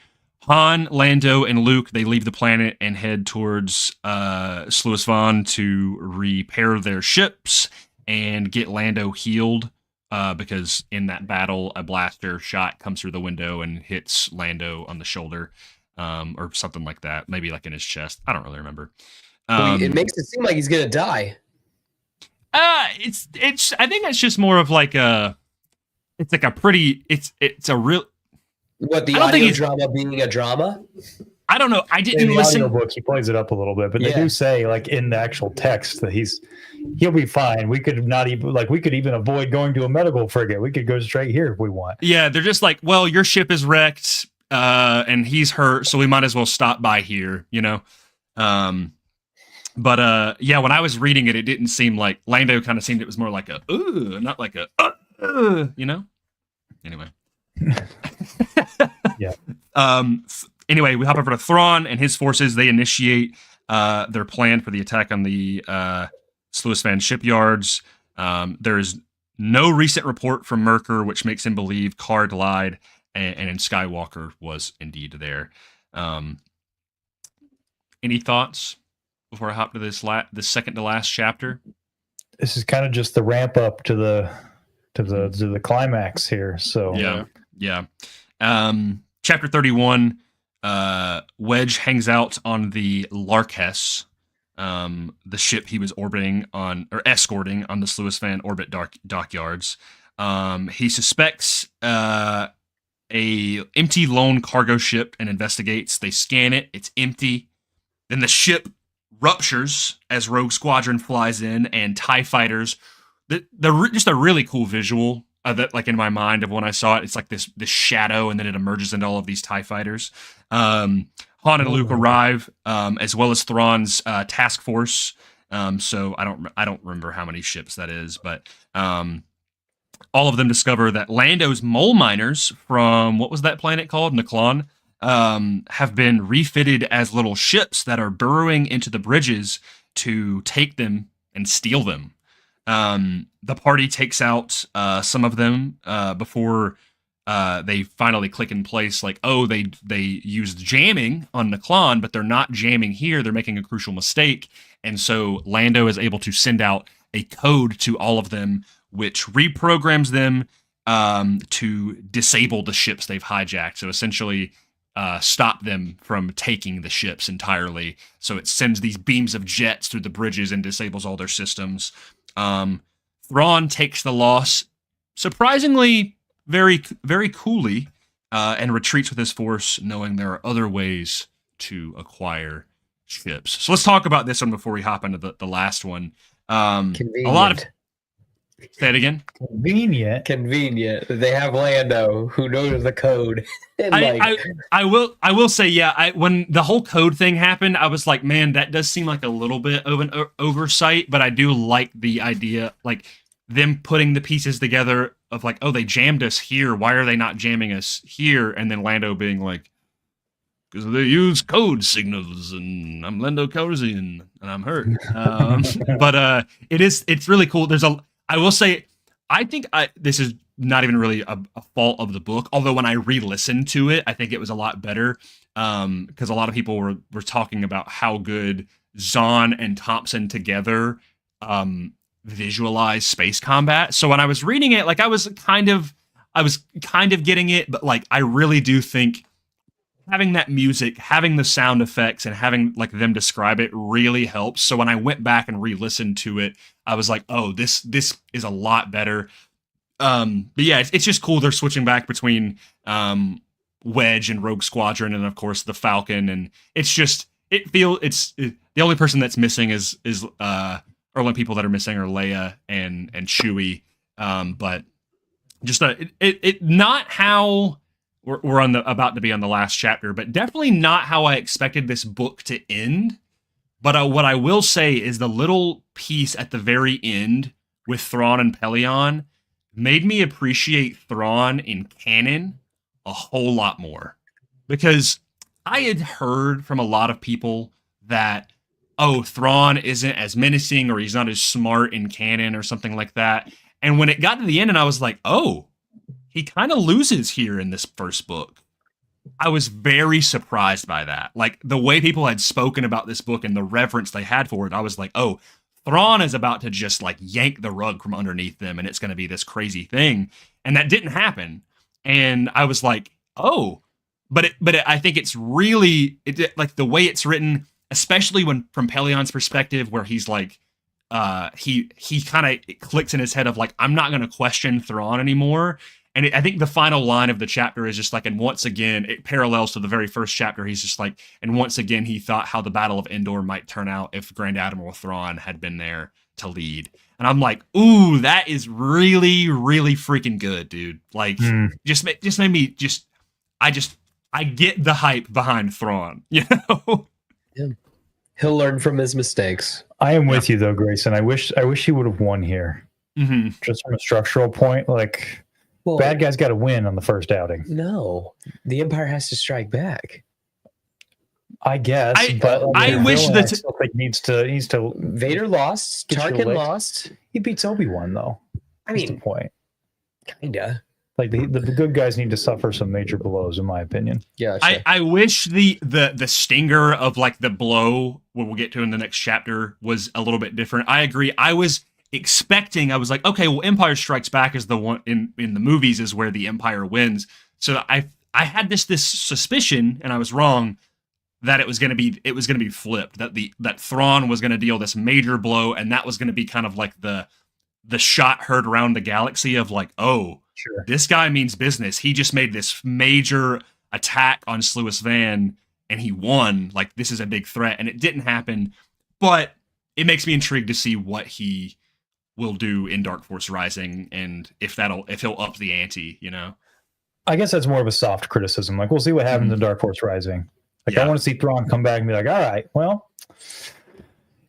Han, Lando, and Luke, they leave the planet and head towards Sluis Von to repair their ships and get Lando healed because in that battle, a blaster shot comes through the window and hits Lando on the shoulder or something like that. Maybe like in his chest. I don't really remember. It makes it seem like he's going to die. It's. I think that's just more of like a. It's like a pretty. It's a real. What, the audio drama being a drama? I don't know. I didn't in the listen. Book, he plays it up a little bit, but they do say, like in the actual text, that he'll be fine. We could even avoid going to a medical frigate. We could go straight here if we want. Yeah, they're just like, well, your ship is wrecked, and he's hurt, so we might as well stop by here, you know. But yeah, when I was reading it, it didn't seem like Lando. Kind of seemed it was more like a not like a you know. Anyway. Yeah. Anyway, we hop over to Thrawn and his forces. They initiate their plan for the attack on the Sluis Van shipyards. There is no recent report from Merker, which makes him believe Card lied, and Skywalker was indeed there. Any thoughts before I hop to this second to last chapter? This is kind of just the ramp up to the climax here. So yeah. Chapter 31. Wedge hangs out on the Larkess, the ship he was escorting on the Sluis Van orbit dockyards. He suspects a empty lone cargo ship and investigates. They scan it; it's empty. Then the ship ruptures as Rogue Squadron flies in, and TIE fighters. Just a really cool visual that, like in my mind of when I saw it, it's like this shadow, and then it emerges into all of these TIE fighters. Han and Luke arrive, as well as Thrawn's task force. So I don't remember how many ships that is, but all of them discover that Lando's mole miners from what was that planet called, Naklon, have been refitted as little ships that are burrowing into the bridges to take them and steal them. The party takes out some of them before they finally click in place. Like, oh, they used jamming on Naklon, but they're not jamming here. They're making a crucial mistake. And so Lando is able to send out a code to all of them, which reprograms them to disable the ships they've hijacked. So essentially stop them from taking the ships entirely. So it sends these beams of jets through the bridges and disables all their systems. Thrawn takes the loss, surprisingly, very, very coolly, and retreats with his force, knowing there are other ways to acquire ships. So let's talk about this one before we hop into the last one. Say it again. Convenient. They have Lando who knows the code. I will say, yeah. When the whole code thing happened, I was like, man, that does seem like a little bit of an oversight. But I do like the idea, like them putting the pieces together of like, oh, they jammed us here. Why are they not jamming us here? And then Lando being like, because they use code signals, and I'm Lando Calrissian, and I'm hurt. But it's really cool. I will say, I think this is not even really a fault of the book. Although when I re-listened to it, I think it was a lot better because a lot of people were talking about how good Zahn and Thompson together visualize space combat. So when I was reading it, like I was kind of getting it, but like I really do think having that music, having the sound effects, and having like them describe it really helps. So when I went back and re-listened to it, I was like, oh, this is a lot better. But yeah, it's just cool. They're switching back between Wedge and Rogue Squadron, and of course the Falcon. And it's just the only person that's missing is or only people that are missing are Leia and Chewie. But just it not how. We're about to be on the last chapter, but definitely not how I expected this book to end. But what I will say is the little piece at the very end with Thrawn and Pelion made me appreciate Thrawn in canon a whole lot more. Because I had heard from a lot of people that, oh, Thrawn isn't as menacing or he's not as smart in canon or something like that. And when it got to the end and I was like, oh, he kind of loses here in this first book. I was very surprised by that. Like the way people had spoken about this book and the reverence they had for it, I was like, oh, Thrawn is about to just like yank the rug from underneath them and it's going to be this crazy thing. And that didn't happen. And I was like, oh, I think it's really like the way it's written, especially when from Pelion's perspective, where he's like, he kind of clicks in his head of like, I'm not going to question Thrawn anymore. And I think the final line of the chapter is just like, and once again, it parallels to the very first chapter. He's just like, and once again, he thought how the Battle of Endor might turn out if Grand Admiral Thrawn had been there to lead. And I'm like, ooh, that is really, really freaking good, dude. Like, just made me I get the hype behind Thrawn, you know? Yeah. He'll learn from his mistakes. I am with you though, Grayson. I wish he would have won here. Mm-hmm. Just from a structural point, like. Well, bad guy's got to win on the first outing. No, the Empire has to strike back. I guess, but I wish that needs to. Vader lost. Tarkin lost. He beats Obi-Wan though. I mean, that's the point. Kinda. Like the good guys need to suffer some major blows, in my opinion. Yeah, sure. I wish the stinger of like the blow, what we'll get to in the next chapter, was a little bit different. I agree. I was like, okay, well, Empire Strikes Back is the one in the movies is where the Empire wins. So I had this suspicion, and I was wrong, that it was gonna be flipped, that Thrawn was gonna deal this major blow, and that was gonna be kind of like the shot heard around the galaxy of like, oh, sure, this guy means business. He just made this major attack on Sluis Van, and he won. Like, this is a big threat, and it didn't happen. But it makes me intrigued to see what he will do in Dark Force Rising, and if he'll up the ante, you know. I guess that's more of a soft criticism. Like, we'll see what happens in Dark Force Rising. Like, I want to see Thrawn come back and be like, all right, well,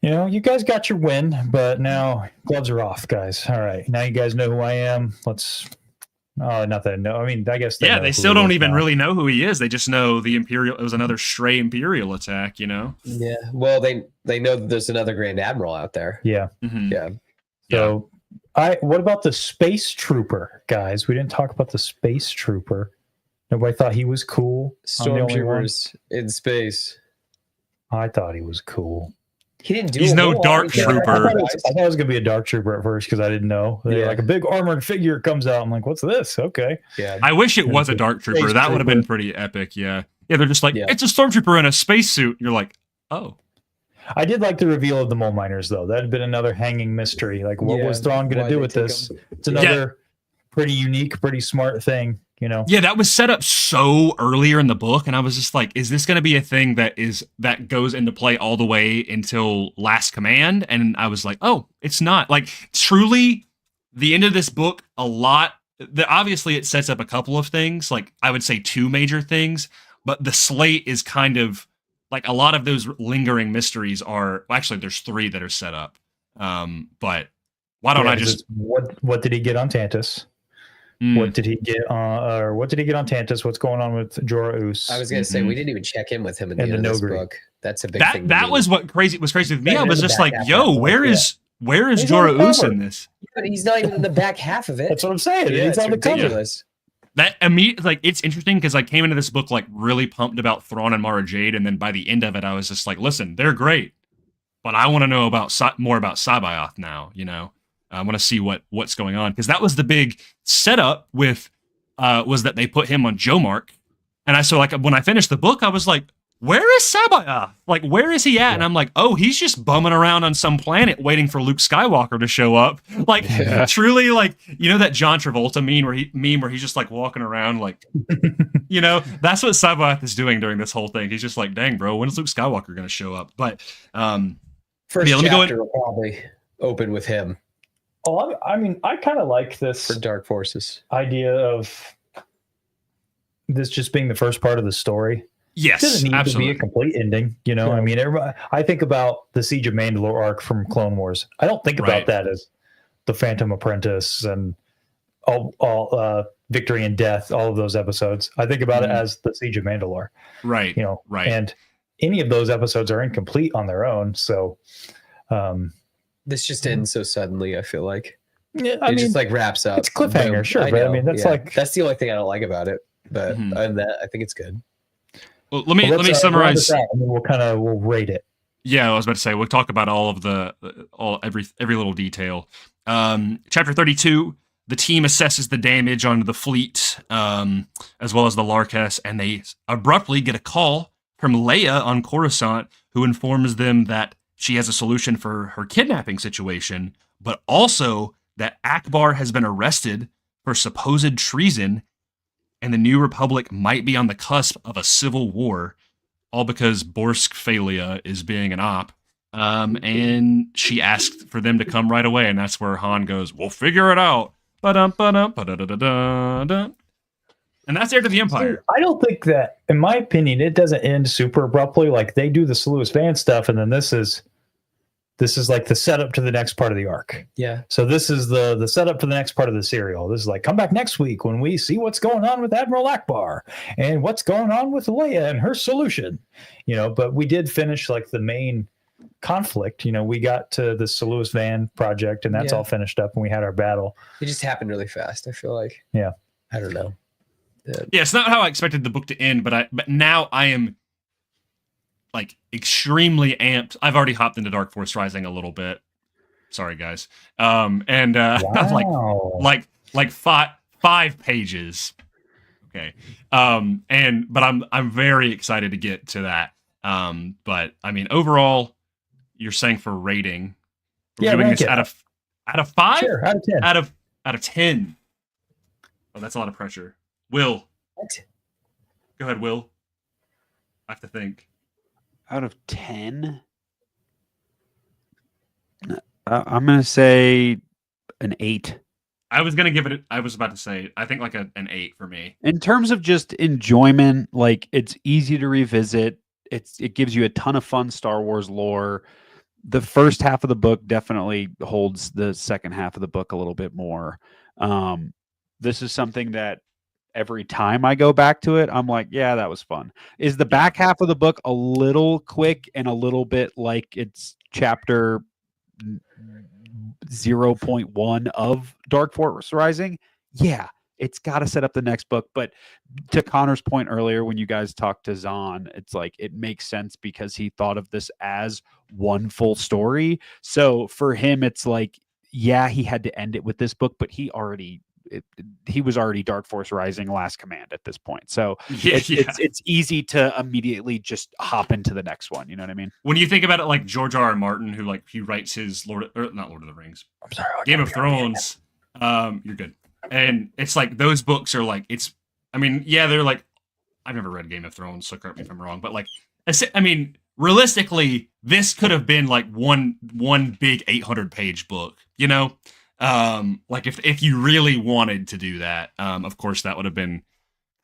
you know, you guys got your win, but now gloves are off, guys. All right, now you guys know who I am. Let's. Oh, not that. No, I mean, I guess. They still don't even really know who he is. They just know the Imperial. It was another stray Imperial attack, you know. Yeah. Well, they know that there's another Grand Admiral out there. Yeah. Mm-hmm. Yeah. So, what about the Space Trooper, guys? We didn't talk about the Space Trooper. Nobody thought he was cool. Stormtroopers in space. I thought he was cool. He didn't do. He's no Dark Trooper. I thought it was gonna be a Dark Trooper at first because I didn't know. Yeah. Like a big armored figure comes out. I'm like, what's this? Okay. Yeah. I wish it was a Dark Trooper. That would have been pretty epic. Yeah. Yeah. They're just like, it's a Stormtrooper in a spacesuit. You're like, oh. I did like the reveal of the mole miners, though. That had been another hanging mystery. Like, what was Thrawn going to do with this? It's another pretty unique, pretty smart thing, you know? Yeah, that was set up so earlier in the book, and I was just like, is this going to be a thing that goes into play all the way until Last Command? And I was like, oh, it's not. Like, truly, the end of this book, obviously it sets up a couple of things, like, I would say 2 major things, but the slate is kind of, like, a lot of those lingering mysteries are actually there's 3 that are set up. But why don't I just what did he get on Tantus? What did he get on Tantus? What's going on with Jorah Oos? I was gonna say we didn't even check in with him in the end of this book. That's a big thing. That was what was crazy with me. I was just like, yo, where is Jorah Oos in this? But he's not even in the back half of it. That's what I'm saying. Yeah, it's on the cover. That like, it's interesting because I came into this book like really pumped about Thrawn and Mara Jade, and then by the end of it, I was just like, listen, they're great, but I want to know more about Sabaoth now. You know, I want to see what's going on, because that was the big setup with was that they put him on Jomark, and so like when I finished the book, I was like, where is Sabaoth? Like, where is he at? And I'm like, oh, he's just bumming around on some planet waiting for Luke Skywalker to show up. Like, truly, like, you know that John Travolta meme where he's just like walking around, like, you know, that's what Sabaoth is doing during this whole thing. He's just like, dang, bro, when is Luke Skywalker going to show up? But first chapter will probably open with him. Oh, I mean, I kind of like this for Dark Forces idea of this just being the first part of the story. Yes, it doesn't need absolutely. to be a complete ending, you know. Yeah. I mean, I think about the Siege of Mandalore arc from Clone Wars. I don't think about that as the Phantom Apprentice and all Victory and Death, all of those episodes. I think about it as the Siege of Mandalore, right? You know, right. And any of those episodes are incomplete on their own. So this just ends so suddenly. I feel like it just like wraps up. It's cliffhanger, sure, but I mean that's like that's the only thing I don't like about it. But other than that, I think it's good. Well, let me summarize. And then we'll rate it. Yeah, I was about to say we'll talk about all of every little detail. Chapter 32. The team assesses the damage on the fleet, as well as the Larkess, and they abruptly get a call from Leia on Coruscant, who informs them that she has a solution for her kidnapping situation, but also that Akbar has been arrested for supposed treason, and the New Republic might be on the cusp of a civil war, all because Borsk Phalia is being an op. And she asked for them to come right away, and that's where Han goes, "We'll figure it out." And that's Heir to the Empire. I don't think that, in my opinion, it doesn't end super abruptly. Like, they do the Louis Van stuff, and then this is like the setup to the next part of the arc. Yeah. So this is the setup for the next part of the serial. This is like, come back next week when we see what's going on with Admiral Akbar and what's going on with Leia and her solution. But we did finish like the main conflict. We got to the Louis Van project, and that's all finished up, and we had our battle. It just happened really fast, I feel like. Yeah. I don't know. Yeah, it's not how I expected the book to end, but now I am like extremely amped. I've already hopped into Dark Force Rising a little bit. Sorry, guys. Wow. like five pages. Okay. But I'm very excited to get to that. But I mean, overall, you're saying for rating, we're doing this out of 5? Sure, out of 10. Out of 10. Oh, that's a lot of pressure. Will. What? Go ahead, Will. I have to think. Out of 10? I'm going to say an 8. I was going to give it, I was about to say, I think like an 8 for me. In terms of just enjoyment, like, it's easy to revisit. It gives you a ton of fun Star Wars lore. The first half of the book definitely holds the second half of the book a little bit more. This is something that every time I go back to it, I'm like, yeah, that was fun. Is the back half of the book a little quick and a little bit like it's chapter 0.1 of Dark Force Rising? Yeah, it's got to set up the next book. But to Connor's point earlier, when you guys talked to Zahn, it's like, it makes sense because he thought of this as one full story. So for him, it's like, yeah, he had to end it with this book, but he was already Dark Force Rising Last Command at this point. So it's easy to immediately just hop into the next one. You know what I mean? When you think about it, like George R. R. Martin, who like he writes his not Lord of the Rings. I'm sorry, Game of Thrones. You're good. And it's like those books are like, they're like, I've never read Game of Thrones, so correct me if I'm wrong, but like, I mean, realistically, this could have been like one big 800-page book, like if you really wanted to do that. Of course, that would have been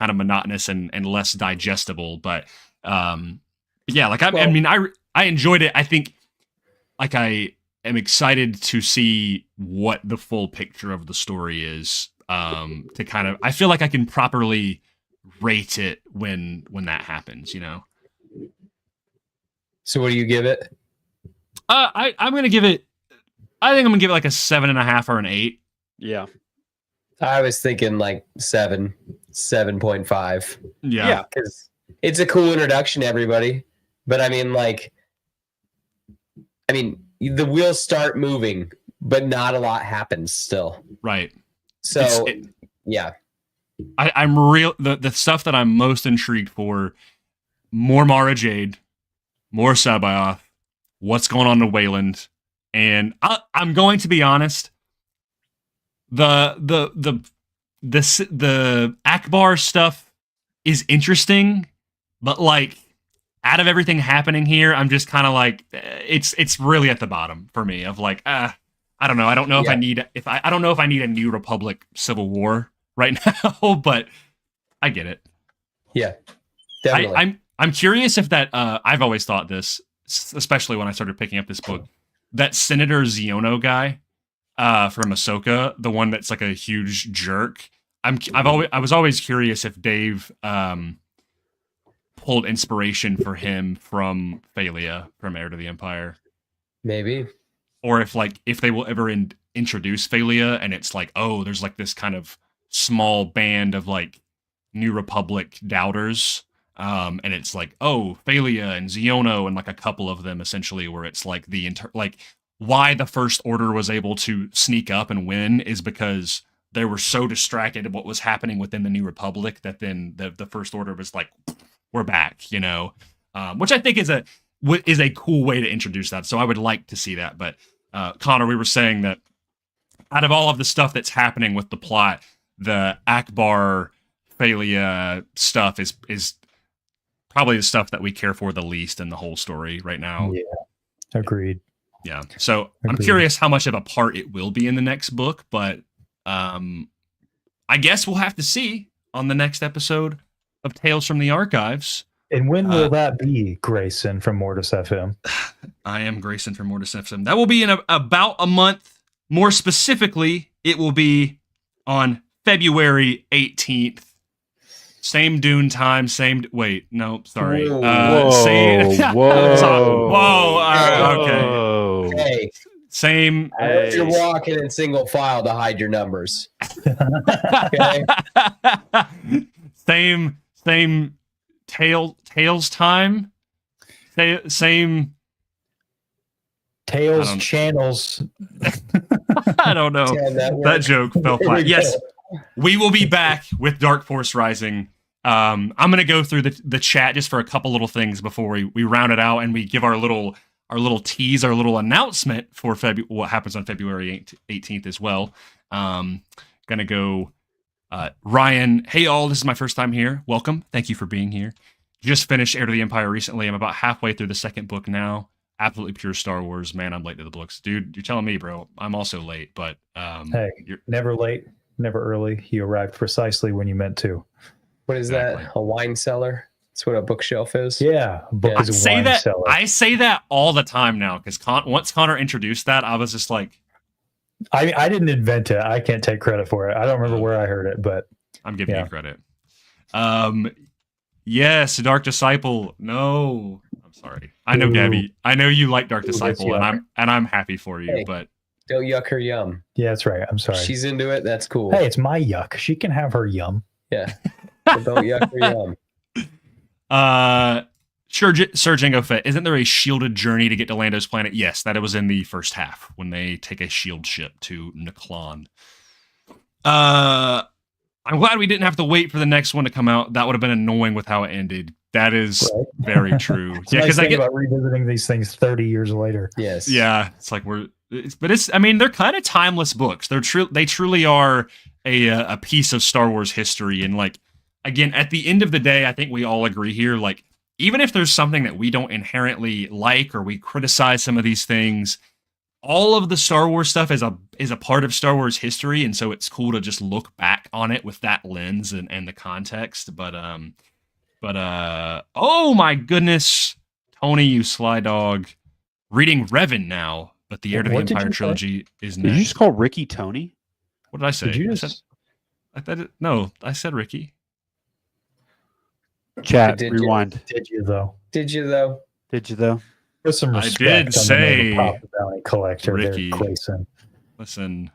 kind of monotonous and less digestible, but yeah, like I enjoyed it. I think like I am excited to see what the full picture of the story is. To kind of, I feel like I can properly rate it when that happens, So what do you give it? I'm gonna give it. I think I'm gonna give it like a 7.5 or an 8. Yeah, I was thinking like 7.5. Yeah, because it's a cool introduction to everybody. But I mean, the wheels start moving, but not a lot happens still. Right. So yeah, I'm real. The stuff that I'm most intrigued for: more Mara Jade, more Sabaoth, what's going on to Wayland, and I'm going to be honest. The Akbar stuff is interesting, but like out of everything happening here, I'm just kind of like it's really at the bottom for me. Of like I don't know. I don't know if I need I don't know if I need a New Republic Civil War right now, but I get it. Yeah, definitely. I'm curious if that I've always thought this, especially when I started picking up this book, that Senator Ziono guy from Ahsoka, the one that's like a huge jerk. I was always curious if Dave pulled inspiration for him from Phalia, from Heir to the Empire. Maybe. Or if they will ever introduce Phalia, and it's like, oh, there's like this kind of small band of like New Republic doubters. And it's like, oh, Thalia and Xiono and like a couple of them essentially, where it's like why the First Order was able to sneak up and win is because they were so distracted at what was happening within the New Republic that then the First Order was like, we're back, you know, which I think is a cool way to introduce that. So I would like to see that. But Connor, we were saying that out of all of the stuff that's happening with the plot, the Akbar Thalia stuff is probably the stuff that we care for the least in the whole story right now. Yeah, agreed. Yeah. So Agreed. I'm curious how much of a part it will be in the next book, but I guess we'll have to see on the next episode of Tales from the Archives. And when will that be, Grayson from Mortis FM? I am Grayson from Mortis FM. That will be in about a month. More specifically, it will be on February 18th. Same Dune time, same... Wait, no, sorry. Same... Whoa. Okay. Hey. Same... I heard you're walking in single file to hide your numbers. Okay. Same Tails time. Same... Tails channels. I don't know. That joke fell flat. Yes, we will be back with Dark Force Rising. I'm going to go through the chat just for a couple little things before we round it out and we give our little tease, our little announcement for what happens on February 18th as well. Going to go, Ryan. Hey all, this is my first time here. Welcome. Thank you for being here. Just finished Heir to the Empire recently. I'm about halfway through the second book now. Absolutely pure Star Wars. Man, I'm late to the books. Dude, you're telling me, bro. I'm also late, but... hey, you're never late, never early. You arrived precisely when you meant to. What is that? A wine cellar? That's what a bookshelf is? Yeah, a book is a wine cellar. I say that all the time now, because once Connor introduced that, I was just like... I didn't invent it. I can't take credit for it. I don't remember where I heard it, but... I'm giving you credit. Yes, Dark Disciple. No... Sorry, I know, Gabby. I know you like Dark Disciple, and I'm happy for you. Hey, but don't yuck her yum. Yeah, that's right. I'm sorry. She's into it. That's cool. Hey, it's my yuck. She can have her yum. Yeah, but don't yuck her yum. Sir Jango Fett, isn't there a shielded journey to get to Lando's planet? Yes, that it was in the first half when they take a shield ship to Naklon. I'm glad we didn't have to wait for the next one to come out. That would have been annoying with how it ended. That is very true. Yeah, because I get about revisiting these things 30 years later. Yes. Yeah, it's like I mean, they're kind of timeless books. They truly are a piece of Star Wars history. And like, again, at the end of the day, I think we all agree here. Like, even if there's something that we don't inherently like or we criticize some of these things, all of the Star Wars stuff is a part of Star Wars history, and so it's cool to just look back on it with that lens and the context. But oh my goodness, Tony, you sly dog, reading Revan now, but the Heir to the Empire trilogy is next. Did you just call Ricky Tony? What did I say? Did you no, I said Ricky. Chat, rewind. Did you though? Did you though? With some respect, I did say the bounty collector, Ricky. Listen,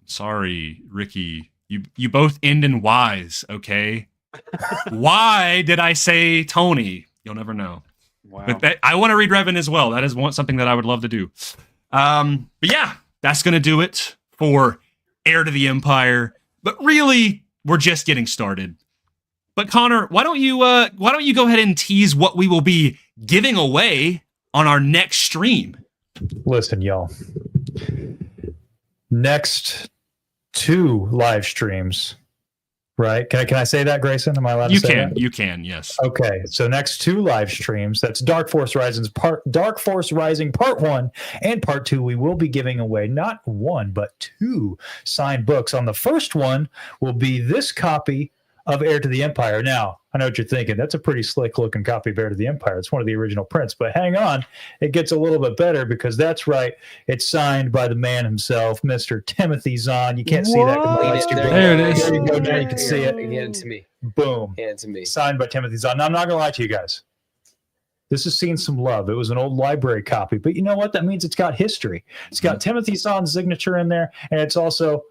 sorry, Ricky. You both end in Y's, okay? Why did I say Tony? You'll never know. Wow. But I want to read Revan as well. That is something that I would love to do. But yeah, that's gonna do it for Heir to the Empire. But really, we're just getting started. But Connor, why don't you go ahead and tease what we will be giving away on our next stream? Listen, y'all. Next 2 live streams, right? Can I say that, Grayson? Am I allowed to say that? You can, yes. Okay, so next 2 live streams. That's Dark Force Rising Part 1 and Part 2. We will be giving away not 1 but 2 signed books. On the first one will be this copy of Heir to the Empire. Now, I know what you're thinking. That's a pretty slick looking copy of Heir to the Empire. It's one of the original prints, but hang on. It gets a little bit better because that's right. It's signed by the man himself, Mr. Timothy Zahn. You can't see that. There it is. There you go. Now you can see it. Hand it to me. Boom. Hand it to me. Signed by Timothy Zahn. Now, I'm not going to lie to you guys. This has seen some love. It was an old library copy, but you know what? That means it's got history. It's got Timothy Zahn's signature in there, and it's also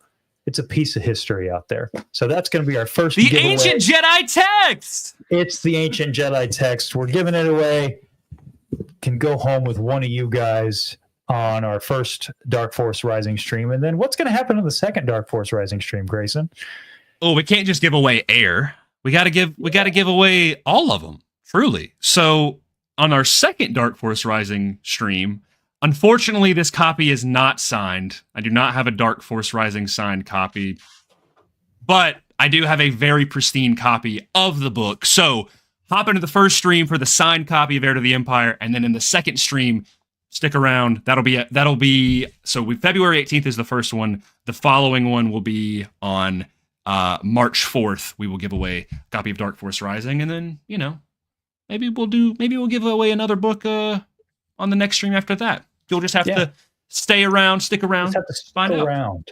it's a piece of history out there. So that's going to be our first The giveaway. ancient Jedi text. It's the ancient Jedi text. We're giving it away. Can go home with one of you guys on our first Dark Force Rising stream. And then what's going to happen on the second Dark Force Rising stream, Grayson? Oh, we can't just give away Heir. We got to give away all of them, truly. So on our second Dark Force Rising stream, unfortunately, this copy is not signed. I do not have a Dark Force Rising signed copy, but I do have a very pristine copy of the book. So hop into the first stream for the signed copy of Heir to the Empire, and then in the second stream, stick around. February 18th is the first one. The following one will be on March 4th. We will give away a copy of Dark Force Rising, and then, maybe we'll give away another book on the next stream after that. You'll just have to stick around, find out.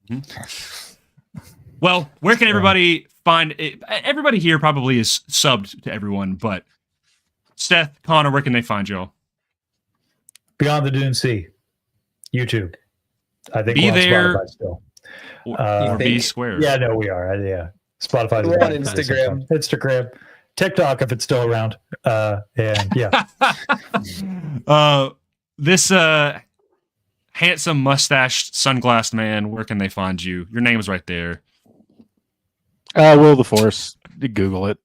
Mm-hmm. Well, where can everybody find it? Everybody here probably is subbed to everyone, but Seth, Connor, where can they find y'all? Beyond the Dune Sea, YouTube. I think Be we're on there Spotify still. Or be square. Yeah, no, we are. Yeah, Spotify. We're on Instagram, TikTok if it's still around. And yeah, this handsome mustached sunglassed man. Where can they find you? Your name is right there. Will the Force. Google it.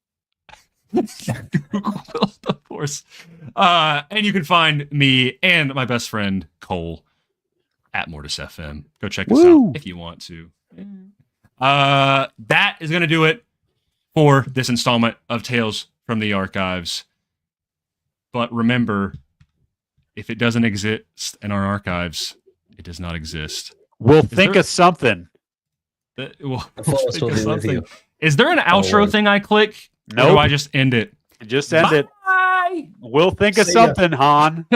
Google Will the Force. And you can find me and my best friend Cole at Mortis FM. Go check us out if you want to. That is going to do it for this installment of Tales from the Archives. But remember, if it doesn't exist in our archives, it does not exist. We'll think of something. Is there an outro thing I click? No. Or do I just end it? Just end it. Bye. We'll think of something, Han.